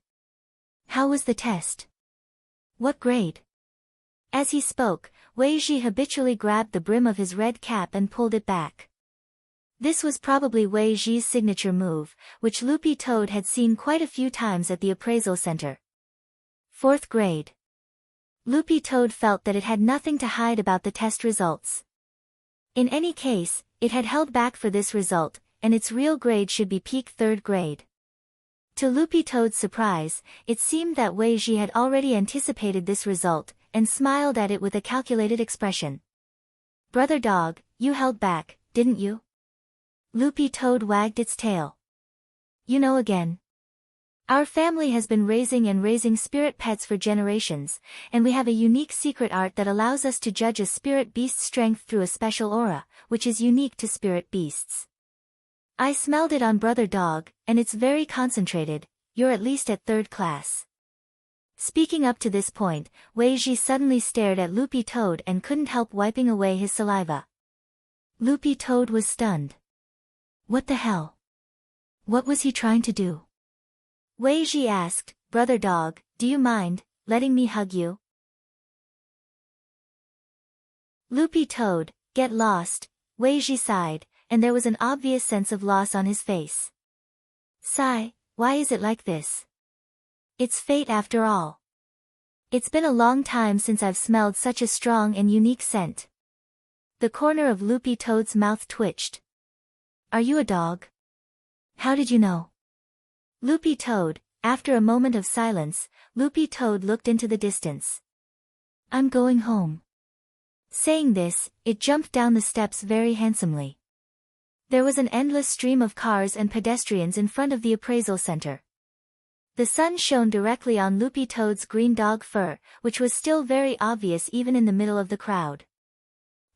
How was the test? What grade? As he spoke, Wei Ji habitually grabbed the brim of his red cap and pulled it back. This was probably Wei Ji's signature move, which Loopy Toad had seen quite a few times at the appraisal center. 4th grade. Loopy Toad felt that it had nothing to hide about the test results. In any case, it had held back for this result, and its real grade should be peak 3rd grade. To Loopy Toad's surprise, it seemed that Wei Ji had already anticipated this result, and smiled at it with a calculated expression. "Brother dog, you held back, didn't you?" Loopy Toad wagged its tail. "You know again. Our family has been raising spirit pets for generations, and we have a unique secret art that allows us to judge a spirit beast's strength through a special aura, which is unique to spirit beasts. I smelled it on Brother Dog, and it's very concentrated. You're at least at 3rd class." Speaking up to this point, Wei Ji suddenly stared at Loopy Toad and couldn't help wiping away his saliva. Loopy Toad was stunned. What the hell? What was he trying to do? Wei Ji asked, "Brother Dog, do you mind letting me hug you?" Loopy Toad, get lost, Wei Ji sighed, and there was an obvious sense of loss on his face. "Sigh, why is it like this? It's fate after all. It's been a long time since I've smelled such a strong and unique scent." The corner of Loopy Toad's mouth twitched. "Are you a dog? How did you know?" Loopy Toad, after a moment of silence, Loopy Toad looked into the distance. "I'm going home." Saying this, it jumped down the steps very handsomely. There was an endless stream of cars and pedestrians in front of the appraisal center. The sun shone directly on Loopy Toad's green dog fur, which was still very obvious even in the middle of the crowd.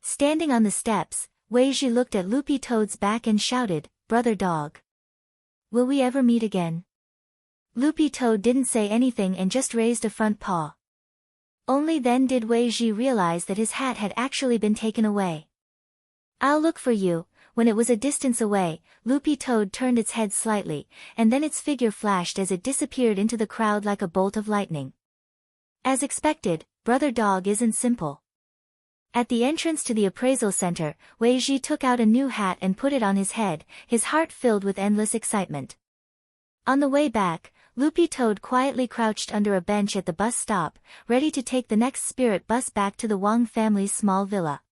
Standing on the steps, Weiji looked at Loopy Toad's back and shouted, "Brother dog. Will we ever meet again?" Loopy Toad didn't say anything and just raised a front paw. Only then did Weiji realize that his hat had actually been taken away. "I'll look for you." When it was a distance away, Loopy Toad turned its head slightly, and then its figure flashed as it disappeared into the crowd like a bolt of lightning. As expected, Brother Dog isn't simple. At the entrance to the appraisal center, Weiji took out a new hat and put it on his head, his heart filled with endless excitement. On the way back, Loopy Toad quietly crouched under a bench at the bus stop, ready to take the next spirit bus back to the Wang family's small villa.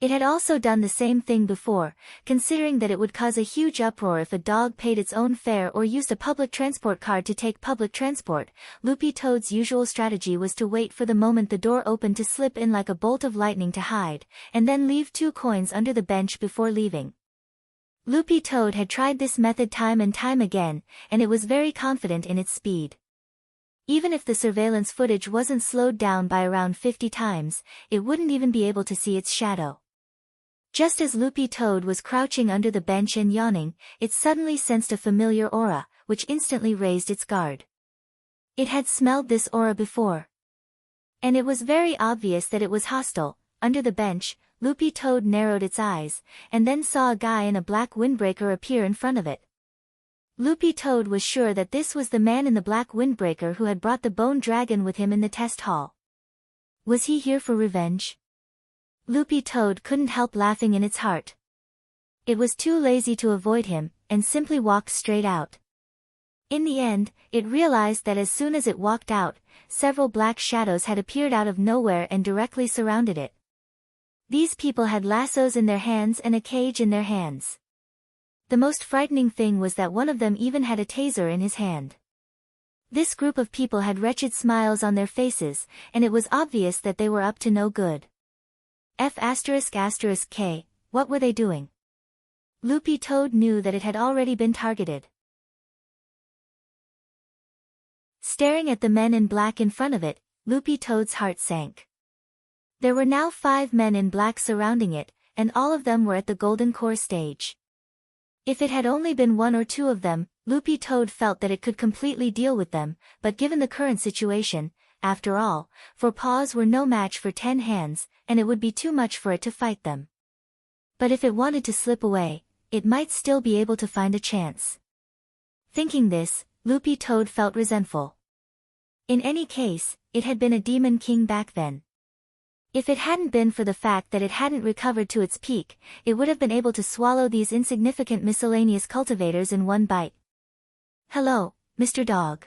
It had also done the same thing before, considering that it would cause a huge uproar if a dog paid its own fare or used a public transport card to take public transport. Loopy Toad's usual strategy was to wait for the moment the door opened to slip in like a bolt of lightning to hide, and then leave 2 coins under the bench before leaving. Loopy Toad had tried this method time and time again, and it was very confident in its speed. Even if the surveillance footage wasn't slowed down by around 50 times, it wouldn't even be able to see its shadow. Just as Loopy Toad was crouching under the bench and yawning, it suddenly sensed a familiar aura, which instantly raised its guard. It had smelled this aura before. And it was very obvious that it was hostile. Under the bench, Loopy Toad narrowed its eyes, and then saw a guy in a black windbreaker appear in front of it. Loopy Toad was sure that this was the man in the black windbreaker who had brought the bone dragon with him in the test hall. Was he here for revenge? Loopy Toad couldn't help laughing in its heart. It was too lazy to avoid him, and simply walked straight out. In the end, it realized that as soon as it walked out, several black shadows had appeared out of nowhere and directly surrounded it. These people had lassos in their hands and a cage in their hands. The most frightening thing was that one of them even had a taser in his hand. This group of people had wretched smiles on their faces, and it was obvious that they were up to no good. F***K, what were they doing? Loopy Toad knew that it had already been targeted. Staring at the men in black in front of it, Loopy Toad's heart sank. There were now 5 men in black surrounding it, and all of them were at the Golden Core stage. If it had only been 1 or 2 of them, Loopy Toad felt that it could completely deal with them, but given the current situation, after all, 4 paws were no match for 10 hands, and it would be too much for it to fight them. But if it wanted to slip away, it might still be able to find a chance. Thinking this, Loopy Toad felt resentful. In any case, it had been a demon king back then. If it hadn't been for the fact that it hadn't recovered to its peak, it would have been able to swallow these insignificant miscellaneous cultivators in one bite. "Hello, Mr. Dog.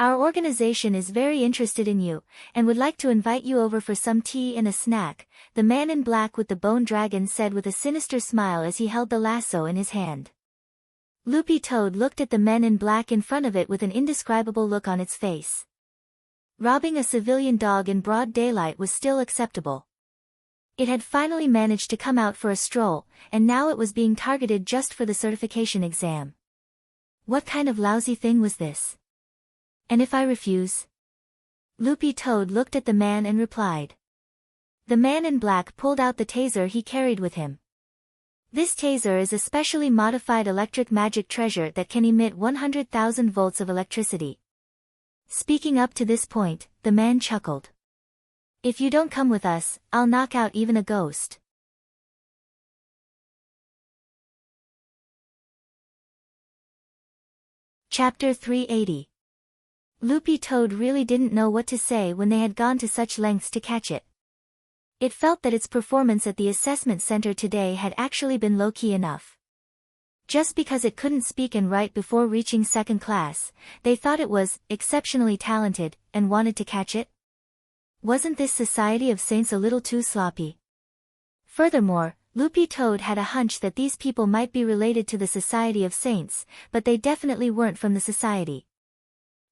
Our organization is very interested in you, and would like to invite you over for some tea and a snack," the man in black with the bone dragon said with a sinister smile as he held the lasso in his hand. Loopy Toad looked at the men in black in front of it with an indescribable look on its face. Robbing a civilian dog in broad daylight was still acceptable. It had finally managed to come out for a stroll, and now it was being targeted just for the certification exam. What kind of lousy thing was this? And if I refuse? Loopy Toad looked at the man and replied. The man in black pulled out the taser he carried with him. This taser is a specially modified electric magic treasure that can emit 100,000 volts of electricity. Speaking up to this point, the man chuckled. "If you don't come with us, I'll knock out even a ghost." Chapter 380. Loopy Toad really didn't know what to say when they had gone to such lengths to catch it. It felt that its performance at the assessment center today had actually been low-key enough. Just because it couldn't speak and write before reaching 2nd class, they thought it was exceptionally talented and wanted to catch it? Wasn't this Society of Saints a little too sloppy? Furthermore, Loopy Toad had a hunch that these people might be related to the Society of Saints, but they definitely weren't from the society.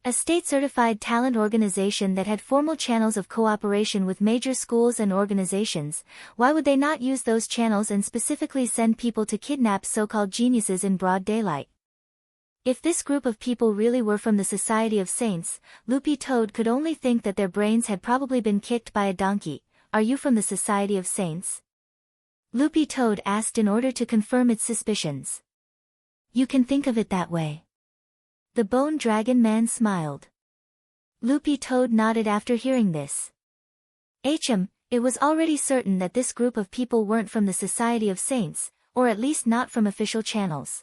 A state-certified talent organization that had formal channels of cooperation with major schools and organizations, why would they not use those channels and specifically send people to kidnap so-called geniuses in broad daylight? If this group of people really were from the Society of Saints, Loopy Toad could only think that their brains had probably been kicked by a donkey. Are you from the Society of Saints? Loopy Toad asked in order to confirm its suspicions. You can think of it that way. The Bone Dragon Man smiled. Loopy Toad nodded after hearing this. It was already certain that this group of people weren't from the Society of Saints, or at least not from official channels.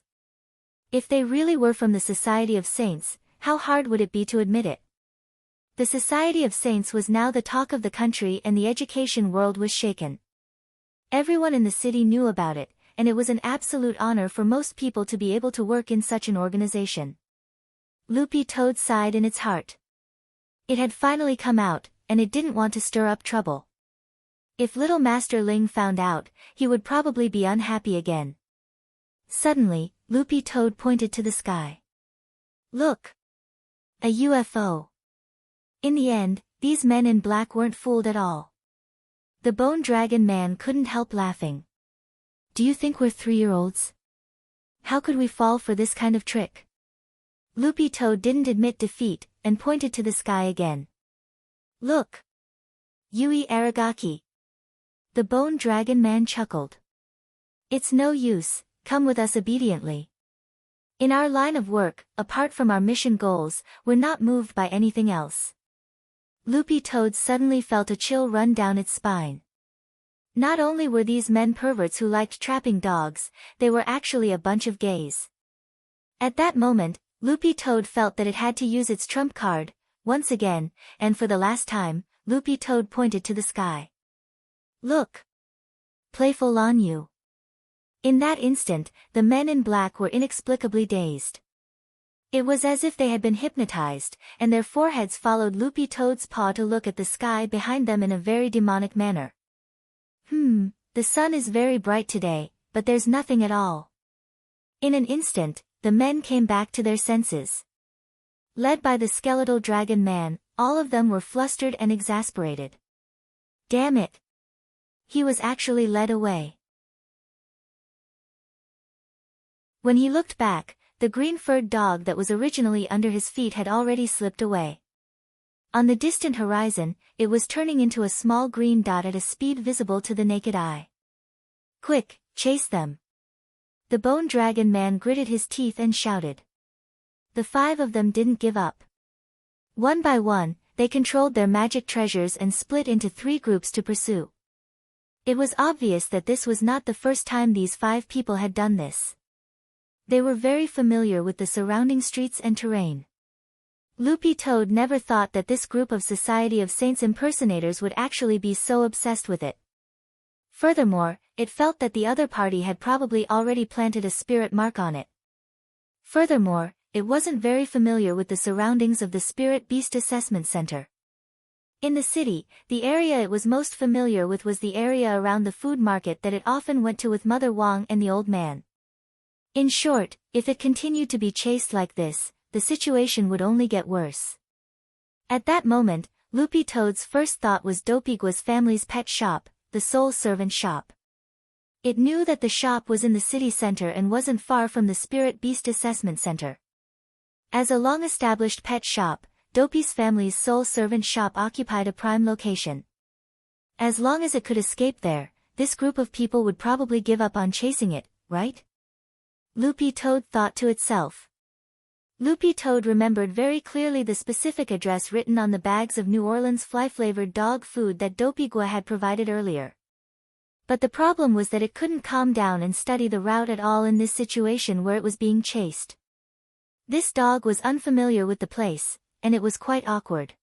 If they really were from the Society of Saints, how hard would it be to admit it? The Society of Saints was now the talk of the country and the education world was shaken. Everyone in the city knew about it, and it was an absolute honor for most people to be able to work in such an organization. Loopy Toad sighed in its heart. It had finally come out, and it didn't want to stir up trouble. If little Master Ling found out, he would probably be unhappy again. Suddenly, Loopy Toad pointed to the sky. Look! A UFO. In the end, these men in black weren't fooled at all. The Bone Dragon Man couldn't help laughing. Do you think we're 3-year-olds? How could we fall for this kind of trick? Loopy Toad didn't admit defeat, and pointed to the sky again. Look! Yui Aragaki. The Bone Dragon Man chuckled. It's no use, come with us obediently. In our line of work, apart from our mission goals, we're not moved by anything else. Loopy Toad suddenly felt a chill run down its spine. Not only were these men perverts who liked trapping dogs, they were actually a bunch of gays. At that moment, Loopy Toad felt that it had to use its trump card, once again, and for the last time, Loopy Toad pointed to the sky. Look! Playful on you. In that instant, the men in black were inexplicably dazed. It was as if they had been hypnotized, and their foreheads followed Loopy Toad's paw to look at the sky behind them in a very demonic manner. The sun is very bright today, but there's nothing at all. In an instant, the men came back to their senses. Led by the skeletal dragon man, all of them were flustered and exasperated. Damn it! He was actually led away. When he looked back, the green-furred dog that was originally under his feet had already slipped away. On the distant horizon, it was turning into a small green dot at a speed visible to the naked eye. Quick, chase them! The Bone Dragon Man gritted his teeth and shouted. The 5 of them didn't give up. One by one, they controlled their magic treasures and split into 3 groups to pursue. It was obvious that this was not the first time these 5 people had done this. They were very familiar with the surrounding streets and terrain. Loopy Toad never thought that this group of Society of Saints impersonators would actually be so obsessed with it. Furthermore, it felt that the other party had probably already planted a spirit mark on it. Furthermore, it wasn't very familiar with the surroundings of the Spirit Beast Assessment Center. In the city, the area it was most familiar with was the area around the food market that it often went to with Mother Wong and the old man. In short, if it continued to be chased like this, the situation would only get worse. At that moment, Loopy Toad's first thought was Dopigua's family's pet shop, the Soul Servant shop. It knew that the shop was in the city center and wasn't far from the Spirit Beast Assessment Center. As a long-established pet shop, Dopey's family's Soul Servant shop occupied a prime location. As long as it could escape there, this group of people would probably give up on chasing it, right? Loopy Toad thought to itself. Loopy Toad remembered very clearly the specific address written on the bags of New Orleans fly-flavored dog food that Dopigua had provided earlier. But the problem was that it couldn't calm down and study the route at all in this situation where it was being chased. This dog was unfamiliar with the place, and it was quite awkward.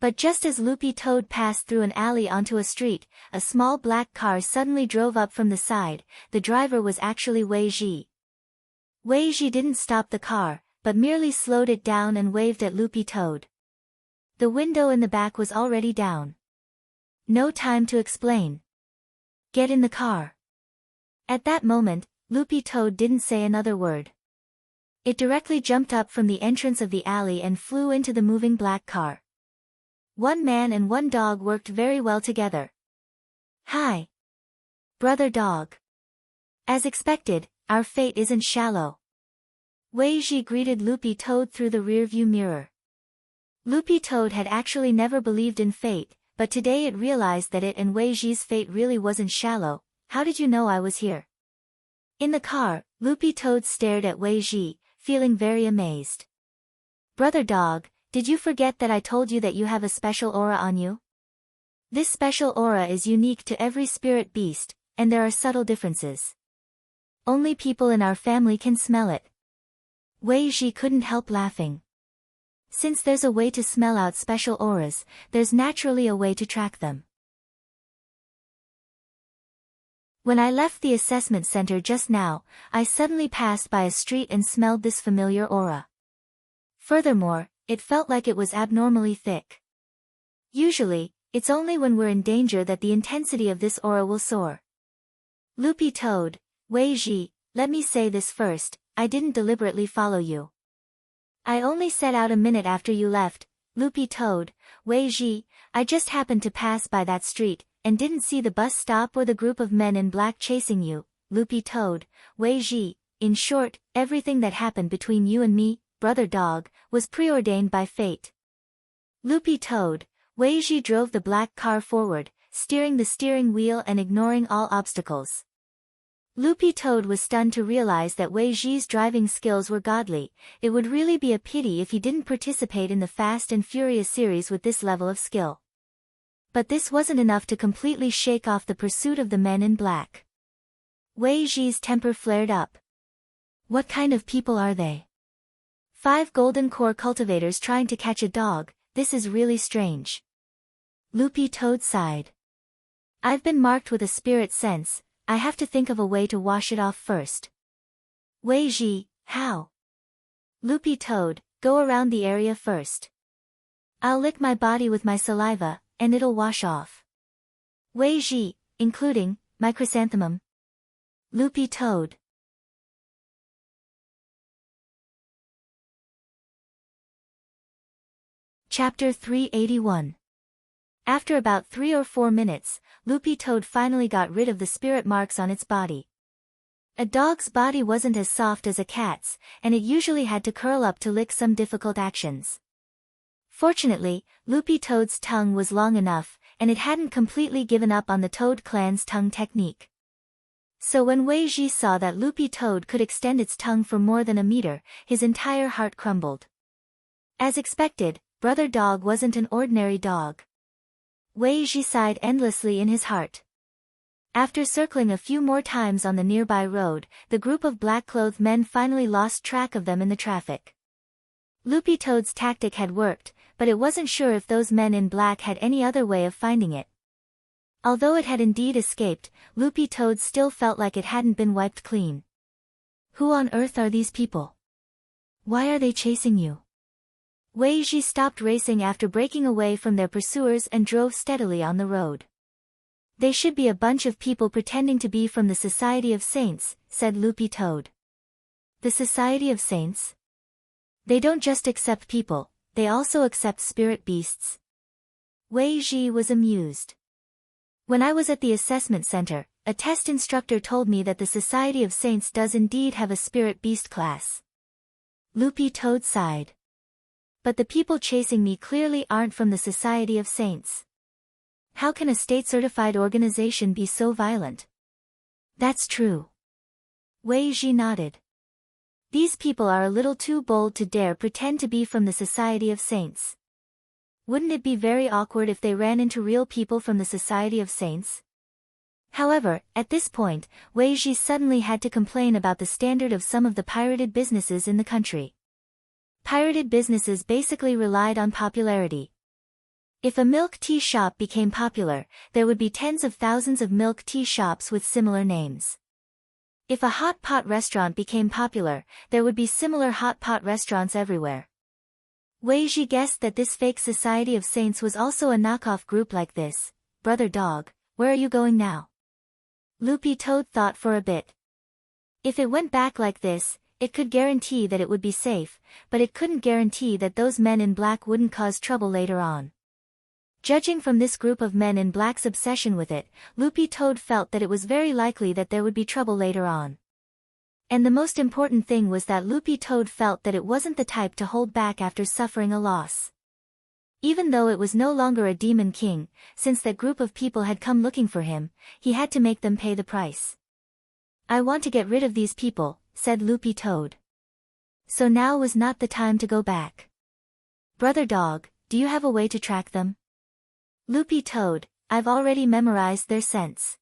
But just as Loopy Toad passed through an alley onto a street, a small black car suddenly drove up from the side. The driver was actually Wei Ji. Wei Ji didn't stop the car, but merely slowed it down and waved at Loopy Toad. The window in the back was already down. No time to explain. Get in the car. At that moment, Loopy Toad didn't say another word. It directly jumped up from the entrance of the alley and flew into the moving black car. One man and one dog worked very well together. Hi, brother dog. As expected, our fate isn't shallow. Wei Ji greeted Loopy Toad through the rearview mirror. Loopy Toad had actually never believed in fate, but today it realized that it and Wei Ji's fate really wasn't shallow. How did you know I was here? In the car, Loopy Toad stared at Wei Ji, feeling very amazed. Brother Dog, did you forget that I told you that you have a special aura on you? This special aura is unique to every spirit beast, and there are subtle differences. Only people in our family can smell it. Wei Ji couldn't help laughing. Since there's a way to smell out special auras, there's naturally a way to track them. When I left the assessment center just now, I suddenly passed by a street and smelled this familiar aura. Furthermore, it felt like it was abnormally thick. Usually, it's only when we're in danger that the intensity of this aura will soar. Loopy Toad, Wei Ji, let me say this first, I didn't deliberately follow you. I only set out a minute after you left. Loopy Toad, Wei Ji, I just happened to pass by that street, and didn't see the bus stop or the group of men in black chasing you. Loopy Toad, Wei Ji, in short, everything that happened between you and me, Brother Dog, was preordained by fate. Loopy Toad, Wei Ji drove the black car forward, steering the steering wheel and ignoring all obstacles. Loopy Toad was stunned to realize that Wei Ji's driving skills were godly. It would really be a pity if he didn't participate in the Fast and Furious series with this level of skill. But this wasn't enough to completely shake off the pursuit of the men in black. Wei Ji's temper flared up. What kind of people are they? 5 golden core cultivators trying to catch a dog, this is really strange. Loopy Toad sighed. I've been marked with a spirit sense, I have to think of a way to wash it off first. Wei Ji, how? Loopy Toad, go around the area first. I'll lick my body with my saliva, and it'll wash off. Wei Ji, including my chrysanthemum. Loopy Toad. Chapter 381. After about 3 or 4 minutes, Loopy Toad finally got rid of the spirit marks on its body. A dog's body wasn't as soft as a cat's, and it usually had to curl up to lick some difficult actions. Fortunately, Loopy Toad's tongue was long enough, and it hadn't completely given up on the Toad Clan's tongue technique. So when Wei Ji saw that Loopy Toad could extend its tongue for more than a meter, his entire heart crumbled. As expected, Brother Dog wasn't an ordinary dog. Wei Ji sighed endlessly in his heart. After circling a few more times on the nearby road, the group of black-clothed men finally lost track of them in the traffic. Loopy Toad's tactic had worked, but it wasn't sure if those men in black had any other way of finding it. Although it had indeed escaped, Loopy Toad still felt like it hadn't been wiped clean. Who on earth are these people? Why are they chasing you? Wei Ji stopped racing after breaking away from their pursuers and drove steadily on the road. They should be a bunch of people pretending to be from the Society of Saints, said Loopy Toad. The Society of Saints? They don't just accept people, they also accept spirit beasts. Wei Ji was amused. When I was at the assessment center, a test instructor told me that the Society of Saints does indeed have a spirit beast class. Loopy Toad sighed. But the people chasing me clearly aren't from the Society of Saints. How can a state-certified organization be so violent? That's true. Wei Ji nodded. These people are a little too bold to dare pretend to be from the Society of Saints. Wouldn't it be very awkward if they ran into real people from the Society of Saints? However, at this point, Wei Ji suddenly had to complain about the standard of some of the pirated businesses in the country. Pirated businesses basically relied on popularity. If a milk tea shop became popular, there would be tens of thousands of milk tea shops with similar names. If a hot pot restaurant became popular, there would be similar hot pot restaurants everywhere. Wei Ji guessed that this fake Society of Saints was also a knockoff group like this. Brother Dog, where are you going now? Loopy Toad thought for a bit. If it went back like this, it could guarantee that it would be safe, but it couldn't guarantee that those men in black wouldn't cause trouble later on. Judging from this group of men in black's obsession with it, Loopy Toad felt that it was very likely that there would be trouble later on. And the most important thing was that Loopy Toad felt that it wasn't the type to hold back after suffering a loss. Even though it was no longer a demon king, since that group of people had come looking for him, he had to make them pay the price. "I want to get rid of these people," said Loopy Toad. "So now was not the time to go back. Brother Dog, do you have a way to track them?" "Loopy Toad, I've already memorized their scents.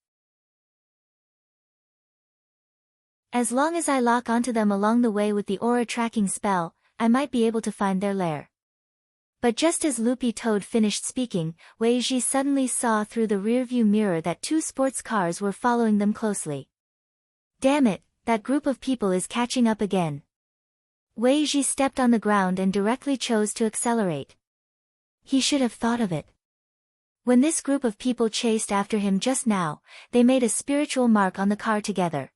As long as I lock onto them along the way with the aura tracking spell, I might be able to find their lair." But just as Loopy Toad finished speaking, Wei Ji suddenly saw through the rearview mirror that 2 sports cars were following them closely. "Damn it, that group of people is catching up again." Wei Ji stepped on the ground and directly chose to accelerate. He should have thought of it. When this group of people chased after him just now, they made a spiritual mark on the car together.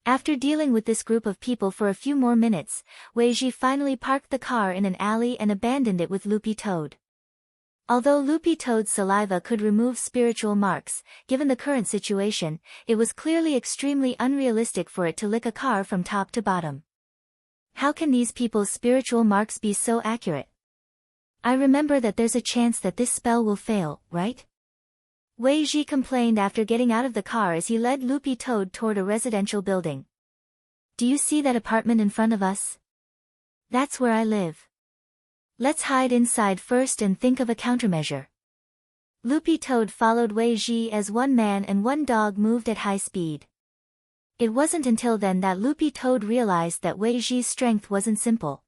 After dealing with this group of people for a few more minutes, Wei Ji finally parked the car in an alley and abandoned it with Loopy Toad. Although Loopy Toad's saliva could remove spiritual marks, given the current situation, it was clearly extremely unrealistic for it to lick a car from top to bottom. How can these people's spiritual marks be so accurate? "I remember that there's a chance that this spell will fail, right?" Wei Ji complained after getting out of the car as he led Loopy Toad toward a residential building. "Do you see that apartment in front of us? That's where I live. Let's hide inside first and think of a countermeasure." Loopy Toad followed Wei Ji as one man and one dog moved at high speed. It wasn't until then that Loopy Toad realized that Wei Ji's strength wasn't simple.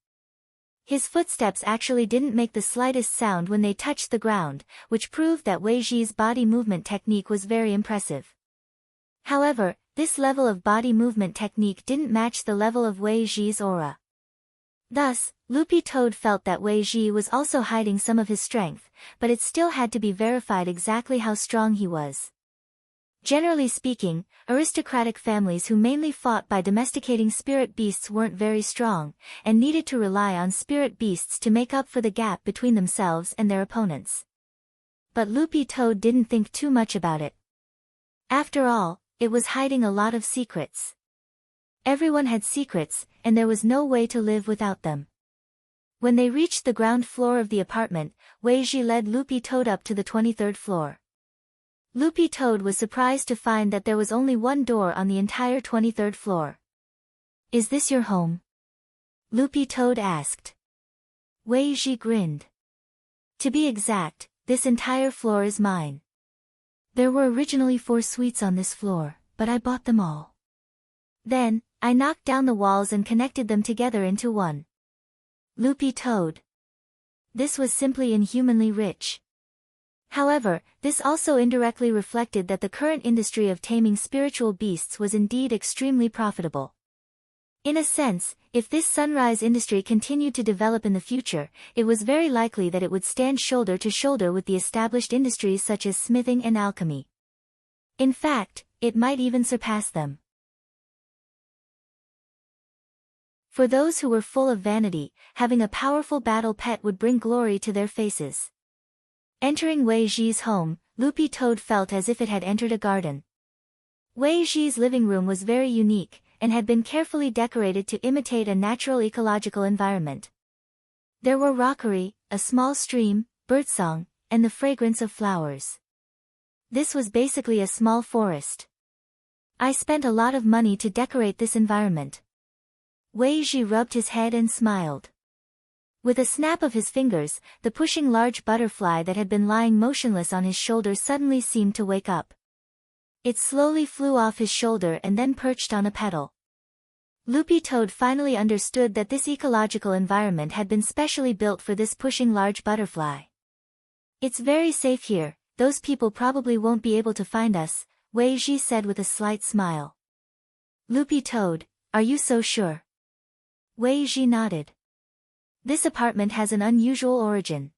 His footsteps actually didn't make the slightest sound when they touched the ground, which proved that Wei Ji's body movement technique was very impressive. However, this level of body movement technique didn't match the level of Wei Ji's aura. Thus, Loopy Toad felt that Wei Ji was also hiding some of his strength, but it still had to be verified exactly how strong he was. Generally speaking, aristocratic families who mainly fought by domesticating spirit beasts weren't very strong, and needed to rely on spirit beasts to make up for the gap between themselves and their opponents. But Loopy Toad didn't think too much about it. After all, it was hiding a lot of secrets. Everyone had secrets, and there was no way to live without them. When they reached the ground floor of the apartment, Wei Ji led Loopy Toad up to the 23rd floor. Loopy Toad was surprised to find that there was only one door on the entire 23rd floor. "Is this your home?" Loopy Toad asked. Wei Ji grinned. "To be exact, this entire floor is mine. There were originally 4 suites on this floor, but I bought them all. Then, I knocked down the walls and connected them together into one." Loopy Toad. This was simply inhumanly rich. However, this also indirectly reflected that the current industry of taming spiritual beasts was indeed extremely profitable. In a sense, if this sunrise industry continued to develop in the future, it was very likely that it would stand shoulder to shoulder with the established industries such as smithing and alchemy. In fact, it might even surpass them. For those who were full of vanity, having a powerful battle pet would bring glory to their faces. Entering Wei Ji's home, Loopy Toad felt as if it had entered a garden. Wei Ji's living room was very unique, and had been carefully decorated to imitate a natural ecological environment. There were rockery, a small stream, birdsong, and the fragrance of flowers. This was basically a small forest. "I spent a lot of money to decorate this environment." Wei Ji rubbed his head and smiled. With a snap of his fingers, the pushing large butterfly that had been lying motionless on his shoulder suddenly seemed to wake up. It slowly flew off his shoulder and then perched on a petal. Loopy Toad finally understood that this ecological environment had been specially built for this pushing large butterfly. "It's very safe here, those people probably won't be able to find us," Wei Ji said with a slight smile. "Loopy Toad, are you so sure?" Wei Ji nodded. "This apartment has an unusual origin.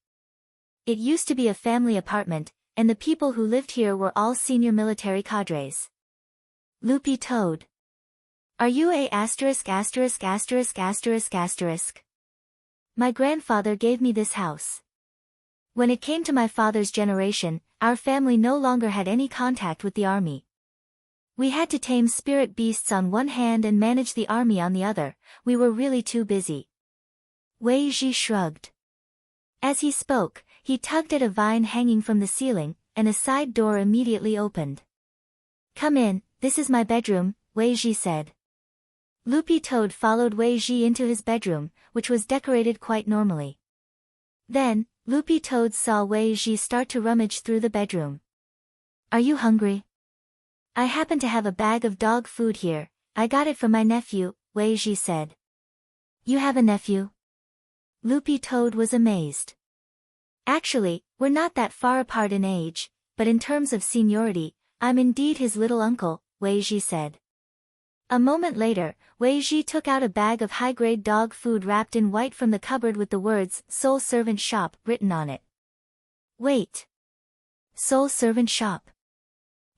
It used to be a family apartment, and the people who lived here were all senior military cadres." Loopy Toad. "Are you a ************? My grandfather gave me this house. When it came to my father's generation, our family no longer had any contact with the army. We had to tame spirit beasts on one hand and manage the army on the other. We were really too busy. Wei Ji shrugged. As he spoke, he tugged at a vine hanging from the ceiling, and a side door immediately opened. "Come in, this is my bedroom," Wei Ji said. Loopy Toad followed Wei Ji into his bedroom, which was decorated quite normally. Then, Loopy Toad saw Wei Ji start to rummage through the bedroom. "Are you hungry?" "I happen to have a bag of dog food here. I got it from my nephew," Wei Ji said. "You have a nephew?" Loopy Toad was amazed. "Actually, we're not that far apart in age, but in terms of seniority, I'm indeed his little uncle," Wei Ji said. A moment later, Wei Ji took out a bag of high-grade dog food wrapped in white from the cupboard with the words "Soul Servant Shop" written on it. Wait. Soul Servant Shop?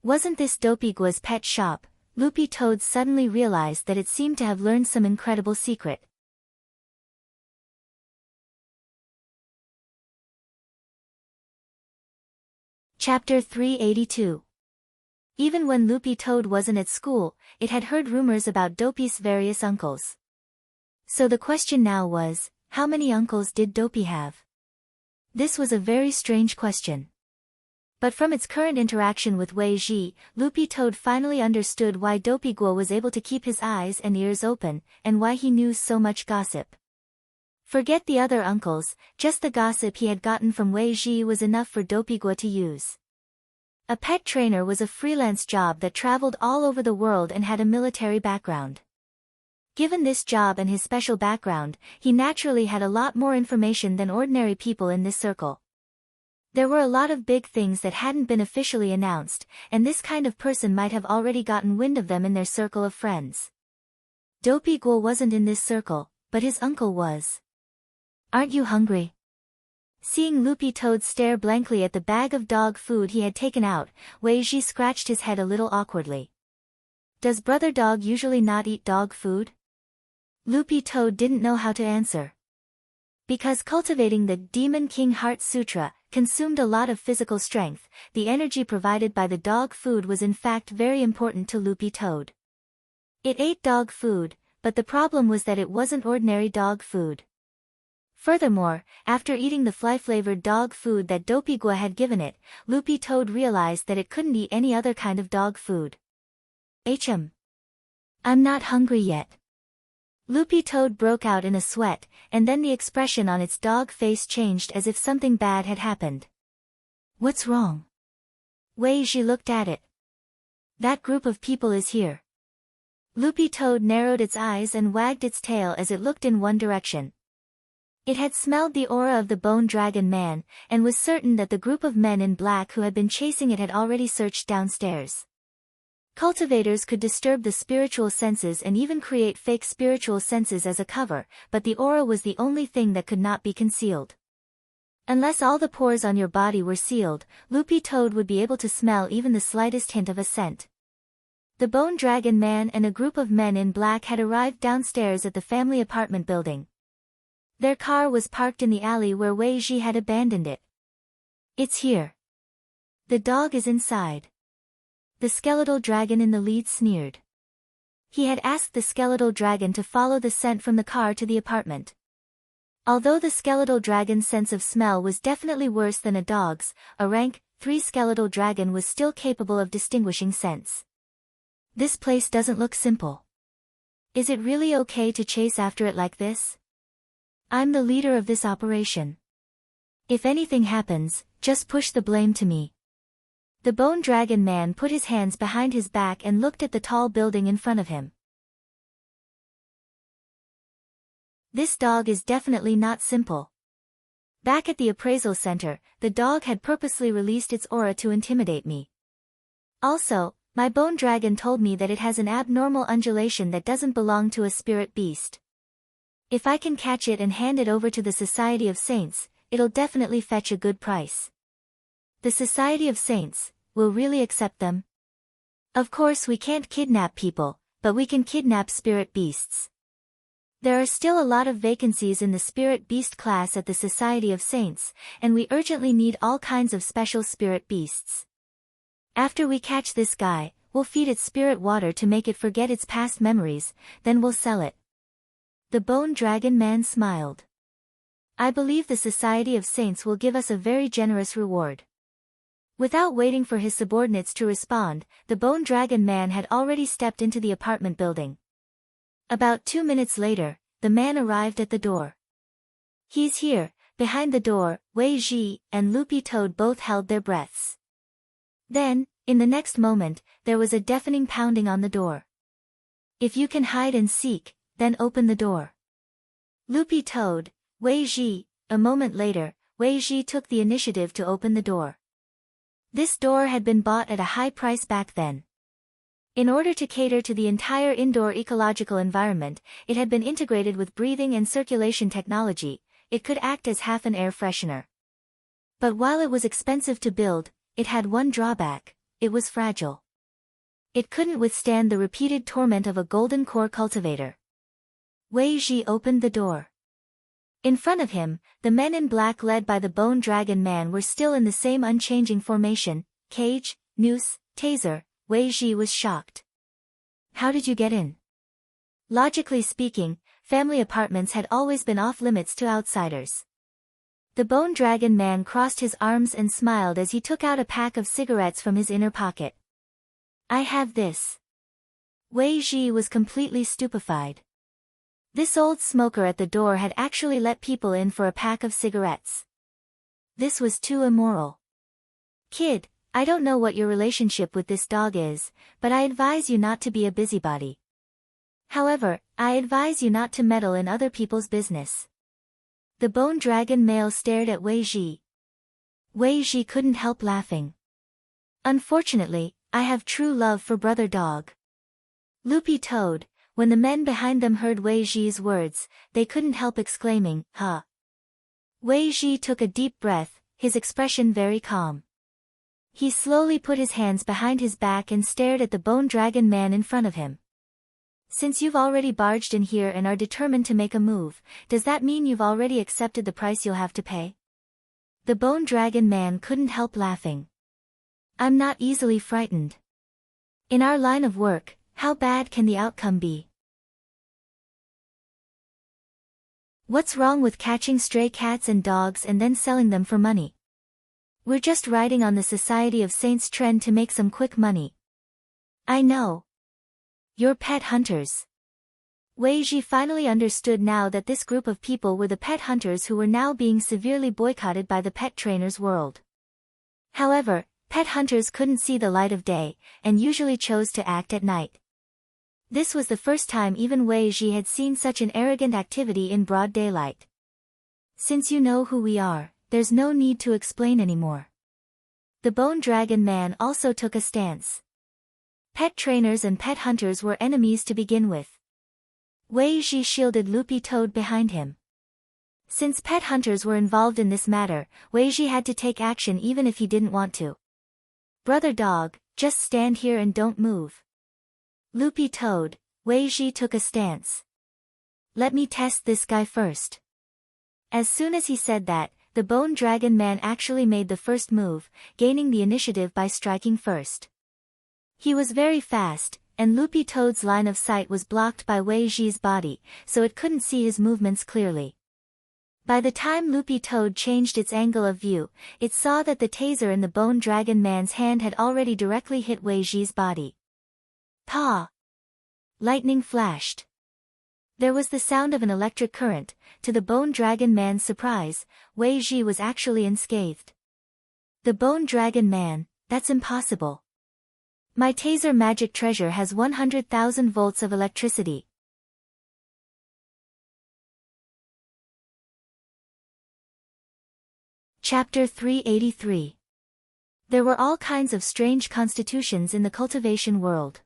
Wasn't this Dopey-gua's pet shop? Loopy Toad suddenly realized that it seemed to have learned some incredible secret. Chapter 382. Even when Loopy Toad wasn't at school, it had heard rumors about Dopey's various uncles. So the question now was, how many uncles did Dopey have? This was a very strange question. But from its current interaction with Wei Ji, Loopy Toad finally understood why Dopey-gua was able to keep his eyes and ears open, and why he knew so much gossip. Forget the other uncles, just the gossip he had gotten from Wei Ji was enough for Dopey-gua to use. A pet trainer was a freelance job that traveled all over the world and had a military background. Given this job and his special background, he naturally had a lot more information than ordinary people in this circle. There were a lot of big things that hadn't been officially announced, and this kind of person might have already gotten wind of them in their circle of friends. Dopey-gua wasn't in this circle, but his uncle was. "Aren't you hungry?" Seeing Loopy Toad stare blankly at the bag of dog food he had taken out, Wei Ji scratched his head a little awkwardly. "Does Brother Dog usually not eat dog food?" Loopy Toad didn't know how to answer. Because cultivating the Demon King Heart Sutra consumed a lot of physical strength, the energy provided by the dog food was in fact very important to Loopy Toad. It ate dog food, but the problem was that it wasn't ordinary dog food. Furthermore, after eating the fly-flavored dog food that Dopey-gua had given it, Loopy Toad realized that it couldn't eat any other kind of dog food. I'm not hungry yet." Loopy Toad broke out in a sweat, and then the expression on its dog face changed as if something bad had happened. "What's wrong?" Wei Ji looked at it. "That group of people is here." Loopy Toad narrowed its eyes and wagged its tail as it looked in one direction. It had smelled the aura of the Bone Dragon Man, and was certain that the group of men in black who had been chasing it had already searched downstairs. Cultivators could disturb the spiritual senses and even create fake spiritual senses as a cover, but the aura was the only thing that could not be concealed. Unless all the pores on your body were sealed, Loopy Toad would be able to smell even the slightest hint of a scent. The Bone Dragon Man and a group of men in black had arrived downstairs at the family apartment building. Their car was parked in the alley where Wei Ji had abandoned it. "It's here. The dog is inside." The skeletal dragon in the lead sneered. He had asked the skeletal dragon to follow the scent from the car to the apartment. Although the skeletal dragon's sense of smell was definitely worse than a dog's, a rank 3 skeletal dragon was still capable of distinguishing scents. "This place doesn't look simple. Is it really okay to chase after it like this? I'm the leader of this operation. If anything happens, just push the blame to me." The Bone Dragon Man put his hands behind his back and looked at the tall building in front of him. "This dog is definitely not simple." Back at the appraisal center, the dog had purposely released its aura to intimidate me. Also, my Bone Dragon told me that it has an abnormal undulation that doesn't belong to a spirit beast. If I can catch it and hand it over to the Society of Saints, it'll definitely fetch a good price. The Society of Saints will really accept them? Of course we can't kidnap people, but we can kidnap spirit beasts. There are still a lot of vacancies in the spirit beast class at the Society of Saints, and we urgently need all kinds of special spirit beasts. After we catch this guy, we'll feed its spirit water to make it forget its past memories, then we'll sell it." The Bone Dragon Man smiled. "I believe the Society of Saints will give us a very generous reward." Without waiting for his subordinates to respond, the Bone Dragon Man had already stepped into the apartment building. About 2 minutes later, the man arrived at the door. "He's here." Behind the door, Wei Ji and Loopy Toad both held their breaths. Then, in the next moment, there was a deafening pounding on the door. "If you can hide and seek, then open the door." Loopy Toad, Wei Ji. A moment later, Wei Ji took the initiative to open the door. This door had been bought at a high price back then. In order to cater to the entire indoor ecological environment, it had been integrated with breathing and circulation technology. It could act as half an air freshener. But while it was expensive to build, it had one drawback: it was fragile. It couldn't withstand the repeated torment of a golden core cultivator. Wei Ji opened the door. In front of him, the men in black led by the Bone Dragon Man were still in the same unchanging formation: cage, noose, taser. Wei Ji was shocked. "How did you get in?" Logically speaking, family apartments had always been off-limits to outsiders. The Bone Dragon Man crossed his arms and smiled as he took out a pack of cigarettes from his inner pocket. "I have this." Wei Ji was completely stupefied. This old smoker at the door had actually let people in for a pack of cigarettes. This was too immoral. "Kid, I don't know what your relationship with this dog is, but I advise you not to be a busybody. However, I advise you not to meddle in other people's business." The Bone Dragon male stared at Wei Ji. Wei Ji couldn't help laughing. "Unfortunately, I have true love for Brother Dog." Loopy Toad, when the men behind them heard Wei Ji's words, they couldn't help exclaiming, "Huh." Wei Ji took a deep breath, his expression very calm. He slowly put his hands behind his back and stared at the Bone Dragon Man in front of him. "Since you've already barged in here and are determined to make a move, does that mean you've already accepted the price you'll have to pay?" The Bone Dragon Man couldn't help laughing. "I'm not easily frightened. In our line of work, how bad can the outcome be?" "What's wrong with catching stray cats and dogs and then selling them for money? We're just riding on the Society of Saints trend to make some quick money." "I know. You're pet hunters." Wei Ji finally understood now that this group of people were the pet hunters who were now being severely boycotted by the pet trainers' world. However, pet hunters couldn't see the light of day, and usually chose to act at night. This was the first time even Wei Ji had seen such an arrogant activity in broad daylight. "Since you know who we are, there's no need to explain anymore." The Bone Dragon Man also took a stance. Pet trainers and pet hunters were enemies to begin with. Wei Ji shielded Loopy Toad behind him. Since pet hunters were involved in this matter, Wei Ji had to take action even if he didn't want to. "Brother Dog, just stand here and don't move." "Loopy Toad," Wei Ji took a stance. "Let me test this guy first." As soon as he said that, the Bone Dragon Man actually made the first move, gaining the initiative by striking first. He was very fast, and Loopy Toad's line of sight was blocked by Wei Ji's body, so it couldn't see his movements clearly. By the time Loopy Toad changed its angle of view, it saw that the taser in the Bone Dragon Man's hand had already directly hit Wei Ji's body. "Paw!" Lightning flashed. There was the sound of an electric current. To the Bone Dragon Man's surprise, Wei Ji was actually unscathed. "The Bone Dragon Man, that's impossible. My taser magic treasure has 100,000 volts of electricity." Chapter 383. There were all kinds of strange constitutions in the cultivation world.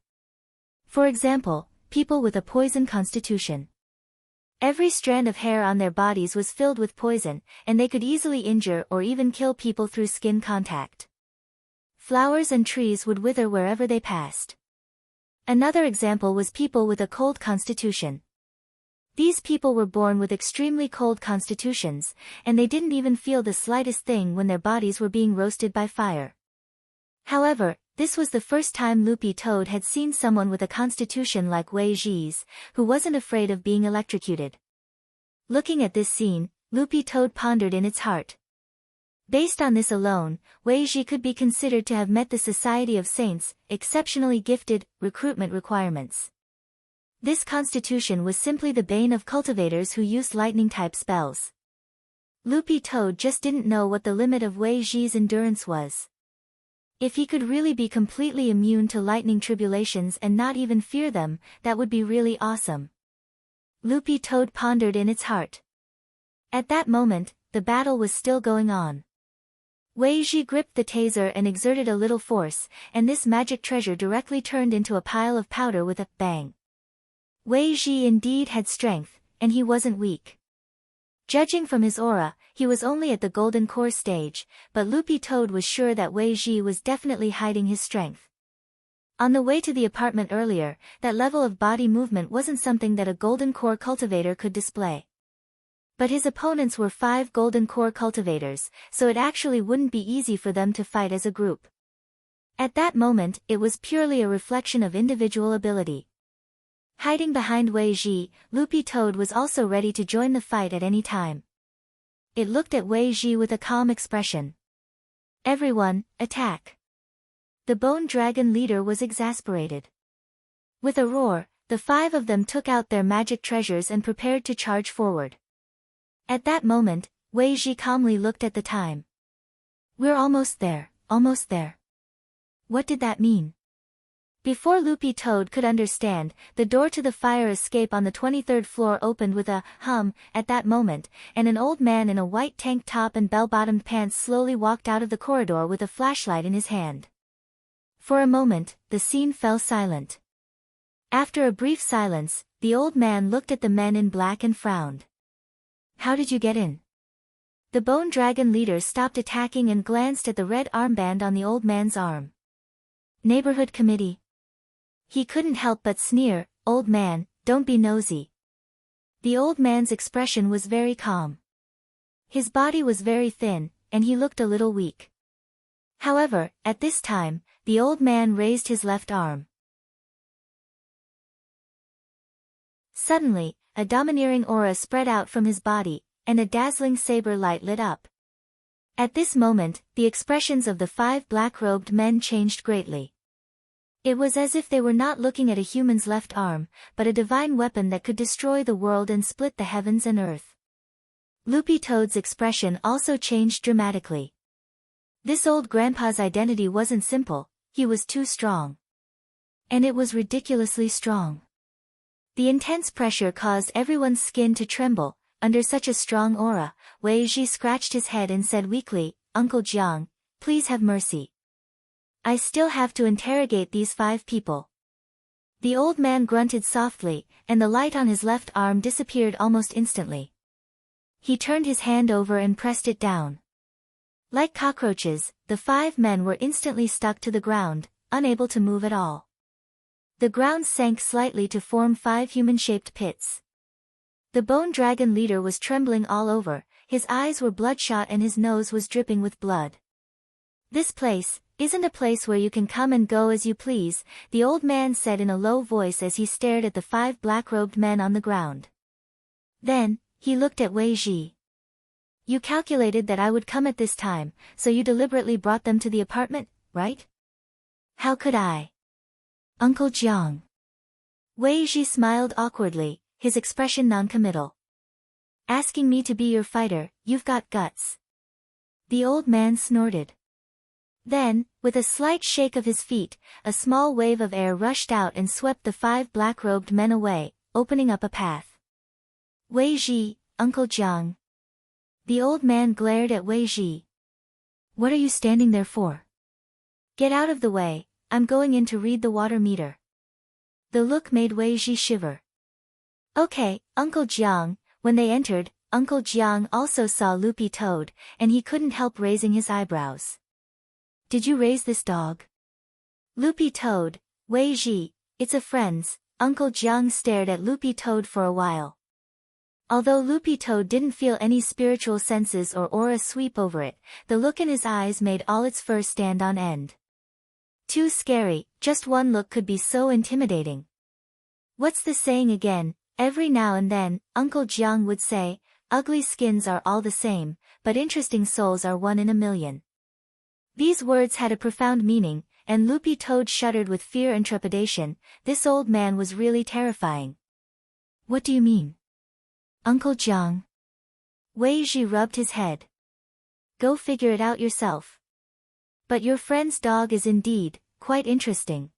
For example, people with a poison constitution. Every strand of hair on their bodies was filled with poison, and they could easily injure or even kill people through skin contact. Flowers and trees would wither wherever they passed. Another example was people with a cold constitution. These people were born with extremely cold constitutions, and they didn't even feel the slightest thing when their bodies were being roasted by fire. However, This was the first time Loopy Toad had seen someone with a constitution like Wei Ji's, who wasn't afraid of being electrocuted. Looking at this scene, Loopy Toad pondered in its heart. Based on this alone, Wei Ji could be considered to have met the Society of Saints' exceptionally gifted recruitment requirements. This constitution was simply the bane of cultivators who used lightning-type spells. Loopy Toad just didn't know what the limit of Wei Ji's endurance was. If he could really be completely immune to lightning tribulations and not even fear them, that would be really awesome. Loopy Toad pondered in its heart. At that moment, the battle was still going on. Wei Ji gripped the taser and exerted a little force, and this magic treasure directly turned into a pile of powder with a bang. Wei Ji indeed had strength, and he wasn't weak. Judging from his aura, he was only at the golden core stage, but Loopy Toad was sure that Wei Ji was definitely hiding his strength. On the way to the apartment earlier, that level of body movement wasn't something that a golden core cultivator could display. But his opponents were 5 golden core cultivators, so it actually wouldn't be easy for them to fight as a group. At that moment, it was purely a reflection of individual ability. Hiding behind Wei Ji, Loopy Toad was also ready to join the fight at any time. It looked at Wei Ji with a calm expression. Everyone, attack! The Bone Dragon leader was exasperated. With a roar, the 5 of them took out their magic treasures and prepared to charge forward. At that moment, Wei Ji calmly looked at the time. We're almost there, almost there. What did that mean? Before Loopy Toad could understand, the door to the fire escape on the 23rd floor opened with a hum at that moment, and an old man in a white tank top and bell-bottomed pants slowly walked out of the corridor with a flashlight in his hand. For a moment, the scene fell silent. After a brief silence, the old man looked at the men in black and frowned. How did you get in? The Bone Dragon leader stopped attacking and glanced at the red armband on the old man's arm. Neighborhood committee. He couldn't help but sneer, "Old man, don't be nosy." The old man's expression was very calm. His body was very thin, and he looked a little weak. However, at this time, the old man raised his left arm. Suddenly, a domineering aura spread out from his body, and a dazzling saber light lit up. At this moment, the expressions of the 5 black-robed men changed greatly. It was as if they were not looking at a human's left arm, but a divine weapon that could destroy the world and split the heavens and earth. Loopy Toad's expression also changed dramatically. This old grandpa's identity wasn't simple, he was too strong. And it was ridiculously strong. The intense pressure caused everyone's skin to tremble. Under such a strong aura, Wei Ji scratched his head and said weakly, "Uncle Jiang, please have mercy. I still have to interrogate these 5 people." The old man grunted softly, and the light on his left arm disappeared almost instantly. He turned his hand over and pressed it down. Like cockroaches, the 5 men were instantly stuck to the ground, unable to move at all. The ground sank slightly to form 5 human-shaped pits. The Bone Dragon leader was trembling all over, his eyes were bloodshot and his nose was dripping with blood. "This place isn't a place where you can come and go as you please," the old man said in a low voice as he stared at the 5 black-robed men on the ground. Then, he looked at Wei Ji. "You calculated that I would come at this time, so you deliberately brought them to the apartment, right?" "How could I?" "Uncle Jiang." Wei Ji smiled awkwardly, his expression non-committal. "Asking me to be your fighter, you've got guts." The old man snorted. Then, with a slight shake of his feet, a small wave of air rushed out and swept the 5 black-robed men away, opening up a path. "Wei Ji, Uncle Jiang." The old man glared at Wei Ji. "What are you standing there for? Get out of the way, I'm going in to read the water meter." The look made Wei Ji shiver. "Okay, Uncle Jiang." When they entered, Uncle Jiang also saw Loopy Toad, and he couldn't help raising his eyebrows. "Did you raise this dog?" "Loopy Toad, Wei Ji, it's a friend's." Uncle Jiang stared at Loopy Toad for a while. Although Loopy Toad didn't feel any spiritual senses or aura sweep over it, the look in his eyes made all its fur stand on end. Too scary, just one look could be so intimidating. What's the saying again? Every now and then, Uncle Jiang would say, ugly skins are all the same, but interesting souls are one in a million. These words had a profound meaning, and Loopy Toad shuddered with fear and trepidation. This old man was really terrifying. What do you mean? Uncle Jiang? Wei Ji rubbed his head. Go figure it out yourself. But your friend's dog is indeed quite interesting.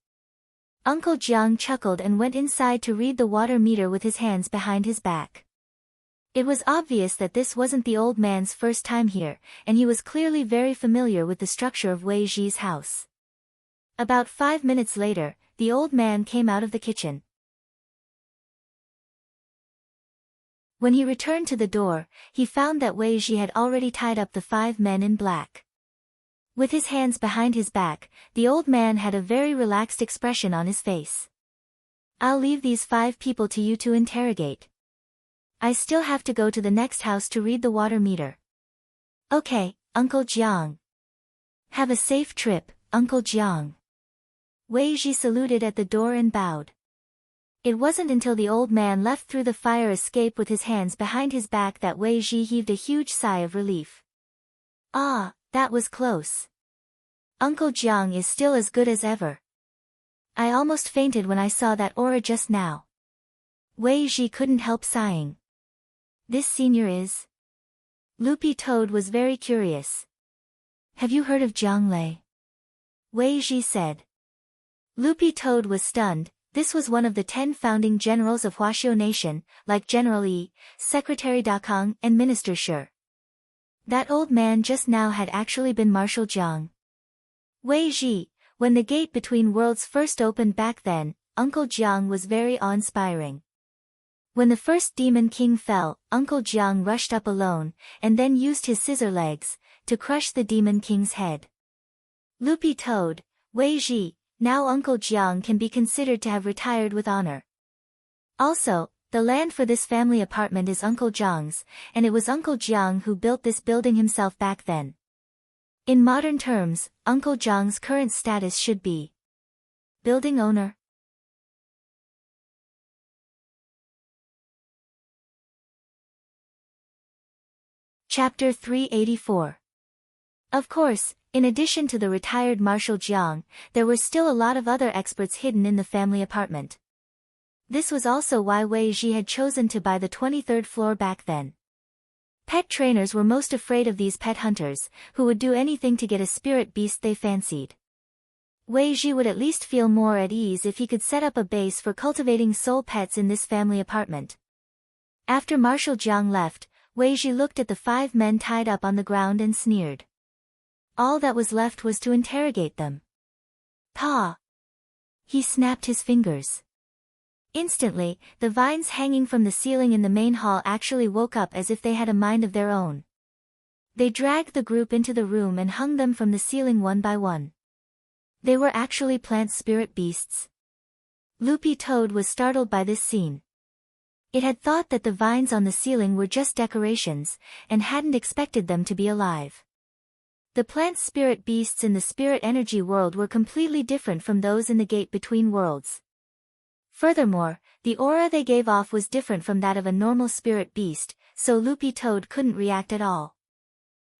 Uncle Jiang chuckled and went inside to read the water meter with his hands behind his back. It was obvious that this wasn't the old man's first time here, and he was clearly very familiar with the structure of Wei Ji's house. About 5 minutes later, the old man came out of the kitchen. When he returned to the door, he found that Wei Ji had already tied up the 5 men in black. With his hands behind his back, the old man had a very relaxed expression on his face. I'll leave these 5 people to you to interrogate. I still have to go to the next house to read the water meter. Okay, Uncle Jiang. Have a safe trip, Uncle Jiang. Wei Ji saluted at the door and bowed. It wasn't until the old man left through the fire escape with his hands behind his back that Wei Ji heaved a huge sigh of relief. Ah, that was close. Uncle Jiang is still as good as ever. I almost fainted when I saw that aura just now. Wei Ji couldn't help sighing. This senior is? Loopy Toad was very curious. Have you heard of Jiang Lei? Wei Ji said. Loopy Toad was stunned. This was one of the 10 founding generals of Huaxiao Nation, like General Yi, Secretary Dakang, and Minister Shi. That old man just now had actually been Marshal Jiang. Wei Ji, when the gate between worlds first opened back then, Uncle Jiang was very awe-inspiring. When the first Demon King fell, Uncle Jiang rushed up alone, and then used his scissor legs to crush the Demon King's head. Loopy Toad, Wei Ji, now Uncle Jiang can be considered to have retired with honor. Also, the land for this family apartment is Uncle Jiang's, and it was Uncle Jiang who built this building himself back then. In modern terms, Uncle Jiang's current status should be building owner. Chapter 384. Of course, in addition to the retired Marshal Jiang, there were still a lot of other experts hidden in the family apartment. This was also why Wei Ji had chosen to buy the 23rd floor back then. Pet trainers were most afraid of these pet hunters, who would do anything to get a spirit beast they fancied. Wei Ji would at least feel more at ease if he could set up a base for cultivating soul pets in this family apartment. After Marshal Jiang left, Wei Ji looked at the 5 men tied up on the ground and sneered. All that was left was to interrogate them. Pa! He snapped his fingers. Instantly, the vines hanging from the ceiling in the main hall actually woke up as if they had a mind of their own. They dragged the group into the room and hung them from the ceiling one by one. They were actually plant spirit beasts. Loopy Toad was startled by this scene. It had thought that the vines on the ceiling were just decorations, and hadn't expected them to be alive. The plant spirit beasts in the spirit energy world were completely different from those in the gate between worlds. Furthermore, the aura they gave off was different from that of a normal spirit beast, so Loopy Toad couldn't react at all.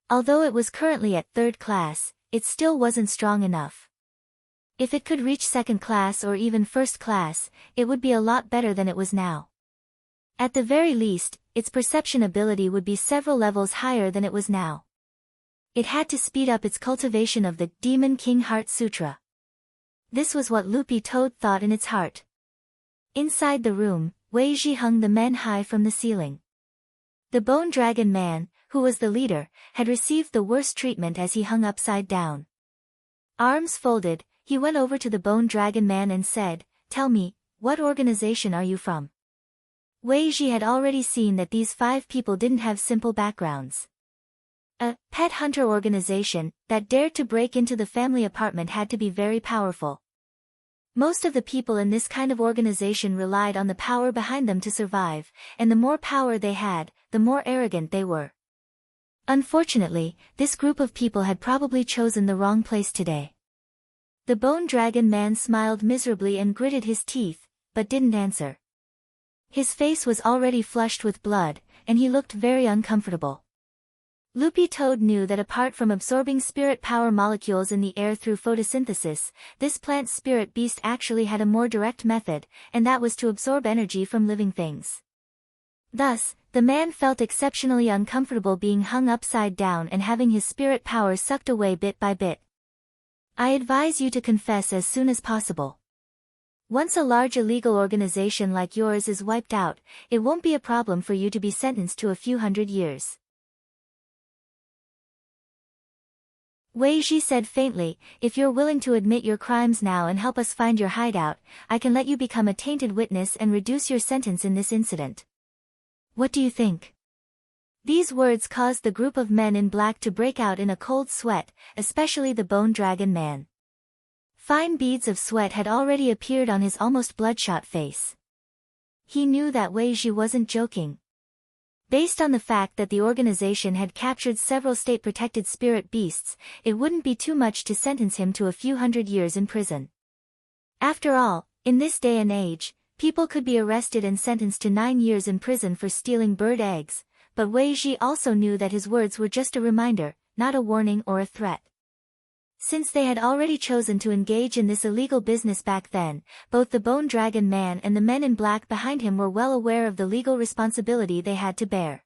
Although it was currently at 3rd class, it still wasn't strong enough. If it could reach 2nd class or even 1st class, it would be a lot better than it was now. At the very least, its perception ability would be several levels higher than it was now. It had to speed up its cultivation of the Demon King Heart Sutra. This was what Loopy Toad thought in its heart. Inside the room, Wei Ji hung the men high from the ceiling. The Bone Dragon Man, who was the leader, had received the worst treatment as he hung upside down. Arms folded, he went over to the Bone Dragon Man and said, "Tell me, what organization are you from?" Wei Ji had already seen that these 5 people didn't have simple backgrounds. A pet hunter organization that dared to break into the family apartment had to be very powerful. Most of the people in this kind of organization relied on the power behind them to survive, and the more power they had, the more arrogant they were. Unfortunately, this group of people had probably chosen the wrong place today. The Bone Dragon Man smiled miserably and gritted his teeth, but didn't answer. His face was already flushed with blood, and he looked very uncomfortable. Loopy Toad knew that apart from absorbing spirit power molecules in the air through photosynthesis, this plant spirit beast actually had a more direct method, and that was to absorb energy from living things. Thus, the man felt exceptionally uncomfortable being hung upside down and having his spirit power sucked away bit by bit. I advise you to confess as soon as possible. Once a large illegal organization like yours is wiped out, it won't be a problem for you to be sentenced to a few hundred years. Wei Ji said faintly, if you're willing to admit your crimes now and help us find your hideout, I can let you become a tainted witness and reduce your sentence in this incident. What do you think? These words caused the group of men in black to break out in a cold sweat, especially the Bone Dragon Man. Fine beads of sweat had already appeared on his almost bloodshot face. He knew that Wei Ji wasn't joking. Based on the fact that the organization had captured several state-protected spirit beasts, it wouldn't be too much to sentence him to a few hundred years in prison. After all, in this day and age, people could be arrested and sentenced to 9 years in prison for stealing bird eggs, but Wei Ji also knew that his words were just a reminder, not a warning or a threat. Since they had already chosen to engage in this illegal business back then, both the Bone Dragon Man and the men in black behind him were well aware of the legal responsibility they had to bear.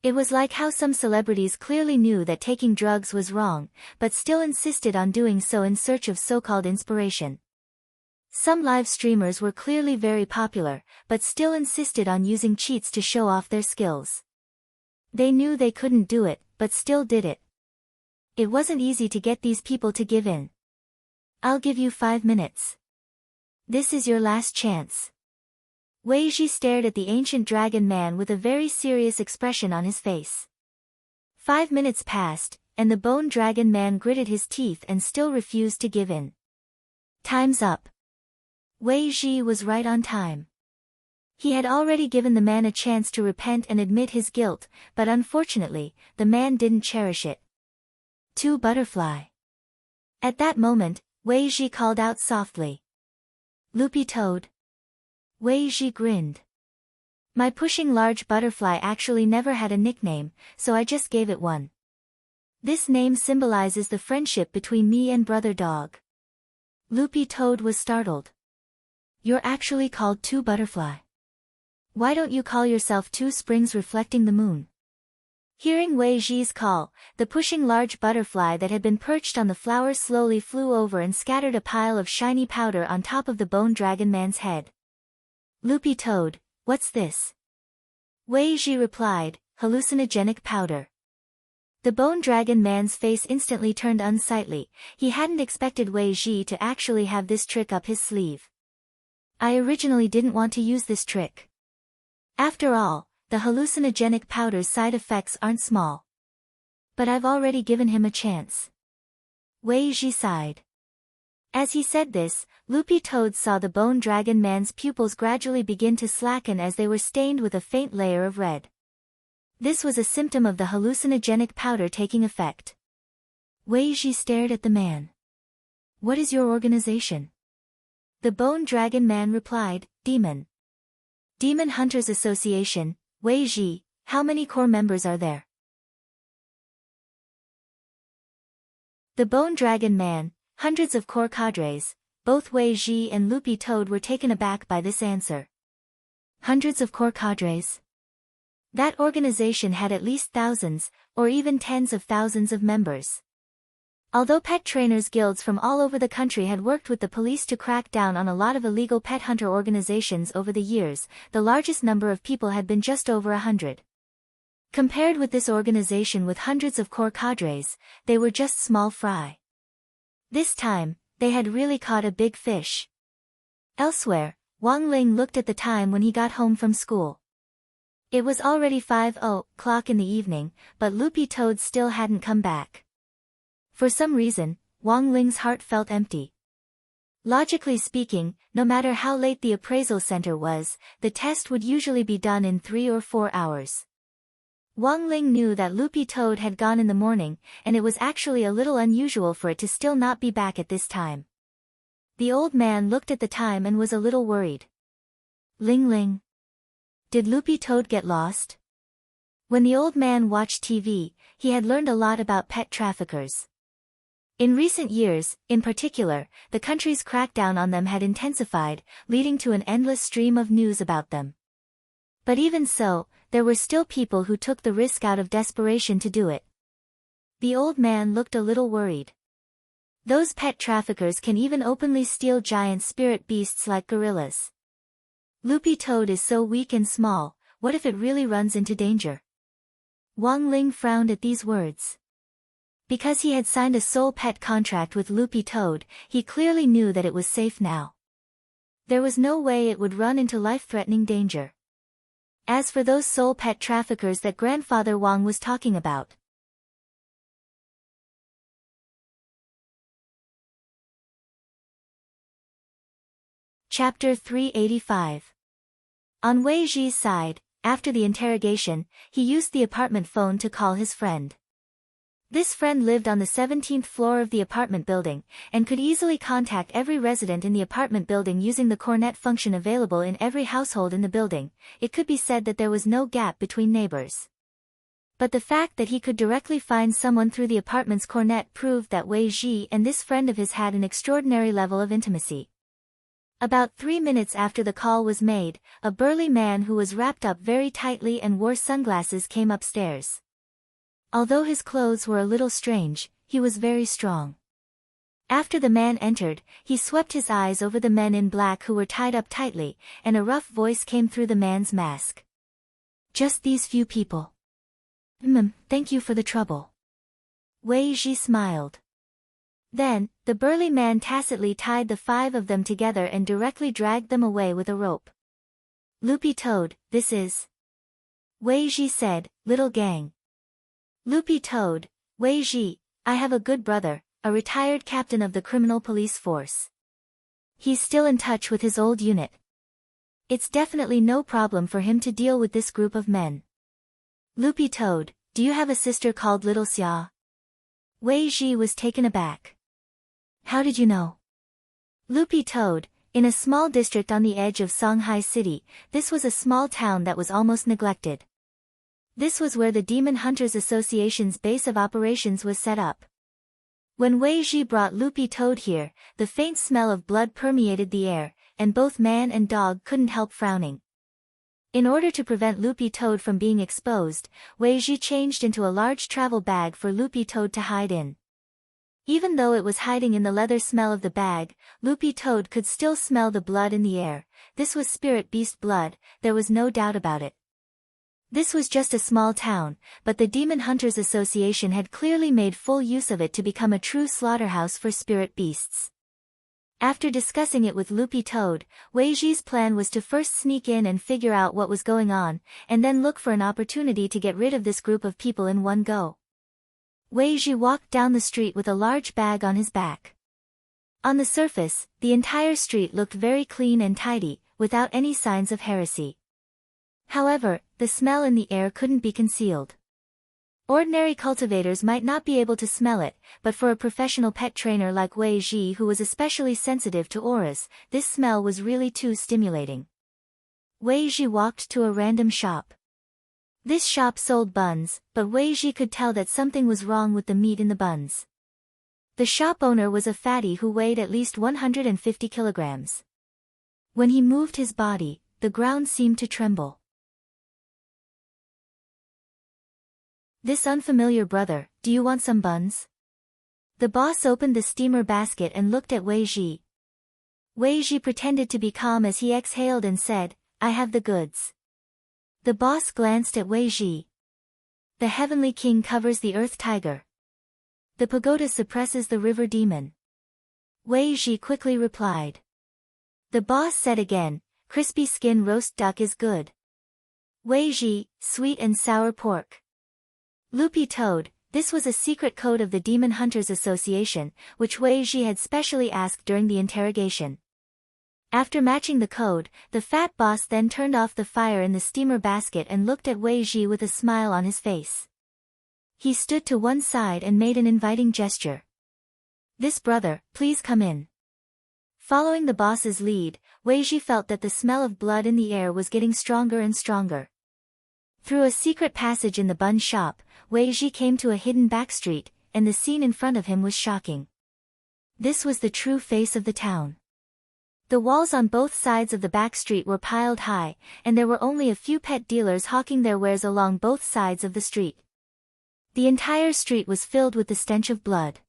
It was like how some celebrities clearly knew that taking drugs was wrong, but still insisted on doing so in search of so-called inspiration. Some live streamers were clearly very popular, but still insisted on using cheats to show off their skills. They knew they couldn't do it, but still did it. It wasn't easy to get these people to give in. I'll give you 5 minutes. This is your last chance. Wei Ji stared at the ancient dragon man with a very serious expression on his face. 5 minutes passed, and the Bone Dragon Man gritted his teeth and still refused to give in. Time's up. Wei Ji was right on time. He had already given the man a chance to repent and admit his guilt, but unfortunately, the man didn't cherish it. 2 butterfly. At that moment, Wei Ji called out softly. Loopy Toad. Wei Ji grinned. My pushing large butterfly actually never had a nickname, so I just gave it one. This name symbolizes the friendship between me and Brother Dog. Loopy Toad was startled. You're actually called 2 butterfly. Why don't you call yourself 2 springs reflecting the moon? Hearing Wei Ji's call, the pushing large butterfly that had been perched on the flower slowly flew over and scattered a pile of shiny powder on top of the Bone Dragon Man's head. Loopy Toad, what's this? Wei Ji replied, hallucinogenic powder. The Bone Dragon Man's face instantly turned unsightly. He hadn't expected Wei Ji to actually have this trick up his sleeve. I originally didn't want to use this trick. After all, the hallucinogenic powder's side effects aren't small. But I've already given him a chance. Wei Ji sighed. As he said this, Loopy Toad saw the Bone Dragon Man's pupils gradually begin to slacken as they were stained with a faint layer of red. This was a symptom of the hallucinogenic powder taking effect. Wei Ji stared at the man. What is your organization? The Bone Dragon Man replied, Demon. Demon Hunters Association. Wei Ji, how many core members are there? The Bone Dragon Man, hundreds of core cadres. Both Wei Ji and Loopy Toad were taken aback by this answer. Hundreds of core cadres? That organization had at least thousands, or even tens of thousands of members. Although pet trainers guilds from all over the country had worked with the police to crack down on a lot of illegal pet hunter organizations over the years, the largest number of people had been just over 100. Compared with this organization with hundreds of core cadres, they were just small fry. This time, they had really caught a big fish. Elsewhere, Wang Ling looked at the time when he got home from school. It was already 5:00 in the evening, but Loopy Toad still hadn't come back. For some reason, Wang Ling's heart felt empty. Logically speaking, no matter how late the appraisal center was, the test would usually be done in 3 or 4 hours. Wang Ling knew that Loopy Toad had gone in the morning, and it was actually a little unusual for it to still not be back at this time. The old man looked at the time and was a little worried. Ling Ling. Did Loopy Toad get lost? When the old man watched TV, he had learned a lot about pet traffickers. In recent years, in particular, the country's crackdown on them had intensified, leading to an endless stream of news about them. But even so, there were still people who took the risk out of desperation to do it. The old man looked a little worried. Those pet traffickers can even openly steal giant spirit beasts like gorillas. Loopy Toad is so weak and small, what if it really runs into danger? Wang Ling frowned at these words. Because he had signed a soul pet contract with Loopy Toad, he clearly knew that it was safe now. There was no way it would run into life-threatening danger. As for those soul pet traffickers that Grandfather Wang was talking about. Chapter 385. On Wei Ji's side, after the interrogation, he used the apartment phone to call his friend. This friend lived on the 17th floor of the apartment building, and could easily contact every resident in the apartment building using the cornet function available in every household in the building. It could be said that there was no gap between neighbors. But the fact that he could directly find someone through the apartment's cornet proved that Wei Ji and this friend of his had an extraordinary level of intimacy. About 3 minutes after the call was made, a burly man who was wrapped up very tightly and wore sunglasses came upstairs. Although his clothes were a little strange, he was very strong. After the man entered, he swept his eyes over the men in black who were tied up tightly, and a rough voice came through the man's mask. Just these few people. Thank you for the trouble. Wei Ji smiled. Then, the burly man tacitly tied the 5 of them together and directly dragged them away with a rope. Loopy Toad, this is. Wei Ji said, little gang. Loopy Toad, Wei Ji, I have a good brother, a retired captain of the criminal police force. He's still in touch with his old unit. It's definitely no problem for him to deal with this group of men. Loopy Toad, do you have a sister called Little Xia? Wei Ji was taken aback. How did you know? Loopy Toad, in a small district on the edge of Songhai City, this was a small town that was almost neglected. This was where the Demon Hunters Association's base of operations was set up. When Wei Ji brought Loopy Toad here, the faint smell of blood permeated the air, and both man and dog couldn't help frowning. In order to prevent Loopy Toad from being exposed, Wei Ji changed into a large travel bag for Loopy Toad to hide in. Even though it was hiding in the leather smell of the bag, Loopy Toad could still smell the blood in the air. This was spirit beast blood, there was no doubt about it. This was just a small town, but the Demon Hunters Association had clearly made full use of it to become a true slaughterhouse for spirit beasts. After discussing it with Loopy Toad, Wei Ji's plan was to first sneak in and figure out what was going on, and then look for an opportunity to get rid of this group of people in one go. Wei Ji walked down the street with a large bag on his back. On the surface, the entire street looked very clean and tidy, without any signs of heresy. However, the smell in the air couldn't be concealed. Ordinary cultivators might not be able to smell it, but for a professional pet trainer like Wei Ji who was especially sensitive to auras, this smell was really too stimulating. Wei Ji walked to a random shop. This shop sold buns, but Wei Ji could tell that something was wrong with the meat in the buns. The shop owner was a fatty who weighed at least 150 kilograms. When he moved his body, the ground seemed to tremble. This unfamiliar brother, do you want some buns? The boss opened the steamer basket and looked at Wei Ji. Wei Ji pretended to be calm as he exhaled and said, I have the goods. The boss glanced at Wei Ji. The Heavenly King covers the Earth Tiger. The pagoda suppresses the river demon. Wei Ji quickly replied. The boss said again, crispy skin roast duck is good. Wei Ji, sweet and sour pork. Loopy Toad, this was a secret code of the Demon Hunters Association, which Wei Ji had specially asked during the interrogation. After matching the code, the fat boss then turned off the fire in the steamer basket and looked at Wei Ji with a smile on his face. He stood to one side and made an inviting gesture. "This brother, please come in." Following the boss's lead, Wei Ji felt that the smell of blood in the air was getting stronger and stronger. Through a secret passage in the bun shop, Wei Ji came to a hidden back street, and the scene in front of him was shocking. This was the true face of the town. The walls on both sides of the back street were piled high, and there were only a few pet dealers hawking their wares along both sides of the street. The entire street was filled with the stench of blood.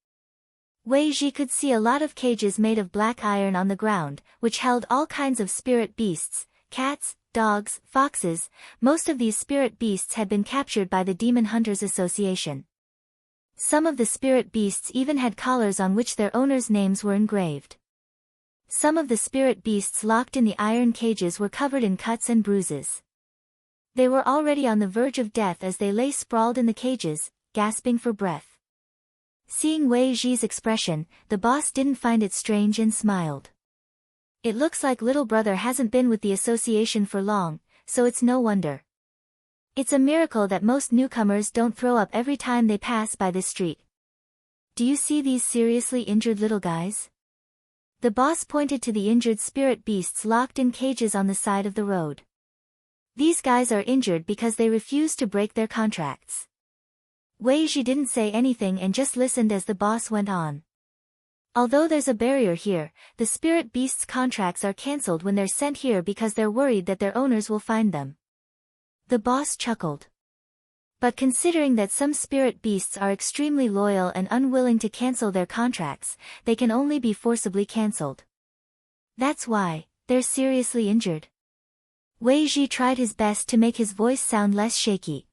Wei Ji could see a lot of cages made of black iron on the ground, which held all kinds of spirit beasts, cats, dogs, foxes. Most of these spirit beasts had been captured by the Demon Hunters Association. Some of the spirit beasts even had collars on which their owners' names were engraved. Some of the spirit beasts locked in the iron cages were covered in cuts and bruises. They were already on the verge of death as they lay sprawled in the cages, gasping for breath. Seeing Wei Ji's expression, the boss didn't find it strange and smiled. "It looks like little brother hasn't been with the association for long, so it's no wonder. It's a miracle that most newcomers don't throw up every time they pass by this street. Do you see these seriously injured little guys?" The boss pointed to the injured spirit beasts locked in cages on the side of the road. "These guys are injured because they refuse to break their contracts." Wei Ji didn't say anything and just listened as the boss went on. "Although there's a barrier here, the spirit beasts' contracts are cancelled when they're sent here because they're worried that their owners will find them." The boss chuckled. "But considering that some spirit beasts are extremely loyal and unwilling to cancel their contracts, they can only be forcibly cancelled. That's why they're seriously injured." Wei Ji tried his best to make his voice sound less shaky.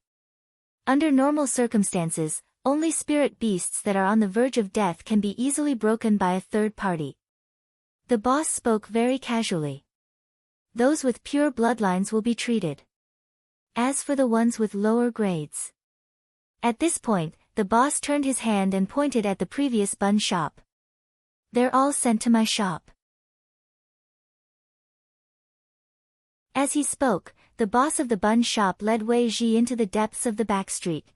"Under normal circumstances, only spirit beasts that are on the verge of death can be easily broken by a third party." The boss spoke very casually. "Those with pure bloodlines will be treated. As for the ones with lower grades..." At this point, the boss turned his hand and pointed at the previous bun shop. "They're all sent to my shop." As he spoke, the boss of the bun shop led Wei Ji into the depths of the back street.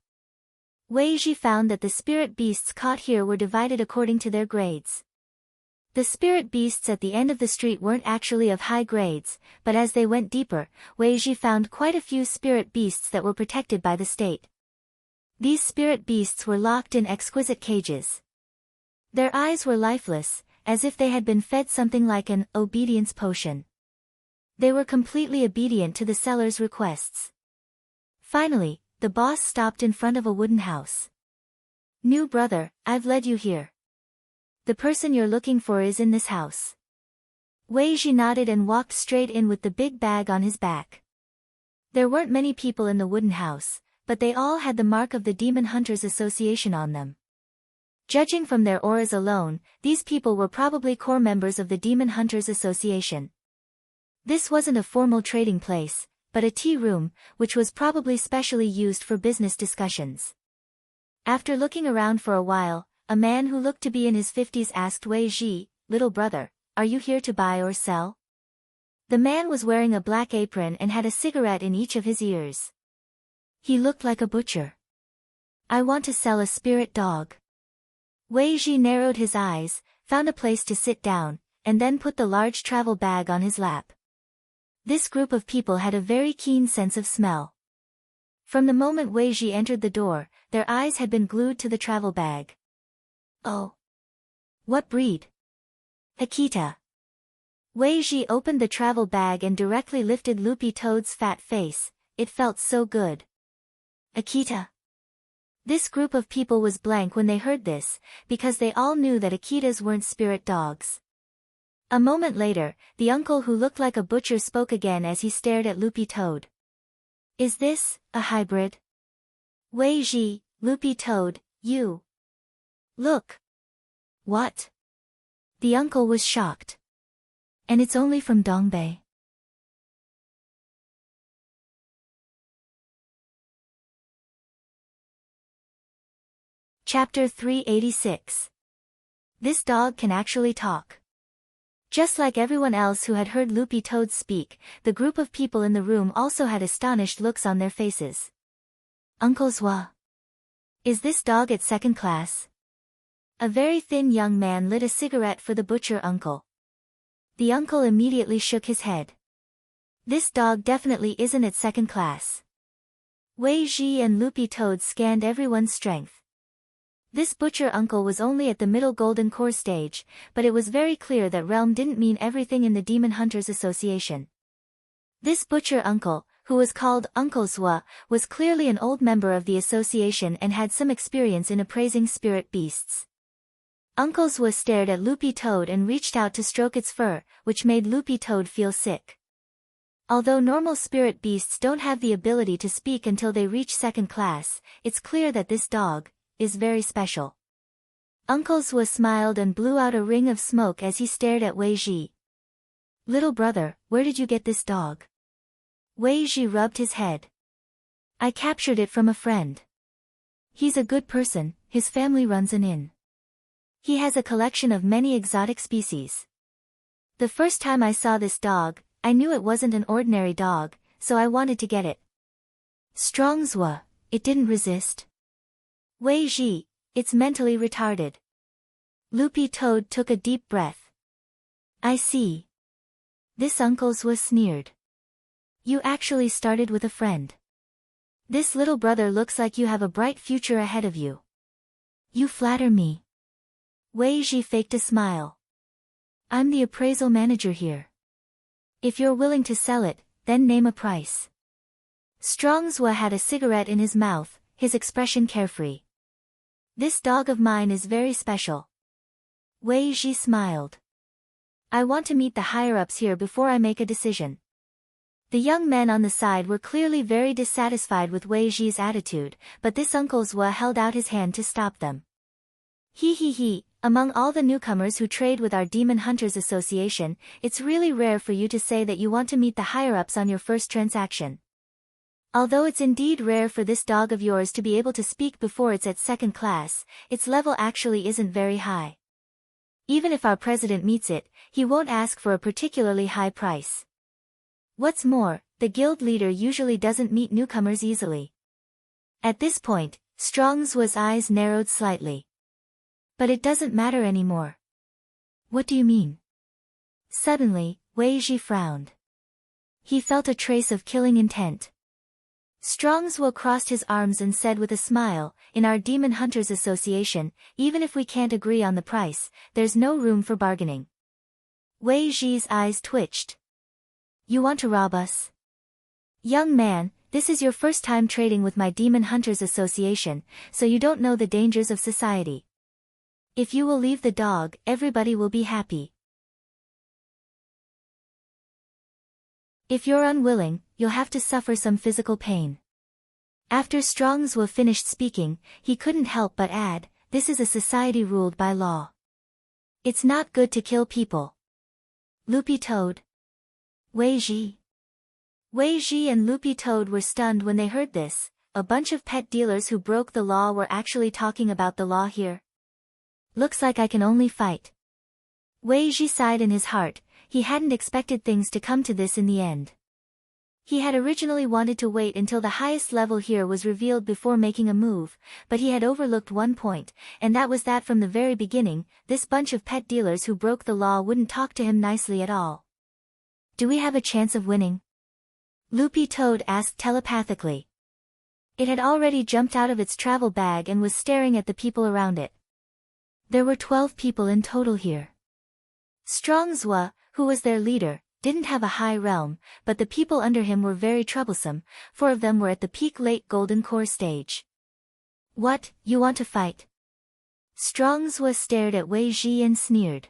Wei Ji found that the spirit beasts caught here were divided according to their grades. The spirit beasts at the end of the street weren't actually of high grades, but as they went deeper, Wei Ji found quite a few spirit beasts that were protected by the state. These spirit beasts were locked in exquisite cages. Their eyes were lifeless, as if they had been fed something like an obedience potion. They were completely obedient to the seller's requests. Finally, the boss stopped in front of a wooden house. "New brother, I've led you here. The person you're looking for is in this house." Wei Ji nodded and walked straight in with the big bag on his back. There weren't many people in the wooden house, but they all had the mark of the Demon Hunters Association on them. Judging from their auras alone, these people were probably core members of the Demon Hunters Association. This wasn't a formal trading place, but a tea room, which was probably specially used for business discussions. After looking around for a while, a man who looked to be in his 50s asked Wei Ji, "Little brother, are you here to buy or sell?" The man was wearing a black apron and had a cigarette in each of his ears. He looked like a butcher. "I want to sell a spirit dog." Wei Ji narrowed his eyes, found a place to sit down, and then put the large travel bag on his lap. This group of people had a very keen sense of smell. From the moment Wei Ji entered the door, their eyes had been glued to the travel bag. "Oh. What breed?" "Akita." Wei Ji opened the travel bag and directly lifted Loopy Toad's fat face. It felt so good. "Akita?" This group of people was blank when they heard this, because they all knew that Akitas weren't spirit dogs. A moment later, the uncle who looked like a butcher spoke again as he stared at Loopy Toad. "Is this a hybrid?" "Wei Ji, Loopy Toad, you. Look." "What?" The uncle was shocked. "And it's only from Dongbei." Chapter 386. This dog can actually talk. Just like everyone else who had heard Loopy Toad speak, the group of people in the room also had astonished looks on their faces. Uncle Zwa. Is this dog at second class? A very thin young man lit a cigarette for the butcher uncle. The uncle immediately shook his head. This dog definitely isn't at second class. Wei Ji and Loopy Toad scanned everyone's strength. This butcher uncle was only at the middle golden core stage, but it was very clear that realm didn't mean everything in the Demon Hunters Association. This butcher uncle, who was called Uncle Zwa, was clearly an old member of the association and had some experience in appraising spirit beasts. Uncle Zwa stared at Loopy Toad and reached out to stroke its fur, which made Loopy Toad feel sick. Although normal spirit beasts don't have the ability to speak until they reach second class, it's clear that this dog is very special. Uncle Zwa smiled and blew out a ring of smoke as he stared at Wei Ji. Little brother, where did you get this dog? Wei Ji rubbed his head. I captured it from a friend. He's a good person, his family runs an inn. He has a collection of many exotic species. The first time I saw this dog, I knew it wasn't an ordinary dog, so I wanted to get it. Strong Zwa, it didn't resist. Wei Ji, it's mentally retarded. Loopy Toad took a deep breath. I see. This Uncle Zwa sneered. You actually started with a friend. This little brother looks like you have a bright future ahead of you. You flatter me. Wei Ji faked a smile. I'm the appraisal manager here. If you're willing to sell it, then name a price. Strong Zwa had a cigarette in his mouth, his expression carefree. This dog of mine is very special. Wei Ji smiled. I want to meet the higher-ups here before I make a decision. The young men on the side were clearly very dissatisfied with Wei Ji's attitude, but this Uncle Zwa held out his hand to stop them. He. Among all the newcomers who trade with our Demon Hunters Association, it's really rare for you to say that you want to meet the higher-ups on your first transaction. Although it's indeed rare for this dog of yours to be able to speak before it's at second class, its level actually isn't very high. Even if our president meets it, he won't ask for a particularly high price. What's more, the guild leader usually doesn't meet newcomers easily. At this point, Strong Zwa's eyes narrowed slightly. But it doesn't matter anymore. What do you mean? Suddenly, Wei Ji frowned. He felt a trace of killing intent. Strong Zwa crossed his arms and said with a smile, in our Demon Hunters Association, even if we can't agree on the price, there's no room for bargaining. Wei Ji's eyes twitched. You want to rob us? Young man, this is your first time trading with my Demon Hunters Association, so you don't know the dangers of society. If you will leave the dog, everybody will be happy. If you're unwilling, you'll have to suffer some physical pain. After Strong Zwa finished speaking, he couldn't help but add, this is a society ruled by law. It's not good to kill people. Loopy Toad. Wei Ji. Wei Ji and Loopy Toad were stunned when they heard this. A bunch of pet dealers who broke the law were actually talking about the law here. Looks like I can only fight. Wei Ji sighed in his heart, he hadn't expected things to come to this in the end. He had originally wanted to wait until the highest level here was revealed before making a move, but he had overlooked one point, and that was that from the very beginning, this bunch of pet dealers who broke the law wouldn't talk to him nicely at all. Do we have a chance of winning? Loopy Toad asked telepathically. It had already jumped out of its travel bag and was staring at the people around it. There were 12 people in total here. Strong Zwa, who was their leader, didn't have a high realm, but the people under him were very troublesome. 4 of them were at the peak late golden core stage. What, you want to fight? Strong Zwa stared at Wei Ji and sneered.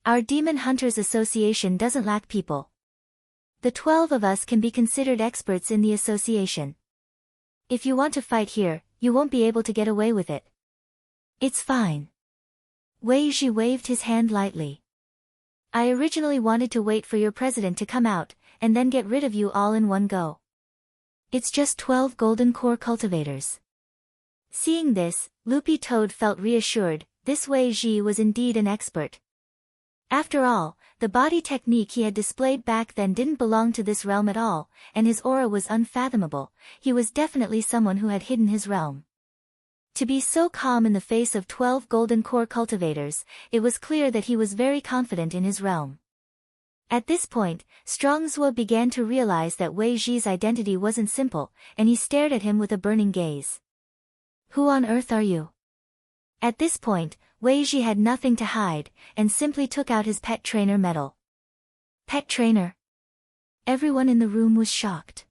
Our Demon Hunters Association doesn't lack people. The 12 of us can be considered experts in the association. If you want to fight here, you won't be able to get away with it. It's fine. Wei Ji waved his hand lightly. I originally wanted to wait for your president to come out, and then get rid of you all in one go. It's just 12 golden core cultivators. Seeing this, Loopy Toad felt reassured, this Wei Ji was indeed an expert. After all, the body technique he had displayed back then didn't belong to this realm at all, and his aura was unfathomable. He was definitely someone who had hidden his realm. To be so calm in the face of 12 golden core cultivators, it was clear that he was very confident in his realm. At this point, Strong Zhuo began to realize that Wei Ji's identity wasn't simple, and he stared at him with a burning gaze. Who on earth are you? At this point, Wei Ji had nothing to hide, and simply took out his pet trainer medal. Pet trainer? Everyone in the room was shocked.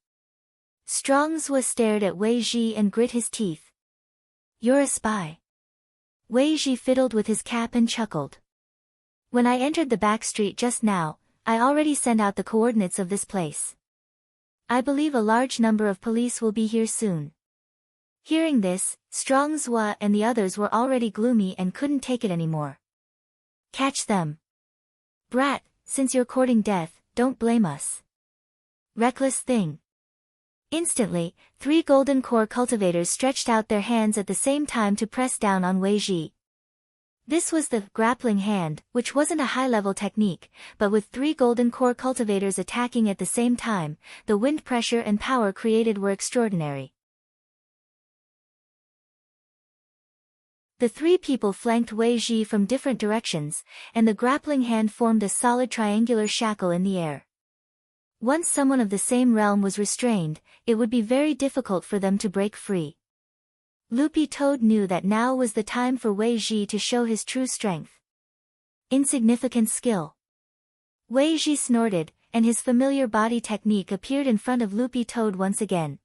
Strong Zhuo stared at Wei Ji and grit his teeth. You're a spy. Wei Ji fiddled with his cap and chuckled. When I entered the back street just now, I already sent out the coordinates of this place. I believe a large number of police will be here soon. Hearing this, Strong Zhuo and the others were already gloomy and couldn't take it anymore. Catch them. Brat, since you're courting death, don't blame us. Reckless thing. Instantly, 3 golden core cultivators stretched out their hands at the same time to press down on Wei Ji. This was the grappling hand, which wasn't a high-level technique, but with 3 golden core cultivators attacking at the same time, the wind pressure and power created were extraordinary. The 3 people flanked Wei Ji from different directions, and the grappling hand formed a solid triangular shackle in the air. Once someone of the same realm was restrained, it would be very difficult for them to break free. Loopy Toad knew that now was the time for Wei Ji to show his true strength. Insignificant skill. Wei Ji snorted, and his familiar body technique appeared in front of Loopy Toad once again.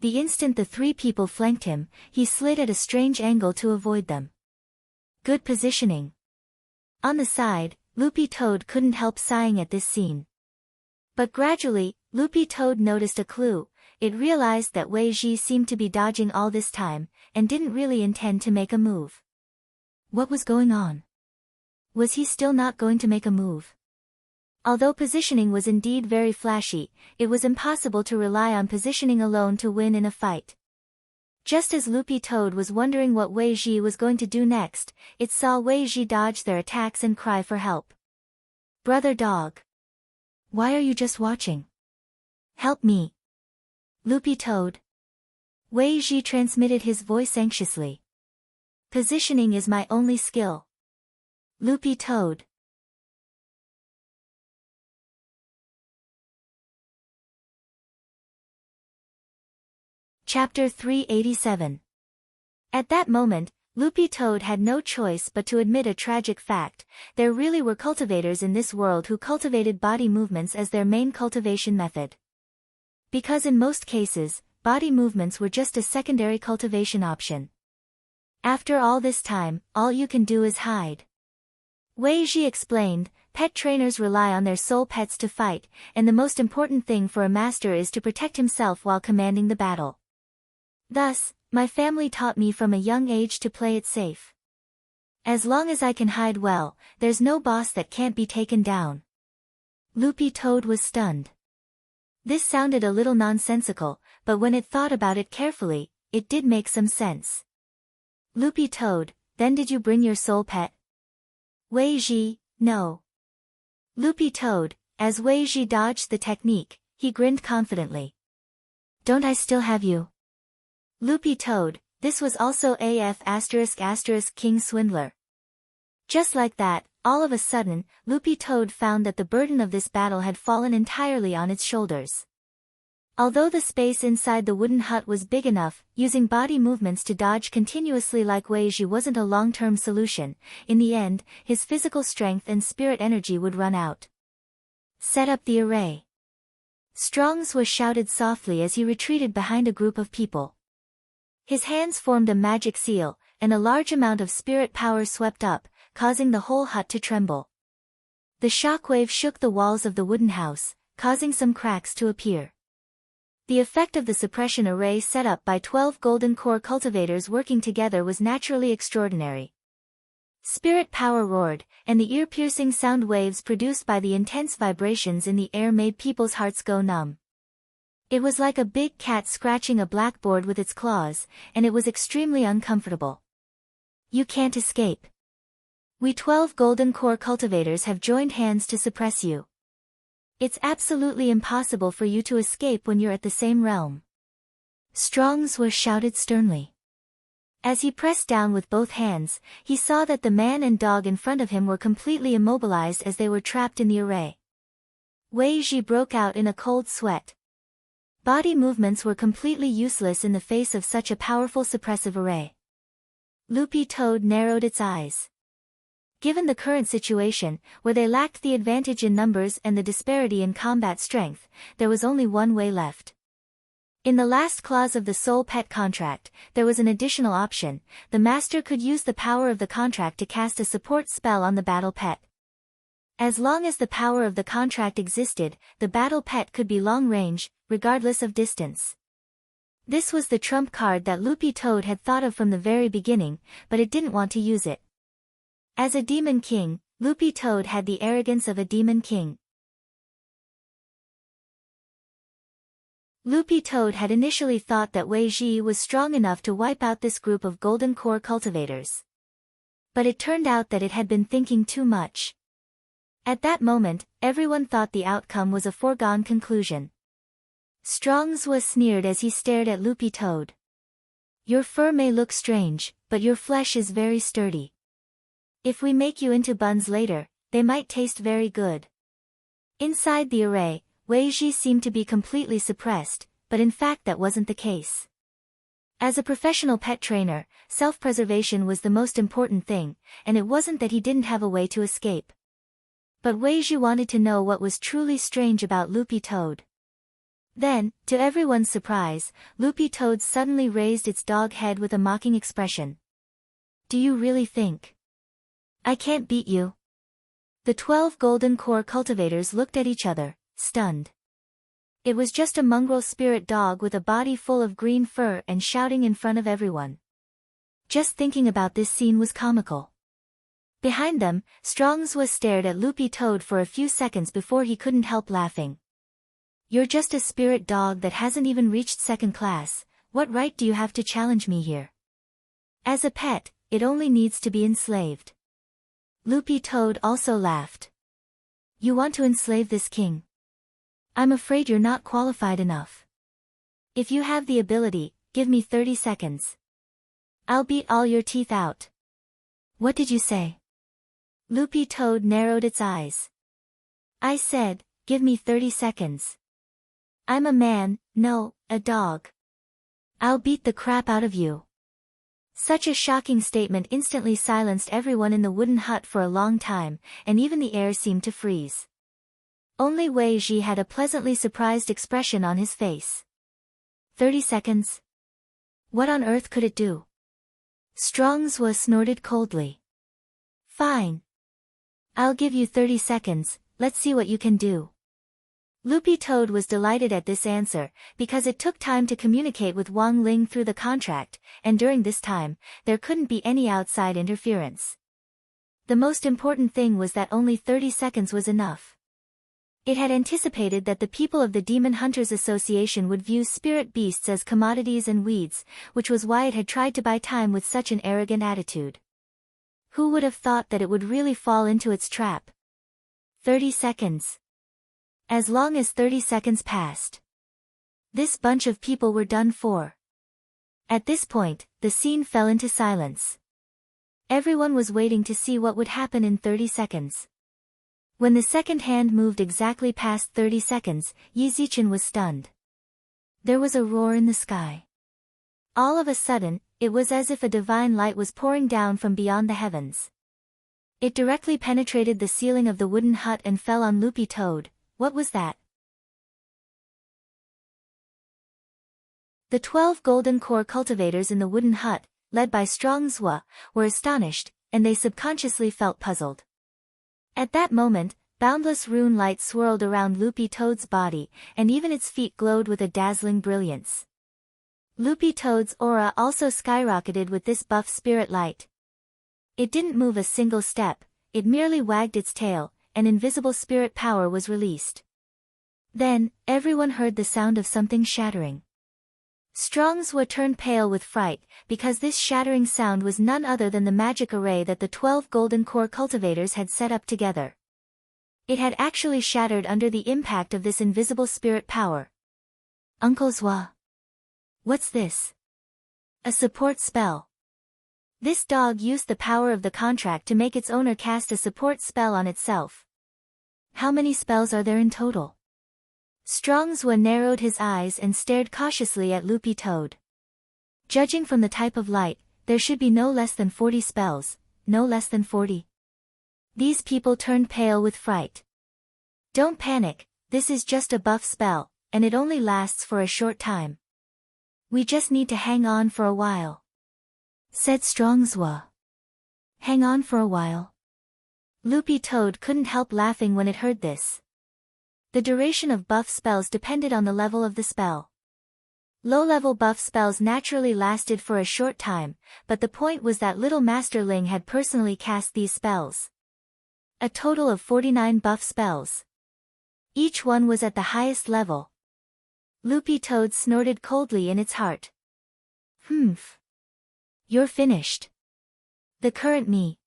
The instant the 3 people flanked him, he slid at a strange angle to avoid them. Good positioning. On the side, Loopy Toad couldn't help sighing at this scene. But gradually, Loopy Toad noticed a clue. It realized that Wei Ji seemed to be dodging all this time, and didn't really intend to make a move. What was going on? Was he still not going to make a move? Although positioning was indeed very flashy, it was impossible to rely on positioning alone to win in a fight. Just as Loopy Toad was wondering what Wei Ji was going to do next, it saw Wei Ji dodge their attacks and cry for help. Brother dog. Why are you just watching? Help me. Loopy Toad. Wei Ji transmitted his voice anxiously. Positioning is my only skill. Loopy Toad. Chapter 387. At that moment, Loopy Toad had no choice but to admit a tragic fact. There really were cultivators in this world who cultivated body movements as their main cultivation method. Because in most cases, body movements were just a secondary cultivation option. After all this time, all you can do is hide. Wei Ji explained, pet trainers rely on their soul pets to fight, and the most important thing for a master is to protect himself while commanding the battle. Thus, my family taught me from a young age to play it safe. As long as I can hide well, there's no boss that can't be taken down. Loopy Toad was stunned. This sounded a little nonsensical, but when it thought about it carefully, it did make some sense. Loopy Toad, then did you bring your soul pet? Wei Ji, no. Loopy Toad, as Wei Ji dodged the technique, he grinned confidently. Don't I still have you? Loopy Toad, this was also AF*** King Swindler. Just like that, all of a sudden, Loopy Toad found that the burden of this battle had fallen entirely on its shoulders. Although the space inside the wooden hut was big enough, using body movements to dodge continuously like Wei Ji wasn't a long-term solution. In the end, his physical strength and spirit energy would run out. Set up the array. Strongs was shouted softly as he retreated behind a group of people. His hands formed a magic seal, and a large amount of spirit power swept up, causing the whole hut to tremble. The shockwave shook the walls of the wooden house, causing some cracks to appear. The effect of the suppression array set up by 12 golden core cultivators working together was naturally extraordinary. Spirit power roared, and the ear-piercing sound waves produced by the intense vibrations in the air made people's hearts go numb. It was like a big cat scratching a blackboard with its claws, and it was extremely uncomfortable. You can't escape. We 12 golden core cultivators have joined hands to suppress you. It's absolutely impossible for you to escape when you're at the same realm. Strong's was shouted sternly. As he pressed down with both hands, he saw that the man and dog in front of him were completely immobilized as they were trapped in the array. Wei Ji broke out in a cold sweat. Body movements were completely useless in the face of such a powerful suppressive array. Loopy Toad narrowed its eyes. Given the current situation, where they lacked the advantage in numbers and the disparity in combat strength, there was only one way left. In the last clause of the Soul Pet contract, there was an additional option: the master could use the power of the contract to cast a support spell on the battle pet. As long as the power of the contract existed, the battle pet could be long-range, regardless of distance. This was the trump card that Loopy Toad had thought of from the very beginning, but it didn't want to use it. As a demon king, Loopy Toad had the arrogance of a demon king. Loopy Toad had initially thought that Wei Ji was strong enough to wipe out this group of golden core cultivators. But it turned out that it had been thinking too much. At that moment, everyone thought the outcome was a foregone conclusion. Strong's was sneered as he stared at Loopy Toad. Your fur may look strange, but your flesh is very sturdy. If we make you into buns later, they might taste very good. Inside the array, Wei Ji seemed to be completely suppressed, but in fact that wasn't the case. As a professional pet trainer, self-preservation was the most important thing, and it wasn't that he didn't have a way to escape. But Wei Ji wanted to know what was truly strange about Loopy Toad. Then, to everyone's surprise, Loopy Toad suddenly raised its dog head with a mocking expression. Do you really think I can't beat you? The 12 golden core cultivators looked at each other, stunned. It was just a mongrel spirit dog with a body full of green fur and shouting in front of everyone. Just thinking about this scene was comical. Behind them, Strong's was stared at Loopy Toad for a few seconds before he couldn't help laughing. You're just a spirit dog that hasn't even reached second class. What right do you have to challenge me here? As a pet, it only needs to be enslaved. Loopy Toad also laughed. You want to enslave this king? I'm afraid you're not qualified enough. If you have the ability, give me 30 seconds. I'll beat all your teeth out. What did you say? Loopy Toad narrowed its eyes. I said, give me 30 seconds. I'm a man, no, a dog. I'll beat the crap out of you. Such a shocking statement instantly silenced everyone in the wooden hut for a long time, and even the air seemed to freeze. Only Wei Ji had a pleasantly surprised expression on his face. 30 seconds? What on earth could it do? Strong's was snorted coldly. Fine. I'll give you 30 seconds, let's see what you can do. Loopy Toad was delighted at this answer, because it took time to communicate with Wang Ling through the contract, and during this time, there couldn't be any outside interference. The most important thing was that only 30 seconds was enough. It had anticipated that the people of the Demon Hunters Association would view spirit beasts as commodities and weeds, which was why it had tried to buy time with such an arrogant attitude. Who would have thought that it would really fall into its trap? 30 seconds. As long as 30 seconds passed, this bunch of people were done for. At this point, the scene fell into silence. Everyone was waiting to see what would happen in 30 seconds. When the second hand moved exactly past 30 seconds, Yi Zichen was stunned. There was a roar in the sky. All of a sudden, it was as if a divine light was pouring down from beyond the heavens. It directly penetrated the ceiling of the wooden hut and fell on Loopy Toad. What was that? The 12 golden core cultivators in the wooden hut, led by Strong Zhua, were astonished, and they subconsciously felt puzzled. At that moment, boundless rune light swirled around Loopy Toad's body, and even its feet glowed with a dazzling brilliance. Loopy Toad's aura also skyrocketed with this buff spirit light. It didn't move a single step, it merely wagged its tail, and invisible spirit power was released. Then, everyone heard the sound of something shattering. Strongswa turned pale with fright, because this shattering sound was none other than the magic array that the 12 golden core cultivators had set up together. It had actually shattered under the impact of this invisible spirit power. Uncle Zwa. What's this? A support spell. This dog used the power of the contract to make its owner cast a support spell on itself. How many spells are there in total? Strongswa narrowed his eyes and stared cautiously at Loopy Toad. Judging from the type of light, there should be no less than 40 spells, no less than 40. These people turned pale with fright. Don't panic, this is just a buff spell, and it only lasts for a short time. We just need to hang on for a while, said Strongswa. Hang on for a while? Loopy Toad couldn't help laughing when it heard this. The duration of buff spells depended on the level of the spell. Low-level buff spells naturally lasted for a short time, but the point was that little Masterling had personally cast these spells. A total of 49 buff spells. Each one was at the highest level. Loopy Toad snorted coldly in its heart. Humph. You're finished. The current me.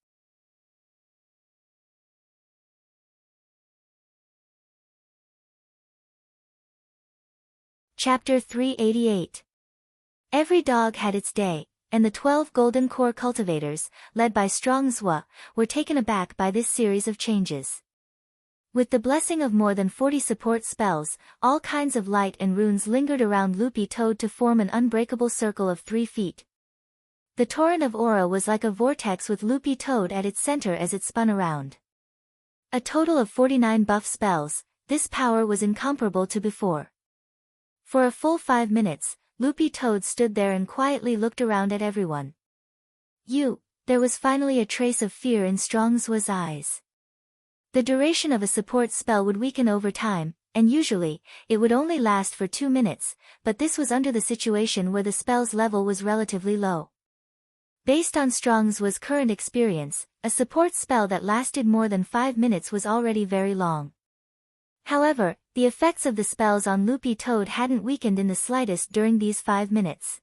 Chapter 388. Every dog had its day, and the 12 golden core cultivators, led by Strongswa, were taken aback by this series of changes. With the blessing of more than 40 support spells, all kinds of light and runes lingered around Loopy Toad to form an unbreakable circle of 3 feet. The torrent of aura was like a vortex with Loopy Toad at its center as it spun around. A total of 49 buff spells, this power was incomparable to before. For a full 5 minutes, Loopy Toad stood there and quietly looked around at everyone. There was finally a trace of fear in Strongswa's eyes. The duration of a support spell would weaken over time, and usually, it would only last for 2 minutes, but this was under the situation where the spell's level was relatively low. Based on Strongswa's current experience, a support spell that lasted more than 5 minutes was already very long. However, the effects of the spells on Loopy Toad hadn't weakened in the slightest during these 5 minutes.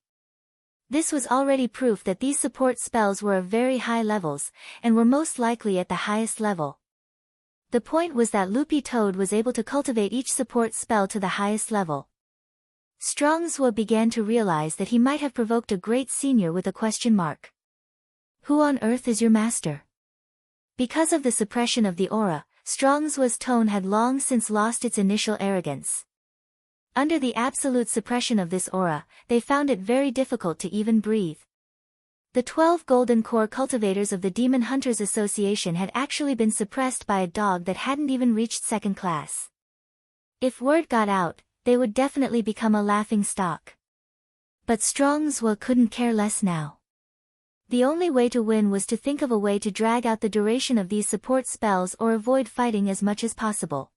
This was already proof that these support spells were of very high levels, and were most likely at the highest level. The point was that Loopy Toad was able to cultivate each support spell to the highest level. Strongswa began to realize that he might have provoked a great senior with a question mark. Who on earth is your master? Because of the suppression of the aura, Strongswa's tone had long since lost its initial arrogance. Under the absolute suppression of this aura, they found it very difficult to even breathe. The 12 golden core cultivators of the Demon Hunters Association had actually been suppressed by a dog that hadn't even reached 2nd class. If word got out, they would definitely become a laughing stock. But Strongswa couldn't care less now. The only way to win was to think of a way to drag out the duration of these support spells or avoid fighting as much as possible.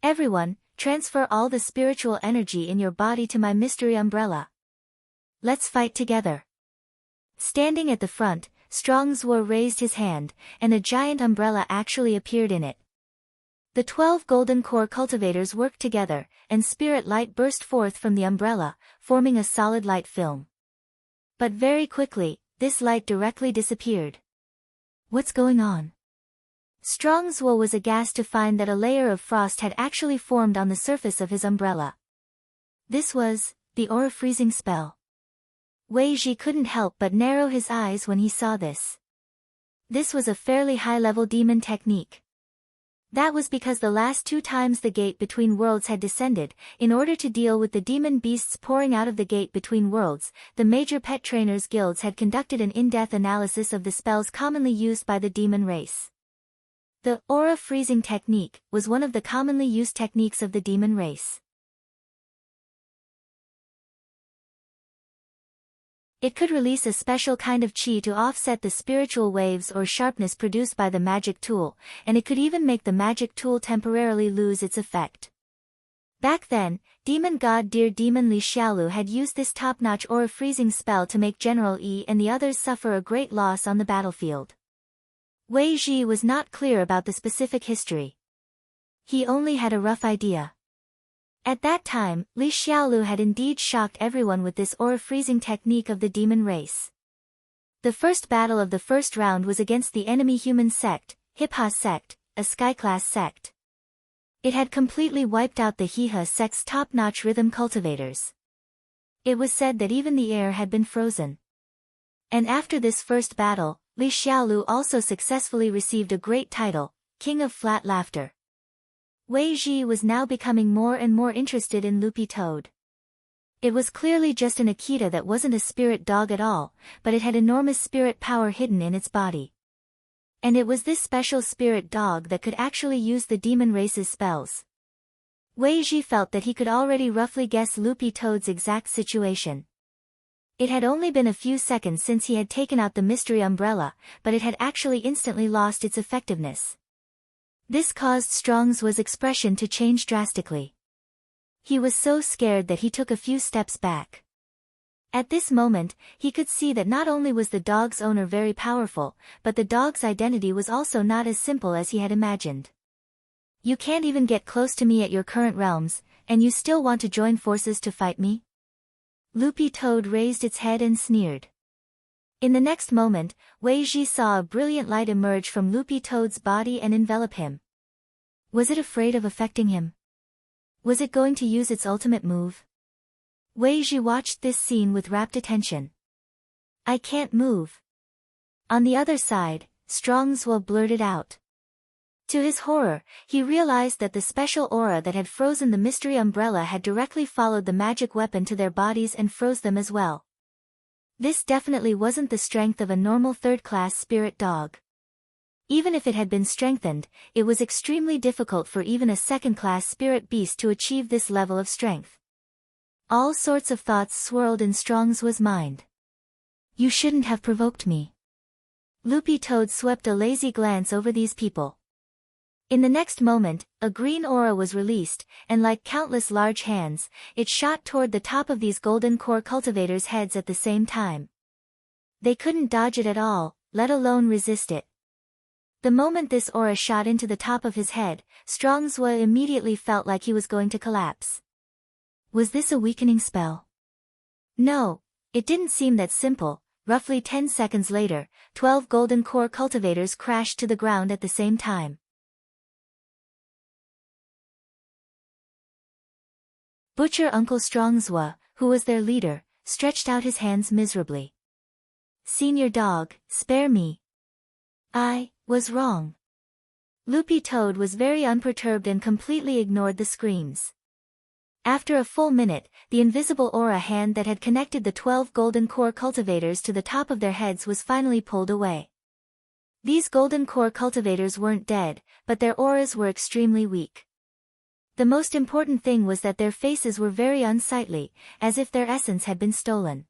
Everyone, transfer all the spiritual energy in your body to my mystery umbrella. Let's fight together. Standing at the front, Strongswa raised his hand, and a giant umbrella actually appeared in it. The 12 golden core cultivators worked together, and spirit light burst forth from the umbrella, forming a solid light film. But very quickly, this light directly disappeared. What's going on? Strongswa was aghast to find that a layer of frost had actually formed on the surface of his umbrella. This was the aura freezing spell. Wei Ji couldn't help but narrow his eyes when he saw this. This was a fairly high-level demon technique. That was because the last 2 times the gate between worlds had descended, in order to deal with the demon beasts pouring out of the gate between worlds, the major pet trainers guilds had conducted an in-depth analysis of the spells commonly used by the demon race. The aura freezing technique was one of the commonly used techniques of the demon race. It could release a special kind of chi to offset the spiritual waves or sharpness produced by the magic tool, and it could even make the magic tool temporarily lose its effect. Back then, demon god Dear Demon Li Xiaolu had used this top-notch aura freezing spell to make General Yi and the others suffer a great loss on the battlefield. Wei Ji was not clear about the specific history. He only had a rough idea. At that time, Li Xiaolu had indeed shocked everyone with this aura-freezing technique of the demon race. The first battle of the first round was against the enemy human sect, Hipha sect, a sky-class sect. It had completely wiped out the Hipha sect's top-notch rhythm cultivators. It was said that even the air had been frozen. And after this first battle, Li Xiaolu also successfully received a great title, King of Flat Laughter. Wei Ji was now becoming more and more interested in Loopy Toad. It was clearly just an Akita that wasn't a spirit dog at all, but it had enormous spirit power hidden in its body. And it was this special spirit dog that could actually use the demon race's spells. Wei Ji felt that he could already roughly guess Loopy Toad's exact situation. It had only been a few seconds since he had taken out the mystery umbrella, but it had actually instantly lost its effectiveness. This caused Strong's expression to change drastically. He was so scared that he took a few steps back. At this moment, he could see that not only was the dog's owner very powerful, but the dog's identity was also not as simple as he had imagined. You can't even get close to me at your current realms, and you still want to join forces to fight me? Loopy Toad raised its head and sneered. In the next moment, Wei Ji saw a brilliant light emerge from Loopy Toad's body and envelop him. Was it afraid of affecting him? Was it going to use its ultimate move? Wei Ji watched this scene with rapt attention. I can't move. On the other side, Strong's blurted out. To his horror, he realized that the special aura that had frozen the mystery umbrella had directly followed the magic weapon to their bodies and froze them as well. This definitely wasn't the strength of a normal third-class spirit dog. Even if it had been strengthened, it was extremely difficult for even a second-class spirit beast to achieve this level of strength. All sorts of thoughts swirled in Strong's mind. You shouldn't have provoked me. Loopy Toad swept a lazy glance over these people. In the next moment, a green aura was released, and like countless large hands, it shot toward the top of these golden core cultivators' heads at the same time. They couldn't dodge it at all, let alone resist it. The moment this aura shot into the top of his head, Strong's immediately felt like he was going to collapse. Was this a weakening spell? No, it didn't seem that simple. Roughly 10 seconds later, 12 golden core cultivators crashed to the ground at the same time. Butcher Uncle Strong's who was their leader, stretched out his hands miserably. Senior dog, spare me. I was wrong. Loopy Toad was very unperturbed and completely ignored the screams. After a full minute, the invisible aura hand that had connected the 12 golden core cultivators to the top of their heads was finally pulled away. These golden core cultivators weren't dead, but their auras were extremely weak. The most important thing was that their faces were very unsightly, as if their essence had been stolen.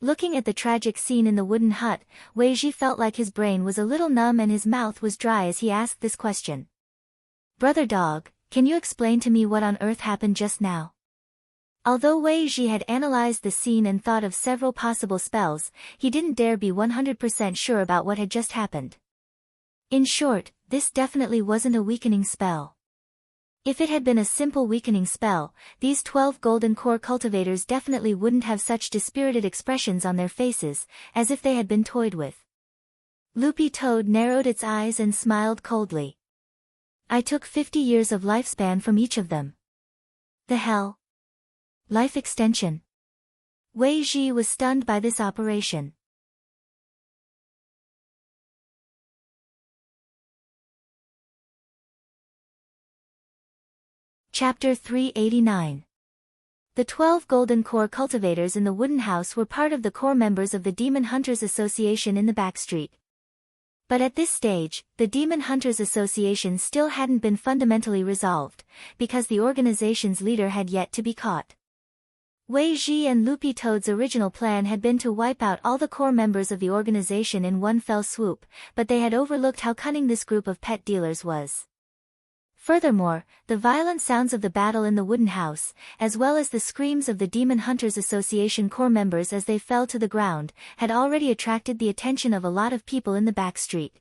Looking at the tragic scene in the wooden hut, Wei Ji felt like his brain was a little numb and his mouth was dry as he asked this question. Brother Dog, can you explain to me what on earth happened just now? Although Wei Ji had analyzed the scene and thought of several possible spells, he didn't dare be 100% sure about what had just happened. In short, this definitely wasn't a weakening spell. If it had been a simple weakening spell, these 12 golden core cultivators definitely wouldn't have such dispirited expressions on their faces, as if they had been toyed with. Loopy Toad narrowed its eyes and smiled coldly. I took 50 years of lifespan from each of them. The hell? Life extension. Wei Ji was stunned by this operation. Chapter 389. The 12 golden core cultivators in the wooden house were part of the core members of the Demon Hunters Association in the backstreet. But at this stage, the Demon Hunters Association still hadn't been fundamentally resolved, because the organization's leader had yet to be caught. Wei Ji and Loopy Toad's original plan had been to wipe out all the core members of the organization in one fell swoop, but they had overlooked how cunning this group of pet dealers was. Furthermore, the violent sounds of the battle in the wooden house, as well as the screams of the Demon Hunters Association core members as they fell to the ground, had already attracted the attention of a lot of people in the backstreet.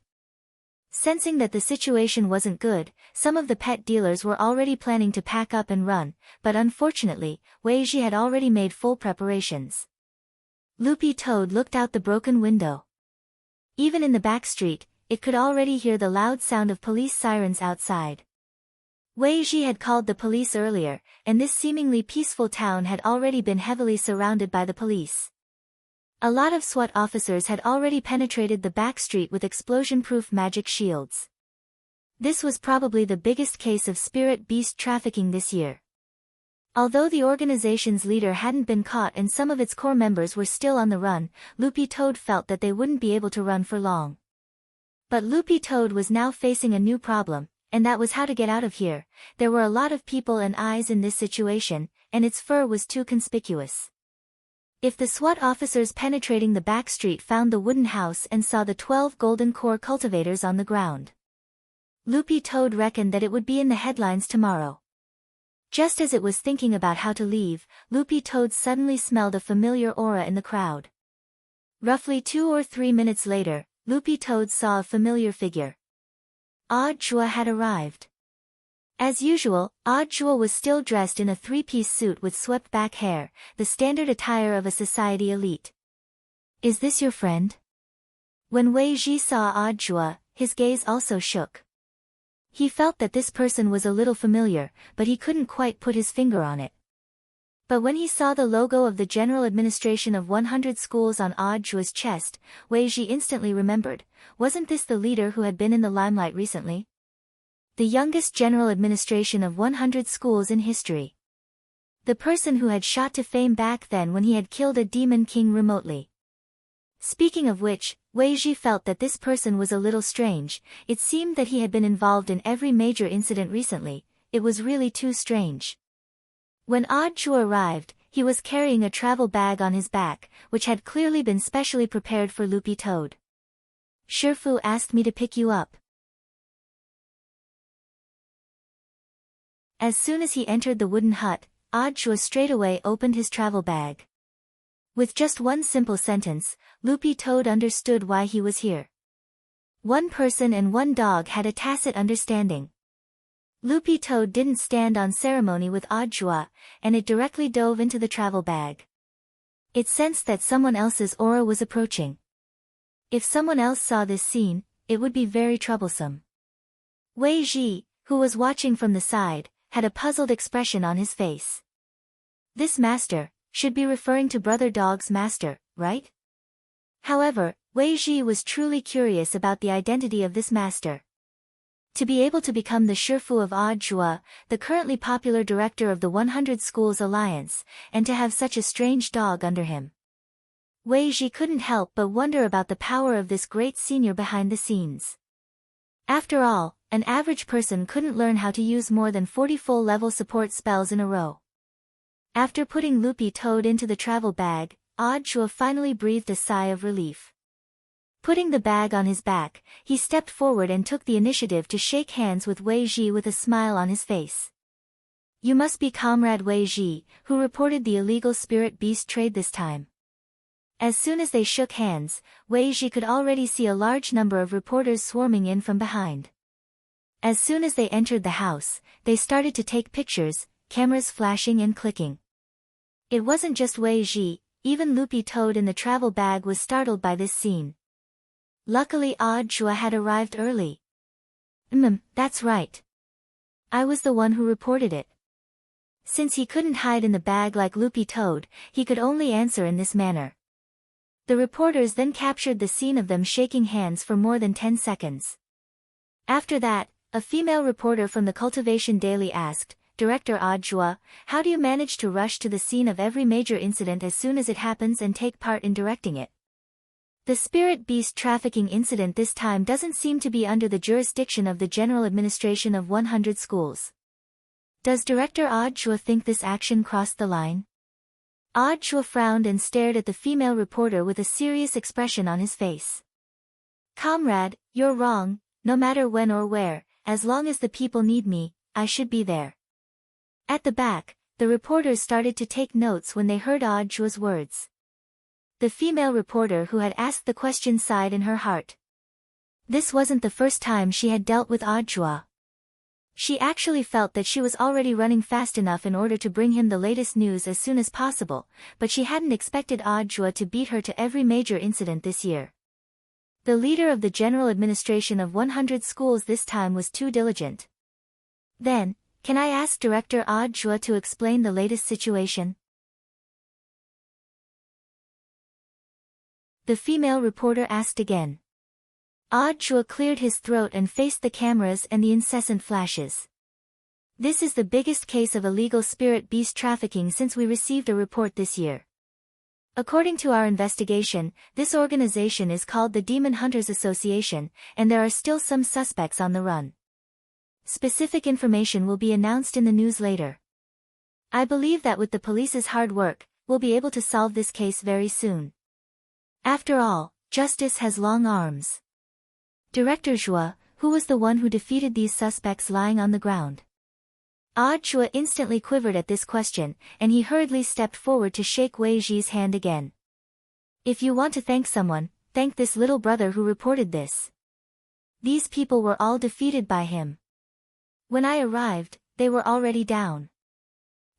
Sensing that the situation wasn't good, some of the pet dealers were already planning to pack up and run, but unfortunately, Weiji had already made full preparations. Loopy Toad looked out the broken window. Even in the back street, it could already hear the loud sound of police sirens outside. Weiji had called the police earlier, and this seemingly peaceful town had already been heavily surrounded by the police. A lot of SWAT officers had already penetrated the back street with explosion-proof magic shields. This was probably the biggest case of spirit beast trafficking this year. Although the organization's leader hadn't been caught and some of its core members were still on the run, Loopy Toad felt that they wouldn't be able to run for long. But Loopy Toad was now facing a new problem, and that was how to get out of here. There were a lot of people and eyes in this situation, and its fur was too conspicuous. If the SWAT officers penetrating the back street found the wooden house and saw the 12 golden core cultivators on the ground, Loopy Toad reckoned that it would be in the headlines tomorrow. Just as it was thinking about how to leave, Loopy Toad suddenly smelled a familiar aura in the crowd. Roughly 2 or 3 minutes later, Loopy Toad saw a familiar figure. Odd Jua had arrived. As usual, Odd Jua was still dressed in a 3-piece suit with swept-back hair, the standard attire of a society elite. "Is this your friend?" When Wei Ji saw Odd Jua, his gaze also shook. He felt that this person was a little familiar, but he couldn't quite put his finger on it. But when he saw the logo of the General Administration of 100 Schools on Odd Jua's chest, Wei Ji instantly remembered, wasn't this the leader who had been in the limelight recently? The youngest General Administration of 100 Schools in history. The person who had shot to fame back then when he had killed a demon king remotely. Speaking of which, Wei Ji felt that this person was a little strange. It seemed that he had been involved in every major incident recently. It was really too strange. When Odd Jua arrived, he was carrying a travel bag on his back, which had clearly been specially prepared for Loopy Toad. "Shifu asked me to pick you up." As soon as he entered the wooden hut, Odd Jua straightaway opened his travel bag. With just one simple sentence, Loopy Toad understood why he was here. One person and one dog had a tacit understanding. Loopy Toad didn't stand on ceremony with Odd Jua, and it directly dove into the travel bag. It sensed that someone else's aura was approaching. If someone else saw this scene, it would be very troublesome. Wei Ji, who was watching from the side, had a puzzled expression on his face. This master should be referring to Brother Dog's master, right? However, Wei Ji was truly curious about the identity of this master. To be able to become the Shifu of Odd Jua, the currently popular director of the 100 Schools Alliance, and to have such a strange dog under him. Wei Ji couldn't help but wonder about the power of this great senior behind the scenes. After all, an average person couldn't learn how to use more than 40 full-level support spells in a row. After putting Loopy Toad into the travel bag, Odd Jua finally breathed a sigh of relief. Putting the bag on his back, he stepped forward and took the initiative to shake hands with Wei Ji with a smile on his face. "You must be Comrade Wei Ji, who reported the illegal spirit beast trade this time." As soon as they shook hands, Wei Ji could already see a large number of reporters swarming in from behind. As soon as they entered the house, they started to take pictures, cameras flashing and clicking. It wasn't just Wei Ji, even Loopy Toad in the travel bag was startled by this scene. Luckily Odd Jua had arrived early. That's right. I was the one who reported it." Since he couldn't hide in the bag like Loopy Toad, he could only answer in this manner. The reporters then captured the scene of them shaking hands for more than 10 seconds. After that, a female reporter from the Cultivation Daily asked, "Director Odd Jua, how do you manage to rush to the scene of every major incident as soon as it happens and take part in directing it? The spirit beast trafficking incident this time doesn't seem to be under the jurisdiction of the General Administration of 100 Schools. Does Director Odd Jua think this action crossed the line?" Odd Jua frowned and stared at the female reporter with a serious expression on his face. "Comrade, you're wrong. No matter when or where, as long as the people need me, I should be there." At the back, the reporters started to take notes when they heard Odd Jua's words. The female reporter who had asked the question sighed in her heart. This wasn't the first time she had dealt with Audra. She actually felt that she was already running fast enough in order to bring him the latest news as soon as possible, but she hadn't expected Audra to beat her to every major incident this year. The leader of the general administration of 100 schools this time was too diligent. Then, can I ask Director Audra to explain the latest situation? The female reporter asked again. Audra cleared his throat and faced the cameras and the incessant flashes. This is the biggest case of illegal spirit beast trafficking since we received a report this year. According to our investigation, this organization is called the Demon Hunters Association, and there are still some suspects on the run. Specific information will be announced in the news later. I believe that with the police's hard work, we'll be able to solve this case very soon. After all, justice has long arms. Director Zhua, who was the one who defeated these suspects lying on the ground? Audra instantly quivered at this question, and he hurriedly stepped forward to shake Wei Ji's hand again. If you want to thank someone, thank this little brother who reported this. These people were all defeated by him. When I arrived, they were already down.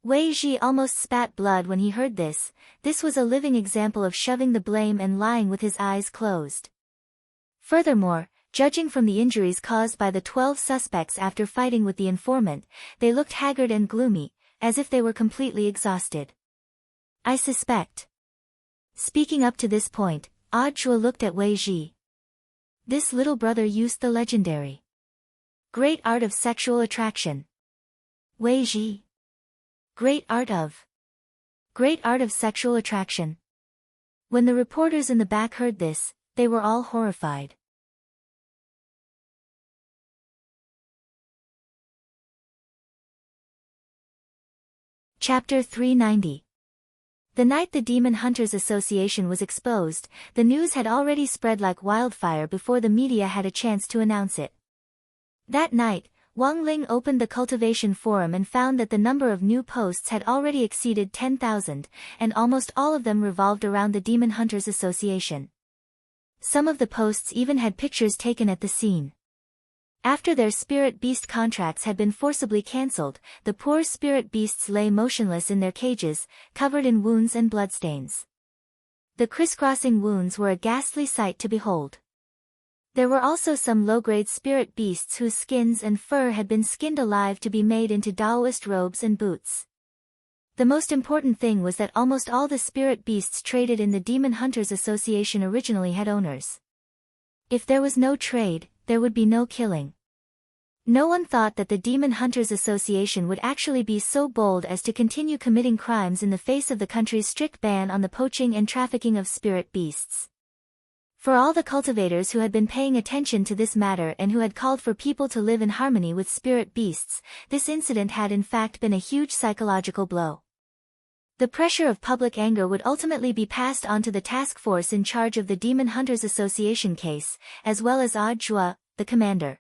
Wei Ji almost spat blood when he heard this. This was a living example of shoving the blame and lying with his eyes closed. Furthermore, judging from the injuries caused by the 12 suspects after fighting with the informant, they looked haggard and gloomy, as if they were completely exhausted. I suspect. Speaking up to this point, Audra looked at Wei Ji. This little brother used the legendary great art of sexual attraction. Wei Ji. Great art of sexual attraction. When the reporters in the back heard this, they were all horrified. Chapter 390. The night the Demon Hunters Association was exposed, the news had already spread like wildfire before the media had a chance to announce it. That night, Wang Ling opened the cultivation forum and found that the number of new posts had already exceeded 10,000, and almost all of them revolved around the Demon Hunters Association. Some of the posts even had pictures taken at the scene. After their spirit beast contracts had been forcibly cancelled, the poor spirit beasts lay motionless in their cages, covered in wounds and bloodstains. The crisscrossing wounds were a ghastly sight to behold. There were also some low-grade spirit beasts whose skins and fur had been skinned alive to be made into Taoist robes and boots. The most important thing was that almost all the spirit beasts traded in the Demon Hunters Association originally had owners. If there was no trade, there would be no killing. No one thought that the Demon Hunters Association would actually be so bold as to continue committing crimes in the face of the country's strict ban on the poaching and trafficking of spirit beasts. For all the cultivators who had been paying attention to this matter and who had called for people to live in harmony with spirit beasts, this incident had in fact been a huge psychological blow. The pressure of public anger would ultimately be passed on to the task force in charge of the Demon Hunters Association case, as well as Audra, the commander.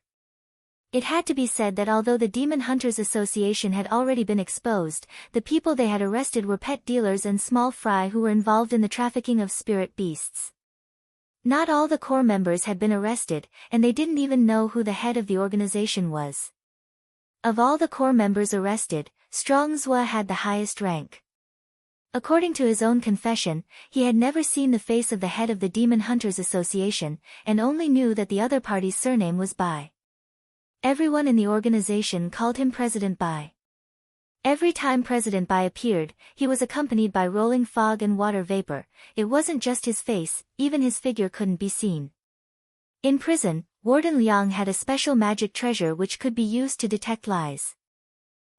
It had to be said that although the Demon Hunters Association had already been exposed, the people they had arrested were pet dealers and small fry who were involved in the trafficking of spirit beasts. Not all the core members had been arrested, and they didn't even know who the head of the organization was. Of all the core members arrested, Strong Zhua had the highest rank. According to his own confession, he had never seen the face of the head of the Demon Hunters Association, and only knew that the other party's surname was Bai. Everyone in the organization called him President Bai. Every time President Bai appeared, he was accompanied by rolling fog and water vapor. It wasn't just his face, even his figure couldn't be seen. In prison, Warden Liang had a special magic treasure which could be used to detect lies.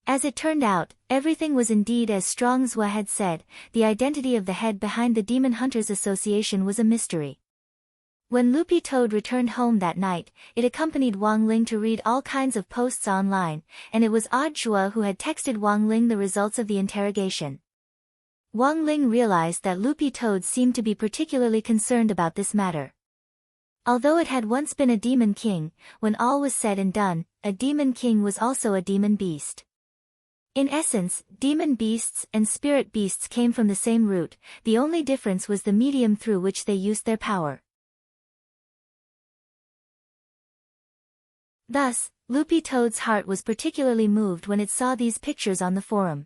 As it turned out, everything was indeed as Strong Zhua had said. The identity of the head behind the Demon Hunters Association was a mystery. When Loopy Toad returned home that night, it accompanied Wang Ling to read all kinds of posts online, and it was Audra who had texted Wang Ling the results of the interrogation. Wang Ling realized that Loopy Toad seemed to be particularly concerned about this matter. Although it had once been a demon king, when all was said and done, a demon king was also a demon beast. In essence, demon beasts and spirit beasts came from the same root, the only difference was the medium through which they used their power. Thus, Loopy Toad's heart was particularly moved when it saw these pictures on the forum.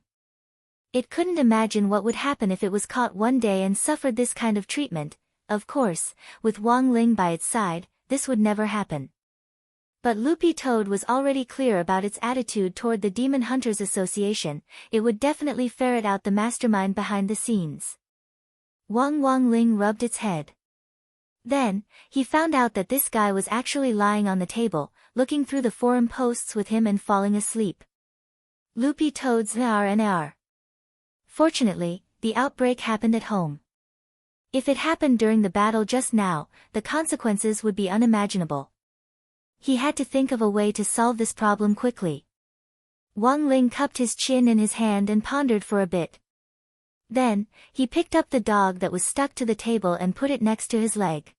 It couldn't imagine what would happen if it was caught one day and suffered this kind of treatment. Of course, with Wang Ling by its side, this would never happen. But Loopy Toad was already clear about its attitude toward the Demon Hunters Association. It would definitely ferret out the mastermind behind the scenes. Wang Ling rubbed its head. Then, he found out that this guy was actually lying on the table, looking through the forum posts with him and falling asleep. Loopy Toad's R&R. Fortunately, the outbreak happened at home. If it happened during the battle just now, the consequences would be unimaginable. He had to think of a way to solve this problem quickly. Wang Ling cupped his chin in his hand and pondered for a bit. Then, he picked up the dog that was stuck to the table and put it next to his leg.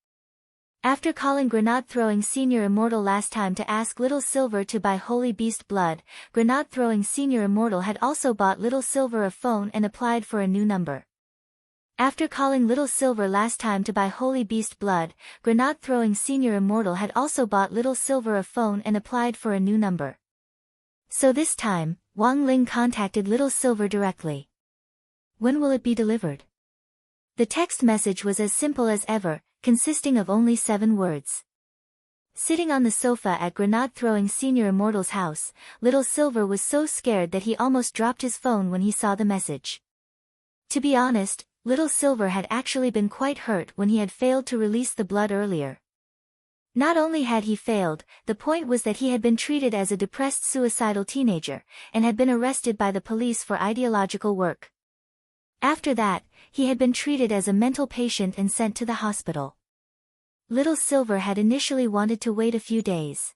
After calling Grenade-Throwing Senior Immortal last time to ask Little Silver to buy Holy Beast blood, Grenade-Throwing Senior Immortal had also bought Little Silver a phone and applied for a new number. After calling Little Silver last time to buy Holy Beast blood, Grenade-Throwing Senior Immortal had also bought Little Silver a phone and applied for a new number. So this time, Wang Ling contacted Little Silver directly. When will it be delivered? The text message was as simple as ever, consisting of only 7 words. Sitting on the sofa at Grenade-Throwing Senior Immortal's house, Little Silver was so scared that he almost dropped his phone when he saw the message. To be honest, Little Silver had actually been quite hurt when he had failed to release the blood earlier. Not only had he failed, the point was that he had been treated as a depressed suicidal teenager, and had been arrested by the police for ideological work. After that, he had been treated as a mental patient and sent to the hospital. Little Silver had initially wanted to wait a few days.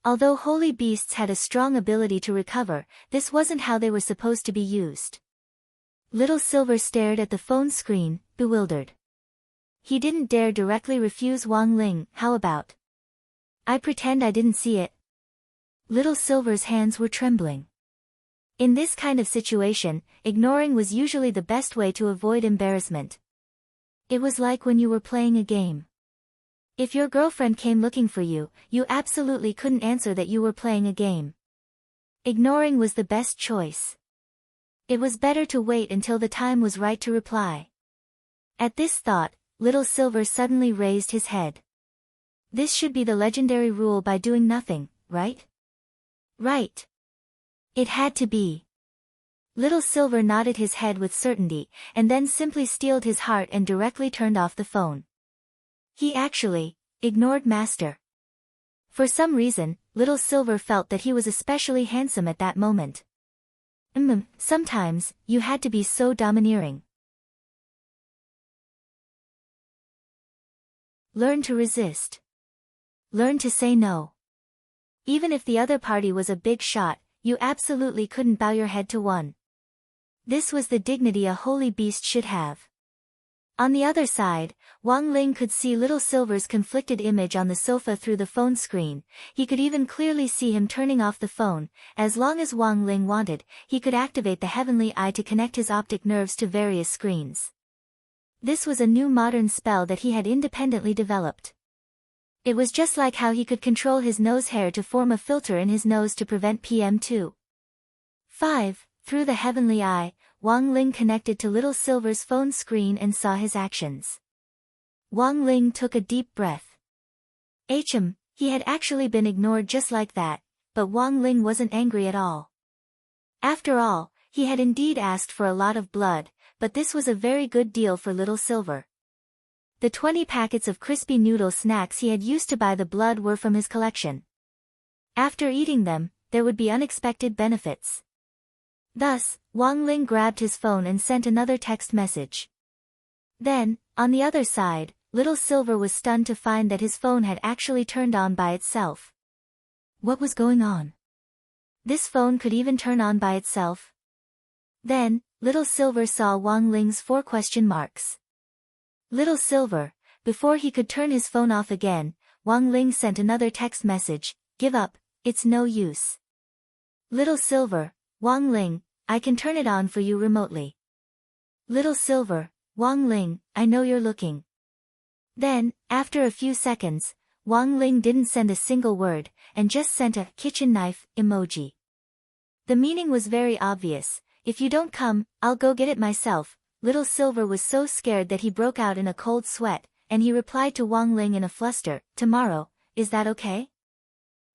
Although holy beasts had a strong ability to recover, this wasn't how they were supposed to be used. Little Silver stared at the phone screen, bewildered. He didn't dare directly refuse Wang Ling. How about? I pretend I didn't see it. Little Silver's hands were trembling. In this kind of situation, ignoring was usually the best way to avoid embarrassment. It was like when you were playing a game. If your girlfriend came looking for you, you absolutely couldn't answer that you were playing a game. Ignoring was the best choice. It was better to wait until the time was right to reply. At this thought, Little Silver suddenly raised his head. This should be the legendary rule by doing nothing, right? Right. It had to be. Little Silver nodded his head with certainty, and then simply steeled his heart and directly turned off the phone. He actually ignored Master. For some reason, Little Silver felt that he was especially handsome at that moment. Sometimes, you had to be so domineering. Learn to resist. Learn to say no. Even if the other party was a big shot, you absolutely couldn't bow your head to one. This was the dignity a holy beast should have. On the other side, Wang Ling could see Little Silver's conflicted image on the sofa through the phone screen. He could even clearly see him turning off the phone. As long as Wang Ling wanted, he could activate the Heavenly Eye to connect his optic nerves to various screens. This was a new modern spell that he had independently developed. It was just like how he could control his nose hair to form a filter in his nose to prevent PM2.5. Through the Heavenly Eye, Wang Ling connected to Little Silver's phone screen and saw his actions. Wang Ling took a deep breath. He had actually been ignored just like that, but Wang Ling wasn't angry at all. After all, he had indeed asked for a lot of blood, but this was a very good deal for Little Silver. The 20 packets of crispy noodle snacks he had used to buy the blood were from his collection. After eating them, there would be unexpected benefits. Thus, Wang Ling grabbed his phone and sent another text message. Then, on the other side, Little Silver was stunned to find that his phone had actually turned on by itself. What was going on? This phone could even turn on by itself? Then, Little Silver saw Wang Ling's 4 question marks. Little Silver, before he could turn his phone off again, Wang Ling sent another text message, "Give up, it's no use." Little Silver, Wang Ling, I can turn it on for you remotely. Little Silver, Wang Ling, I know you're looking. Then, after a few seconds, Wang Ling didn't send a single word, and just sent a kitchen knife emoji. The meaning was very obvious: if you don't come, I'll go get it myself. Little Silver was so scared that he broke out in a cold sweat, and he replied to Wang Ling in a fluster, "Tomorrow, is that okay?"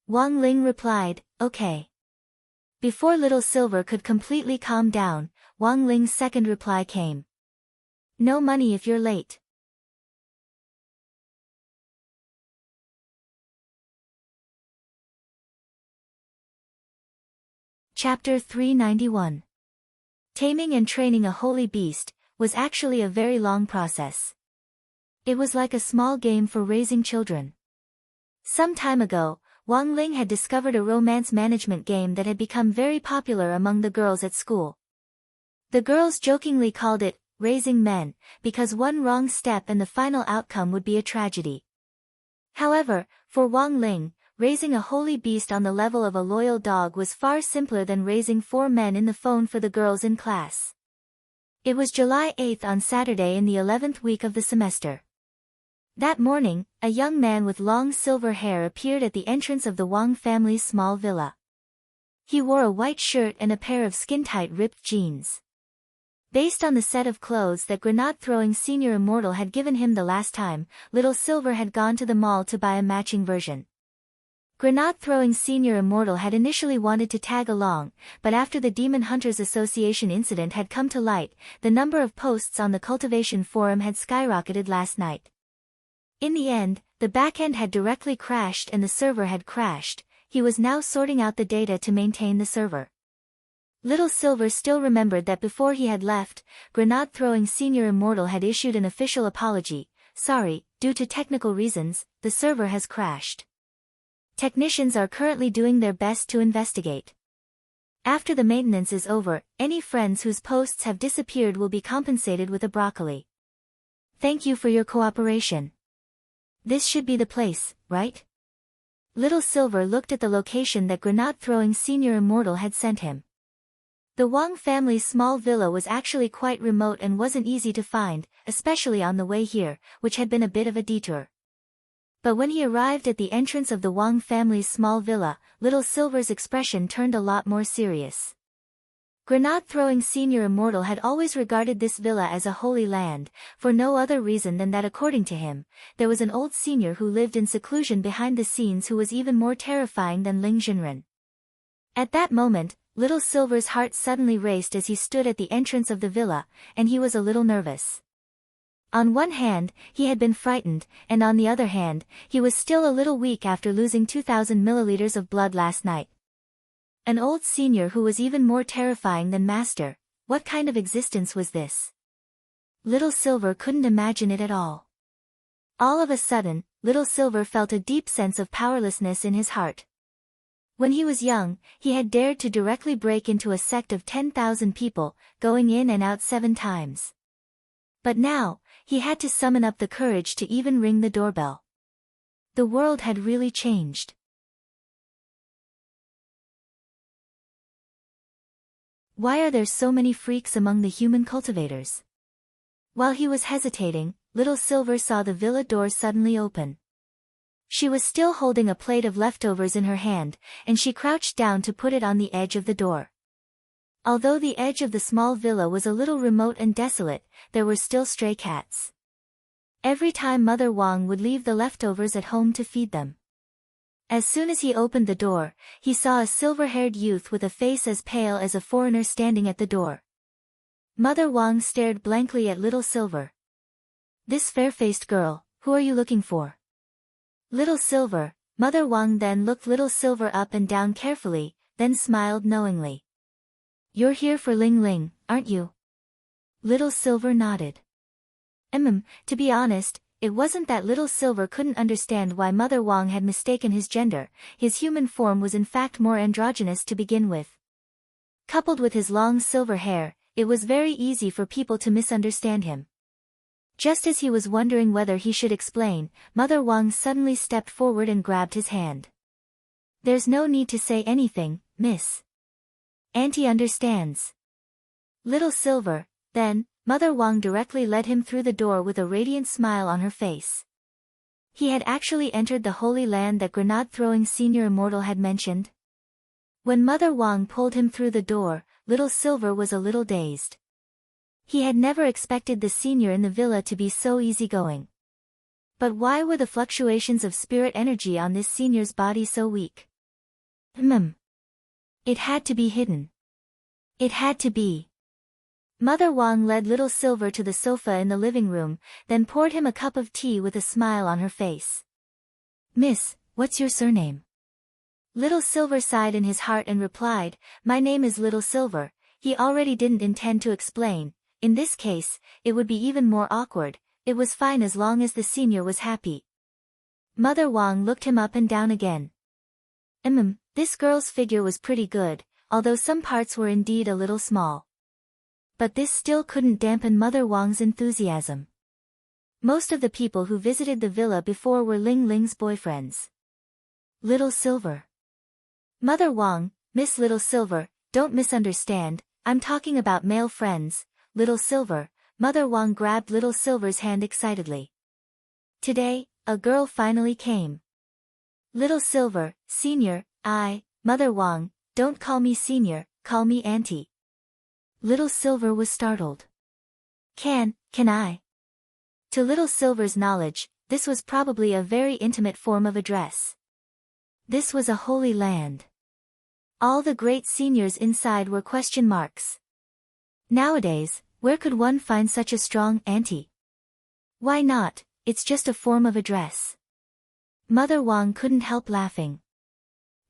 Wang Ling replied, "Okay." Before Little Silver could completely calm down, Wang Ling's second reply came. "No money if you're late." Chapter 391. Taming and training a holy beast was actually a very long process. It was like a small game for raising children. Some time ago, Wang Ling had discovered a romance management game that had become very popular among the girls at school. The girls jokingly called it "raising men," because one wrong step and the final outcome would be a tragedy. However, for Wang Ling, raising a holy beast on the level of a loyal dog was far simpler than raising 4 men in the phone for the girls in class. It was July 8th on Saturday in the 11th week of the semester. That morning, a young man with long silver hair appeared at the entrance of the Wang family's small villa. He wore a white shirt and a pair of skin-tight ripped jeans. Based on the set of clothes that grenade-throwing Senior Immortal had given him the last time, Little Silver had gone to the mall to buy a matching version. Grenade-throwing Senior Immortal had initially wanted to tag along, but after the Demon Hunters Association incident had come to light, the number of posts on the Cultivation Forum had skyrocketed last night. In the end, the backend had directly crashed and the server had crashed. He was now sorting out the data to maintain the server. Little Silver still remembered that before he had left, Grenade-throwing Senior Immortal had issued an official apology. "Sorry, due to technical reasons, the server has crashed. Technicians are currently doing their best to investigate. After the maintenance is over, any friends whose posts have disappeared will be compensated with a broccoli. Thank you for your cooperation. This should be the place, right?" Little Silver looked at the location that Grenade-throwing Senior Immortal had sent him. The Wang family's small villa was actually quite remote and wasn't easy to find, especially on the way here, which had been a bit of a detour. But when he arrived at the entrance of the Wang family's small villa, Little Silver's expression turned a lot more serious. Grenade-throwing Senior Immortal had always regarded this villa as a holy land, for no other reason than that according to him, there was an old senior who lived in seclusion behind the scenes who was even more terrifying than Ling Jinren. At that moment, Little Silver's heart suddenly raced as he stood at the entrance of the villa, and he was a little nervous. On one hand, he had been frightened, and on the other hand, he was still a little weak after losing 2,000 milliliters of blood last night. An old senior who was even more terrifying than Master. What kind of existence was this? Little Silver couldn't imagine it at all. All of a sudden, Little Silver felt a deep sense of powerlessness in his heart. When he was young, he had dared to directly break into a sect of 10,000 people, going in and out 7 times. But now, he had to summon up the courage to even ring the doorbell. The world had really changed. Why are there so many freaks among the human cultivators? While he was hesitating, Little Silver saw the villa door suddenly open. She was still holding a plate of leftovers in her hand, and she crouched down to put it on the edge of the door. Although the edge of the small villa was a little remote and desolate, there were still stray cats. Every time Mother Wang would leave the leftovers at home to feed them. As soon as he opened the door, he saw a silver-haired youth with a face as pale as a foreigner standing at the door. Mother Wang stared blankly at Little Silver. "This fair-faced girl, who are you looking for?" "Little Silver." Mother Wang then looked Little Silver up and down carefully, then smiled knowingly. "You're here for Ling Ling, aren't you?" Little Silver nodded. To be honest, it wasn't that Little Silver couldn't understand why Mother Wang had mistaken his gender. His human form was in fact more androgynous to begin with. Coupled with his long silver hair, it was very easy for people to misunderstand him. Just as he was wondering whether he should explain, Mother Wang suddenly stepped forward and grabbed his hand. "There's no need to say anything, miss. Auntie understands." Little Silver, then, Mother Wang directly led him through the door with a radiant smile on her face. He had actually entered the Holy Land that grenade-throwing senior immortal had mentioned. When Mother Wang pulled him through the door, Little Silver was a little dazed. He had never expected the senior in the villa to be so easygoing. But why were the fluctuations of spirit energy on this senior's body so weak? It had to be hidden. It had to be. Mother Wang led Little Silver to the sofa in the living room, then poured him a cup of tea with a smile on her face. "Miss, what's your surname?" Little Silver sighed in his heart and replied, "My name is Little Silver." He already didn't intend to explain. In this case, it would be even more awkward. It was fine as long as the senior was happy. Mother Wang looked him up and down again. This girl's figure was pretty good, although some parts were indeed a little small. But this still couldn't dampen Mother Wang's enthusiasm. Most of the people who visited the villa before were Ling Ling's boyfriends. Little Silver. Mother Wang, Miss Little Silver, don't misunderstand, I'm talking about male friends. Little Silver. Mother Wang grabbed Little Silver's hand excitedly. Today, a girl finally came. Little Silver, Senior, Mother Wang, don't call me Senior, call me Auntie. Little Silver was startled. Can I? To Little Silver's knowledge, this was probably a very intimate form of address. This was a holy land. All the great seniors inside were question marks. Nowadays, where could one find such a strong auntie? Why not, it's just a form of address. Mother Wang couldn't help laughing.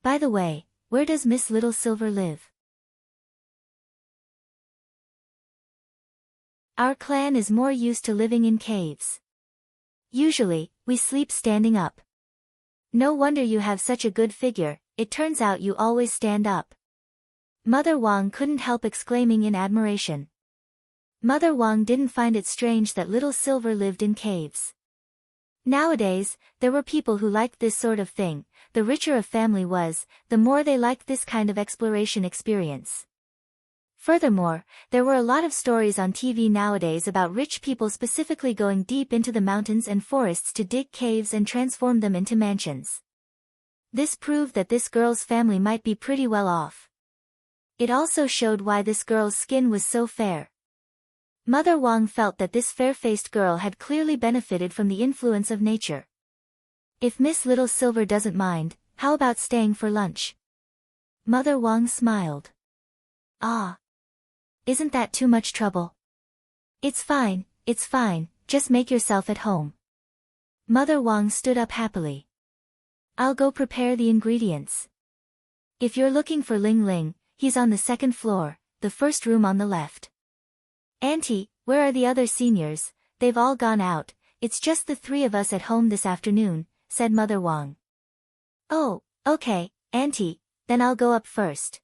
By the way, where does Miss Little Silver live? Our clan is more used to living in caves. Usually, we sleep standing up. No wonder you have such a good figure, it turns out you always stand up. Mother Wang couldn't help exclaiming in admiration. Mother Wang didn't find it strange that Little Silver lived in caves. Nowadays, there were people who liked this sort of thing. The richer a family was, the more they liked this kind of exploration experience. Furthermore, there were a lot of stories on TV nowadays about rich people specifically going deep into the mountains and forests to dig caves and transform them into mansions. This proved that this girl's family might be pretty well off. It also showed why this girl's skin was so fair. Mother Wang felt that this fair-faced girl had clearly benefited from the influence of nature. If Miss Little Silver doesn't mind, how about staying for lunch? Mother Wang smiled. Isn't that too much trouble? It's fine, just make yourself at home. Mother Wang stood up happily. I'll go prepare the ingredients. If you're looking for Ling Ling, he's on the second floor, the first room on the left. Auntie, where are the other seniors? They've all gone out, it's just the three of us at home this afternoon, said Mother Wang. Oh, okay, Auntie, then I'll go up first.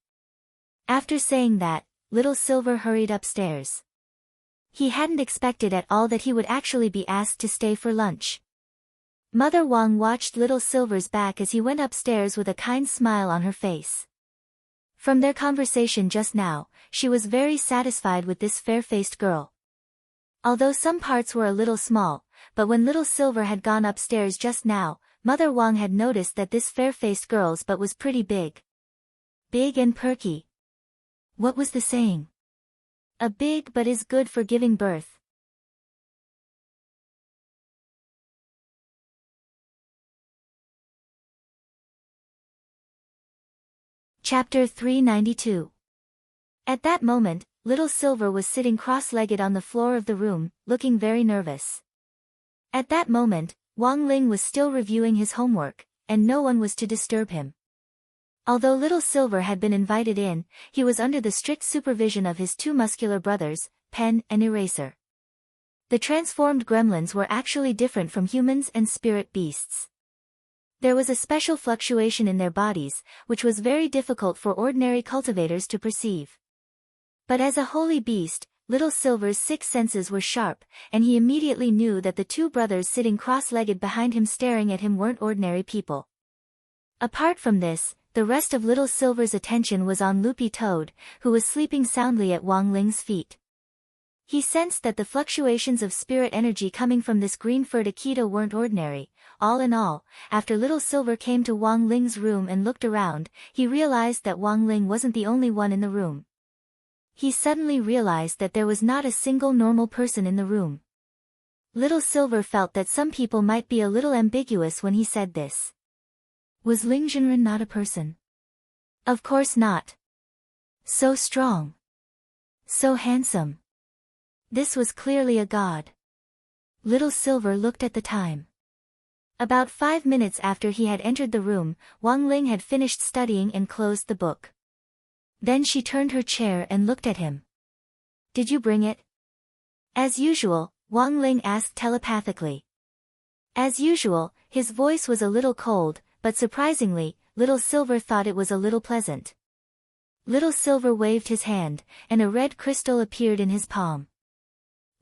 After saying that, Little Silver hurried upstairs. He hadn't expected at all that he would actually be asked to stay for lunch. Mother Wang watched Little Silver's back as he went upstairs with a kind smile on her face. From their conversation just now, she was very satisfied with this fair-faced girl. Although some parts were a little small, but when Little Silver had gone upstairs just now, Mother Wang had noticed that this fair-faced girl's butt was pretty big. Big and perky. What was the saying? A big butt is good for giving birth. Chapter 392. At that moment, Little Silver was sitting cross-legged on the floor of the room, looking very nervous. At that moment, Wang Ling was still reviewing his homework, and no one was to disturb him. Although Little Silver had been invited in, he was under the strict supervision of his two muscular brothers, Pen and Eraser. The transformed gremlins were actually different from humans and spirit beasts. There was a special fluctuation in their bodies, which was very difficult for ordinary cultivators to perceive. But as a holy beast, Little Silver's six senses were sharp, and he immediately knew that the two brothers sitting cross-legged behind him staring at him weren't ordinary people. Apart from this, the rest of Little Silver's attention was on Loopy Toad, who was sleeping soundly at Wang Ling's feet. He sensed that the fluctuations of spirit energy coming from this green-furred Akita weren't ordinary. All in all, after Little Silver came to Wang Ling's room and looked around, he realized that Wang Ling wasn't the only one in the room. He suddenly realized that there was not a single normal person in the room. Little Silver felt that some people might be a little ambiguous when he said this. Was Ling Zhenren not a person? Of course not. So strong. So handsome. This was clearly a god. Little Silver looked at the time. About 5 minutes after he had entered the room, Wang Ling had finished studying and closed the book. Then she turned her chair and looked at him. Did you bring it? As usual, Wang Ling asked telepathically. As usual, his voice was a little cold, but surprisingly, Little Silver thought it was a little pleasant. Little Silver waved his hand, and a red crystal appeared in his palm.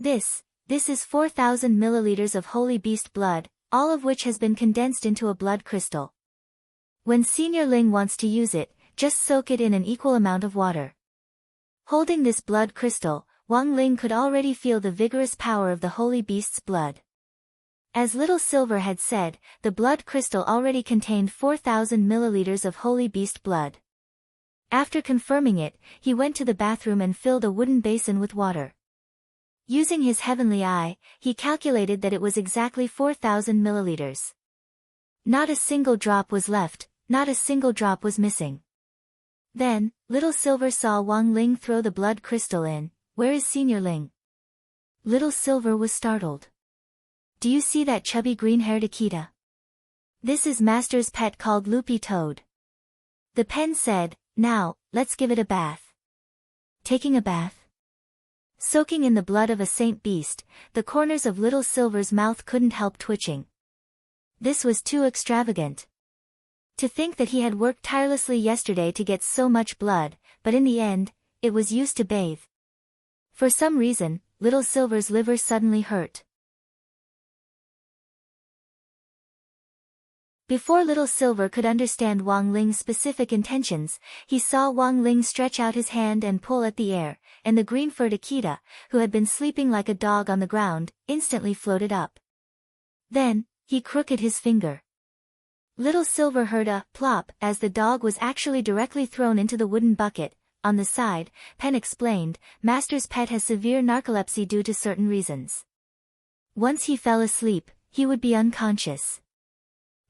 This is 4,000 milliliters of holy beast blood, all of which has been condensed into a blood crystal. When Senior Ling wants to use it, just soak it in an equal amount of water. Holding this blood crystal, Wang Ling could already feel the vigorous power of the holy beast's blood. As Little Silver had said, the blood crystal already contained 4,000 milliliters of holy beast blood. After confirming it, he went to the bathroom and filled a wooden basin with water. Using his heavenly eye, he calculated that it was exactly 4,000 milliliters. Not a single drop was left, not a single drop was missing. Then, Little Silver saw Wang Ling throw the blood crystal in. Where is Senior Ling? Little Silver was startled. Do you see that chubby green-haired Akita? This is Master's pet called Loopy Toad. The pen said, now, let's give it a bath. Taking a bath? Soaking in the blood of a saint beast, the corners of Little Silver's mouth couldn't help twitching. This was too extravagant. To think that he had worked tirelessly yesterday to get so much blood, but in the end, it was used to bathe. For some reason, Little Silver's liver suddenly hurt. Before Little Silver could understand Wang Ling's specific intentions, he saw Wang Ling stretch out his hand and pull at the air, and the green-furred Akita, who had been sleeping like a dog on the ground, instantly floated up. Then, he crooked his finger. Little Silver heard a plop as the dog was actually directly thrown into the wooden bucket. On the side, Pen explained, Master's pet has severe narcolepsy due to certain reasons. Once he fell asleep, he would be unconscious.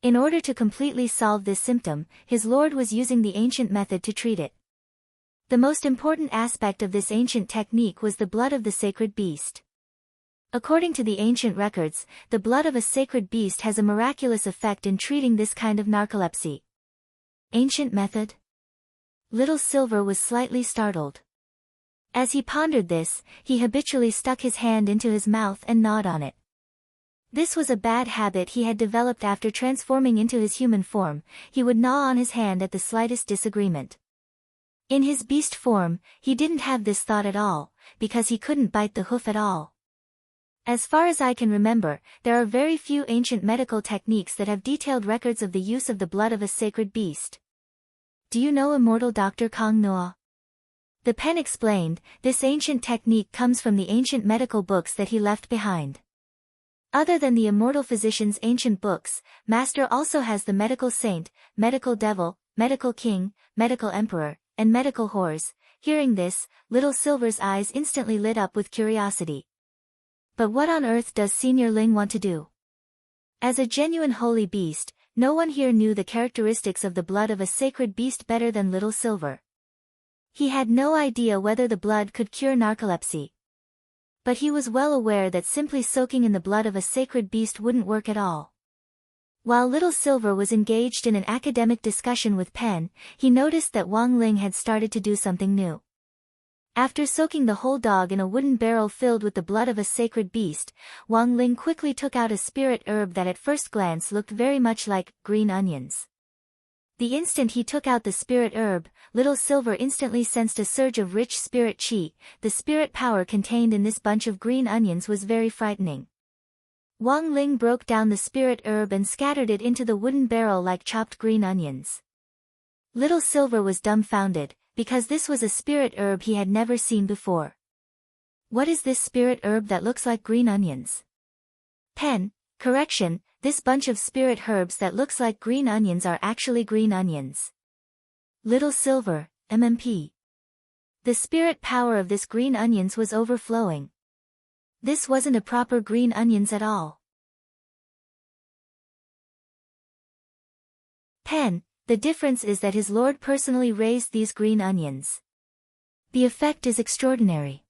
In order to completely solve this symptom, his lord was using the ancient method to treat it. The most important aspect of this ancient technique was the blood of the sacred beast. According to the ancient records, the blood of a sacred beast has a miraculous effect in treating this kind of narcolepsy. Ancient method? Little Silver was slightly startled. As he pondered this, he habitually stuck his hand into his mouth and gnawed on it. This was a bad habit he had developed after transforming into his human form. He would gnaw on his hand at the slightest disagreement. In his beast form, he didn't have this thought at all, because he couldn't bite the hoof at all. As far as I can remember, there are very few ancient medical techniques that have detailed records of the use of the blood of a sacred beast. Do you know immortal Dr. Kong Noa? The pen explained, this ancient technique comes from the ancient medical books that he left behind. Other than the immortal physician's ancient books, Master also has the medical saint, medical devil, medical king, medical emperor, and medical whores. Hearing this, Little Silver's eyes instantly lit up with curiosity. But what on earth does Senior Ling want to do? As a genuine holy beast, no one here knew the characteristics of the blood of a sacred beast better than Little Silver. He had no idea whether the blood could cure narcolepsy. But he was well aware that simply soaking in the blood of a sacred beast wouldn't work at all. While Little Silver was engaged in an academic discussion with Pen, he noticed that Wang Ling had started to do something new. After soaking the whole dog in a wooden barrel filled with the blood of a sacred beast, Wang Ling quickly took out a spirit herb that at first glance looked very much like green onions. The instant he took out the spirit herb, Little Silver instantly sensed a surge of rich spirit chi. The spirit power contained in this bunch of green onions was very frightening. Wang Ling broke down the spirit herb and scattered it into the wooden barrel like chopped green onions. Little Silver was dumbfounded, because this was a spirit herb he had never seen before. What is this spirit herb that looks like green onions? Pen, correction, this bunch of spirit herbs that looks like green onions are actually green onions. Little Silver, MMP. The spirit power of this green onions was overflowing. This wasn't a proper green onions at all. Pen, the difference is that his lord personally raised these green onions. The effect is extraordinary.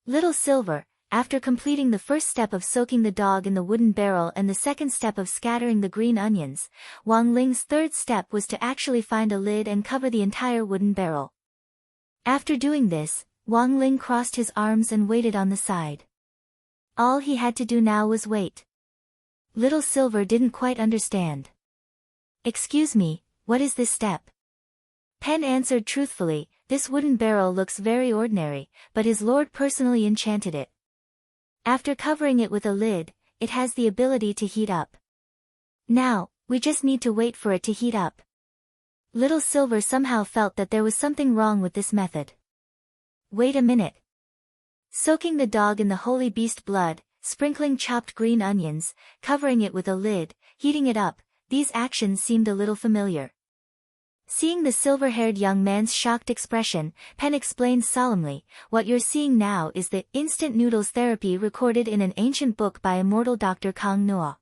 Little Silver, after completing the first step of soaking the dog in the wooden barrel and the second step of scattering the green onions, Wang Ling's third step was to actually find a lid and cover the entire wooden barrel. After doing this, Wang Ling crossed his arms and waited on the side. All he had to do now was wait. Little Silver didn't quite understand. Excuse me, what is this step? Pen answered truthfully, this wooden barrel looks very ordinary, but his lord personally enchanted it. After covering it with a lid, it has the ability to heat up. Now, we just need to wait for it to heat up. Little Silver somehow felt that there was something wrong with this method. Wait a minute. Soaking the dog in the holy beast blood, sprinkling chopped green onions, covering it with a lid, heating it up, these actions seemed a little familiar. Seeing the silver-haired young man's shocked expression, Pen explained solemnly, what you're seeing now is the instant noodles therapy recorded in an ancient book by immortal Dr. Kang Noa.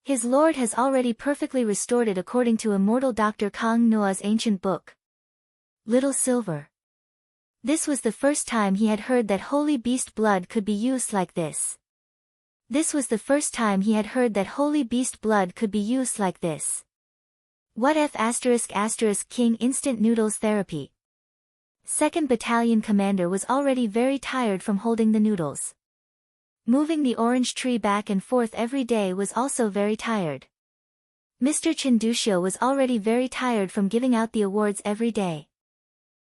His lord has already perfectly restored it according to immortal Dr. Kang Noa's ancient book. Little Silver. This was the first time he had heard that holy beast blood could be used like this. This was the first time he had heard that holy beast blood could be used like this. What F*** King instant noodles therapy? 2nd Battalion commander was already very tired from holding the noodles. Moving the orange tree back and forth every day was also very tired. Mr. Chindushio was already very tired from giving out the awards every day.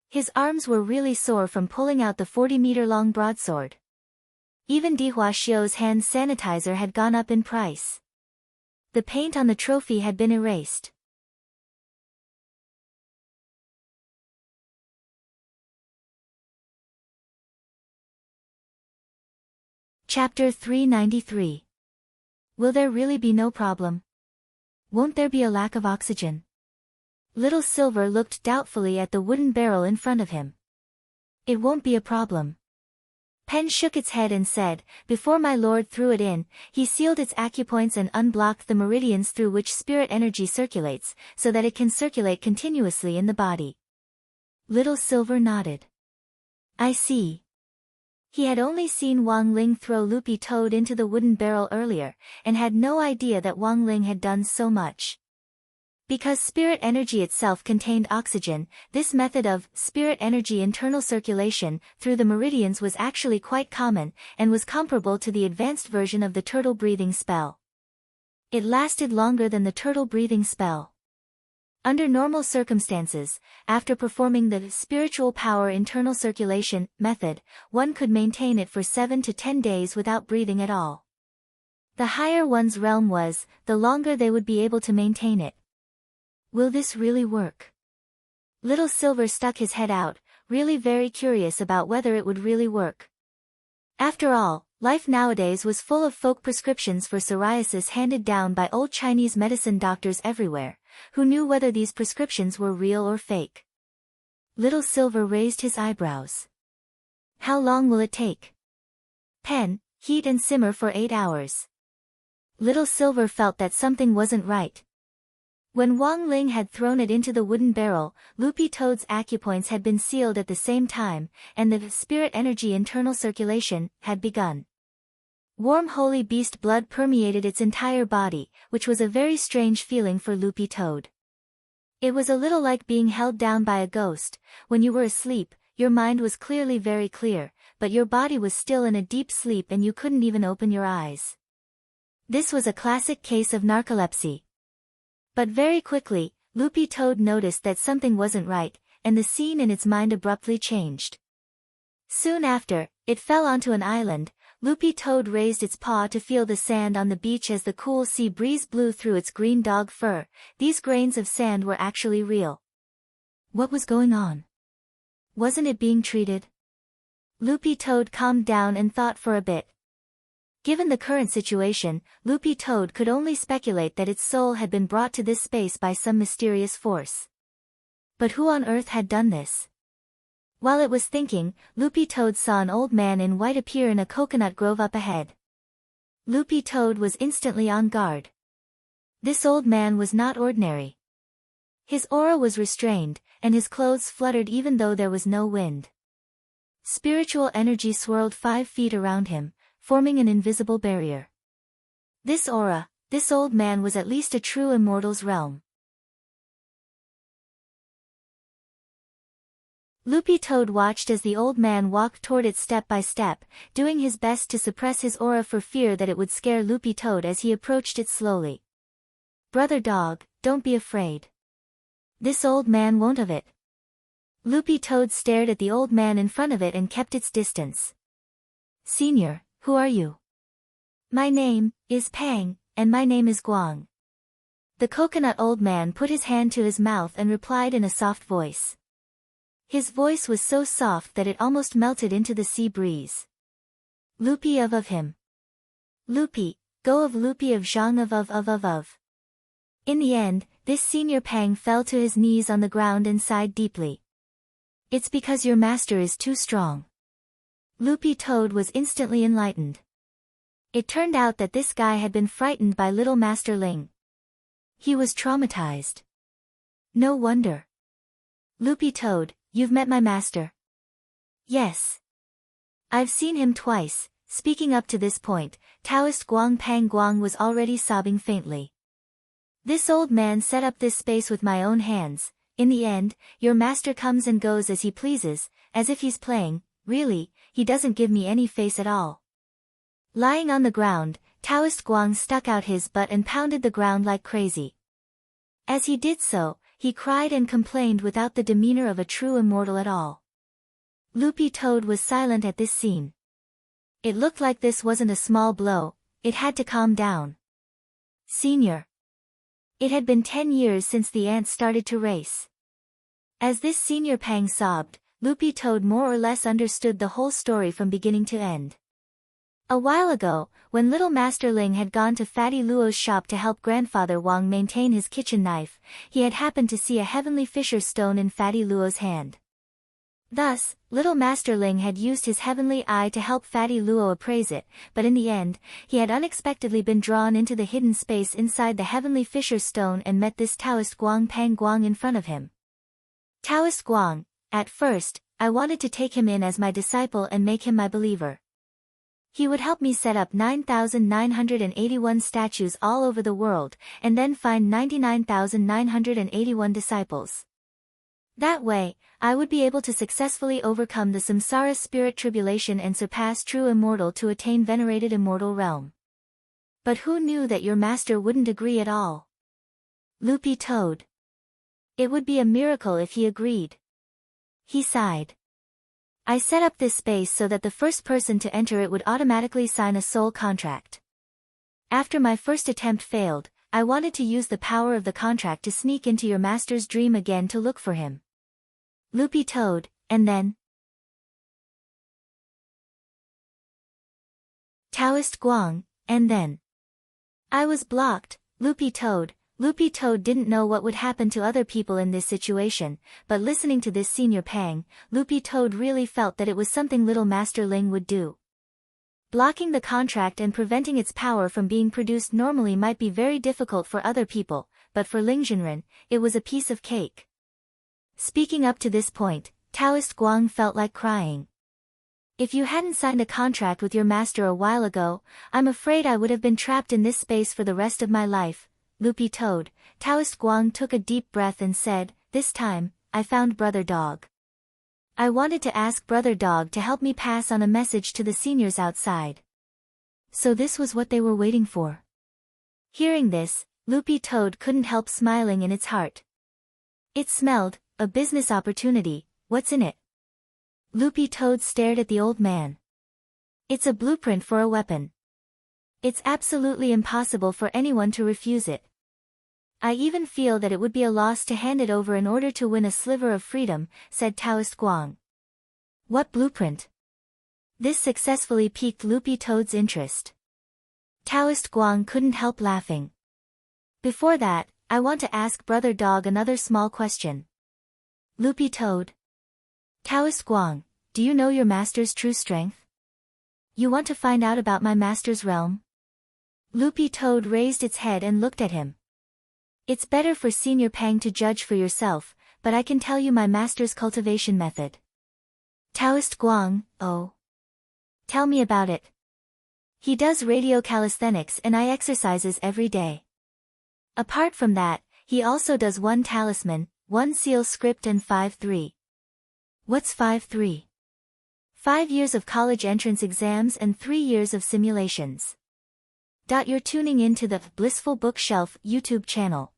His arms were really sore from pulling out the 40-meter-long broadsword. Even Dihua Xiu's hand sanitizer had gone up in price. The paint on the trophy had been erased. Chapter 393. Will there really be no problem? Won't there be a lack of oxygen? Little Silver looked doubtfully at the wooden barrel in front of him. It won't be a problem. Pen shook its head and said, before my lord threw it in, he sealed its acupoints and unblocked the meridians through which spirit energy circulates, so that it can circulate continuously in the body. Little Silver nodded. I see. He had only seen Wang Ling throw Loopy Toad into the wooden barrel earlier, and had no idea that Wang Ling had done so much. Because spirit energy itself contained oxygen, this method of spirit energy internal circulation through the meridians was actually quite common, and was comparable to the advanced version of the turtle breathing spell. It lasted longer than the turtle breathing spell. Under normal circumstances, after performing the spiritual power internal circulation method, one could maintain it for 7 to 10 days without breathing at all. The higher one's realm was, the longer they would be able to maintain it. Will this really work? Little Silver stuck his head out, really very curious about whether it would really work. After all, life nowadays was full of folk prescriptions for psoriasis handed down by old Chinese medicine doctors everywhere, who knew whether these prescriptions were real or fake. Little Silver raised his eyebrows. How long will it take? Pen, heat and simmer for 8 hours. Little Silver felt that something wasn't right. When Wang Ling had thrown it into the wooden barrel, Loopy Toad's acupoints had been sealed at the same time, and the spirit energy internal circulation had begun. Warm holy beast blood permeated its entire body, which was a very strange feeling for Loopy Toad. It was a little like being held down by a ghost. When you were asleep, your mind was clearly very clear, but your body was still in a deep sleep and you couldn't even open your eyes. This was a classic case of narcolepsy. But very quickly, Loopy Toad noticed that something wasn't right, and the scene in its mind abruptly changed. Soon after, it fell onto an island. Loopy Toad raised its paw to feel the sand on the beach as the cool sea breeze blew through its green dog fur. These grains of sand were actually real. What was going on? Wasn't it being treated? Loopy Toad calmed down and thought for a bit. Given the current situation, Loopy Toad could only speculate that its soul had been brought to this space by some mysterious force. But who on earth had done this? While it was thinking, Loopy Toad saw an old man in white appear in a coconut grove up ahead. Loopy Toad was instantly on guard. This old man was not ordinary. His aura was restrained, and his clothes fluttered even though there was no wind. Spiritual energy swirled 5 feet around him, forming an invisible barrier. This aura, this old man was at least a true immortal's realm. Loopy Toad watched as the old man walked toward it step by step, doing his best to suppress his aura for fear that it would scare Loopy Toad as he approached it slowly. "Brother Dog, don't be afraid. This old man won't have it." Loopy Toad stared at the old man in front of it and kept its distance. "Senior, who are you?" "My name is Pang, and my name is Guang." The coconut old man put his hand to his mouth and replied in a soft voice. His voice was so soft that it almost melted into the sea breeze. "Loopy of him. Loopy, go of Loopy of Zhang of. In the end, this senior Pang fell to his knees on the ground and sighed deeply. "It's because your master is too strong." Loopy Toad was instantly enlightened. It turned out that this guy had been frightened by little Master Ling. He was traumatized. No wonder. "Loopy Toad, you've met my master?" "Yes. I've seen him twice." Speaking up to this point, Taoist Guang Pang Guang was already sobbing faintly. "This old man set up this space with my own hands. In the end, your master comes and goes as he pleases, as if he's playing. Really, he doesn't give me any face at all." Lying on the ground, Taoist Guang stuck out his butt and pounded the ground like crazy. As he did so, he cried and complained without the demeanor of a true immortal at all. Loopy Toad was silent at this scene. It looked like this wasn't a small blow, it had to calm down. "Senior." It had been 10 years since the ants started to race. As this senior Pang sobbed, Loopy Toad more or less understood the whole story from beginning to end. A while ago, when little Master Ling had gone to Fatty Luo's shop to help Grandfather Wang maintain his kitchen knife, he had happened to see a heavenly fisher stone in Fatty Luo's hand. Thus, little Master Ling had used his heavenly eye to help Fatty Luo appraise it, but in the end, he had unexpectedly been drawn into the hidden space inside the heavenly fisher stone and met this Taoist Guang Pang Guang in front of him. "Taoist Guang, at first, I wanted to take him in as my disciple and make him my believer. He would help me set up 9,981 statues all over the world, and then find 99,981 disciples. That way, I would be able to successfully overcome the samsara spirit tribulation and surpass true immortal to attain venerated immortal realm. But who knew that your master wouldn't agree at all?" Loopy Toad. "It would be a miracle if he agreed." He sighed. "I set up this space so that the first person to enter it would automatically sign a soul contract. After my first attempt failed, I wanted to use the power of the contract to sneak into your master's dream again to look for him." Loopy Toad, and then? Taoist Guang, and then? "I was blocked, Loopy Toad." Loopy Toad didn't know what would happen to other people in this situation, but listening to this senior Pang, Loopy Toad really felt that it was something little Master Ling would do. Blocking the contract and preventing its power from being produced normally might be very difficult for other people, but for Ling Jinren, it was a piece of cake. Speaking up to this point, Taoist Guang felt like crying. "If you hadn't signed a contract with your master a while ago, I'm afraid I would have been trapped in this space for the rest of my life." Loopy Toad, Taoist Guang took a deep breath and said, "This time, I found Brother Dog. I wanted to ask Brother Dog to help me pass on a message to the seniors outside." So this was what they were waiting for. Hearing this, Loopy Toad couldn't help smiling in its heart. It smelled, a business opportunity. What's in it? Loopy Toad stared at the old man. "It's a blueprint for a weapon. It's absolutely impossible for anyone to refuse it. I even feel that it would be a loss to hand it over in order to win a sliver of freedom," said Taoist Guang. "What blueprint?" This successfully piqued Loopy Toad's interest. Taoist Guang couldn't help laughing. Before that, I want to ask Brother Dog another small question. Loopy Toad. Taoist Guang, do you know your master's true strength? You want to find out about my master's realm? Loopy Toad raised its head and looked at him. It's better for Senior Pang to judge for yourself, but I can tell you my master's cultivation method. Taoist Guang, oh. Tell me about it. He does radio calisthenics and I exercises every day. Apart from that, he also does 1 talisman, 1 seal script and 5-3. What's 5-3? 5 years of college entrance exams and 3 years of simulations. You're tuning in to the Blissful Bookshelf YouTube channel.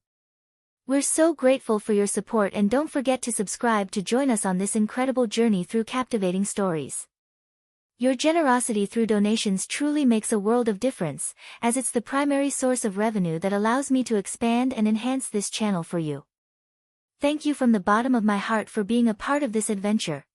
We're so grateful for your support and don't forget to subscribe to join us on this incredible journey through captivating stories. Your generosity through donations truly makes a world of difference, as it's the primary source of revenue that allows me to expand and enhance this channel for you. Thank you from the bottom of my heart for being a part of this adventure.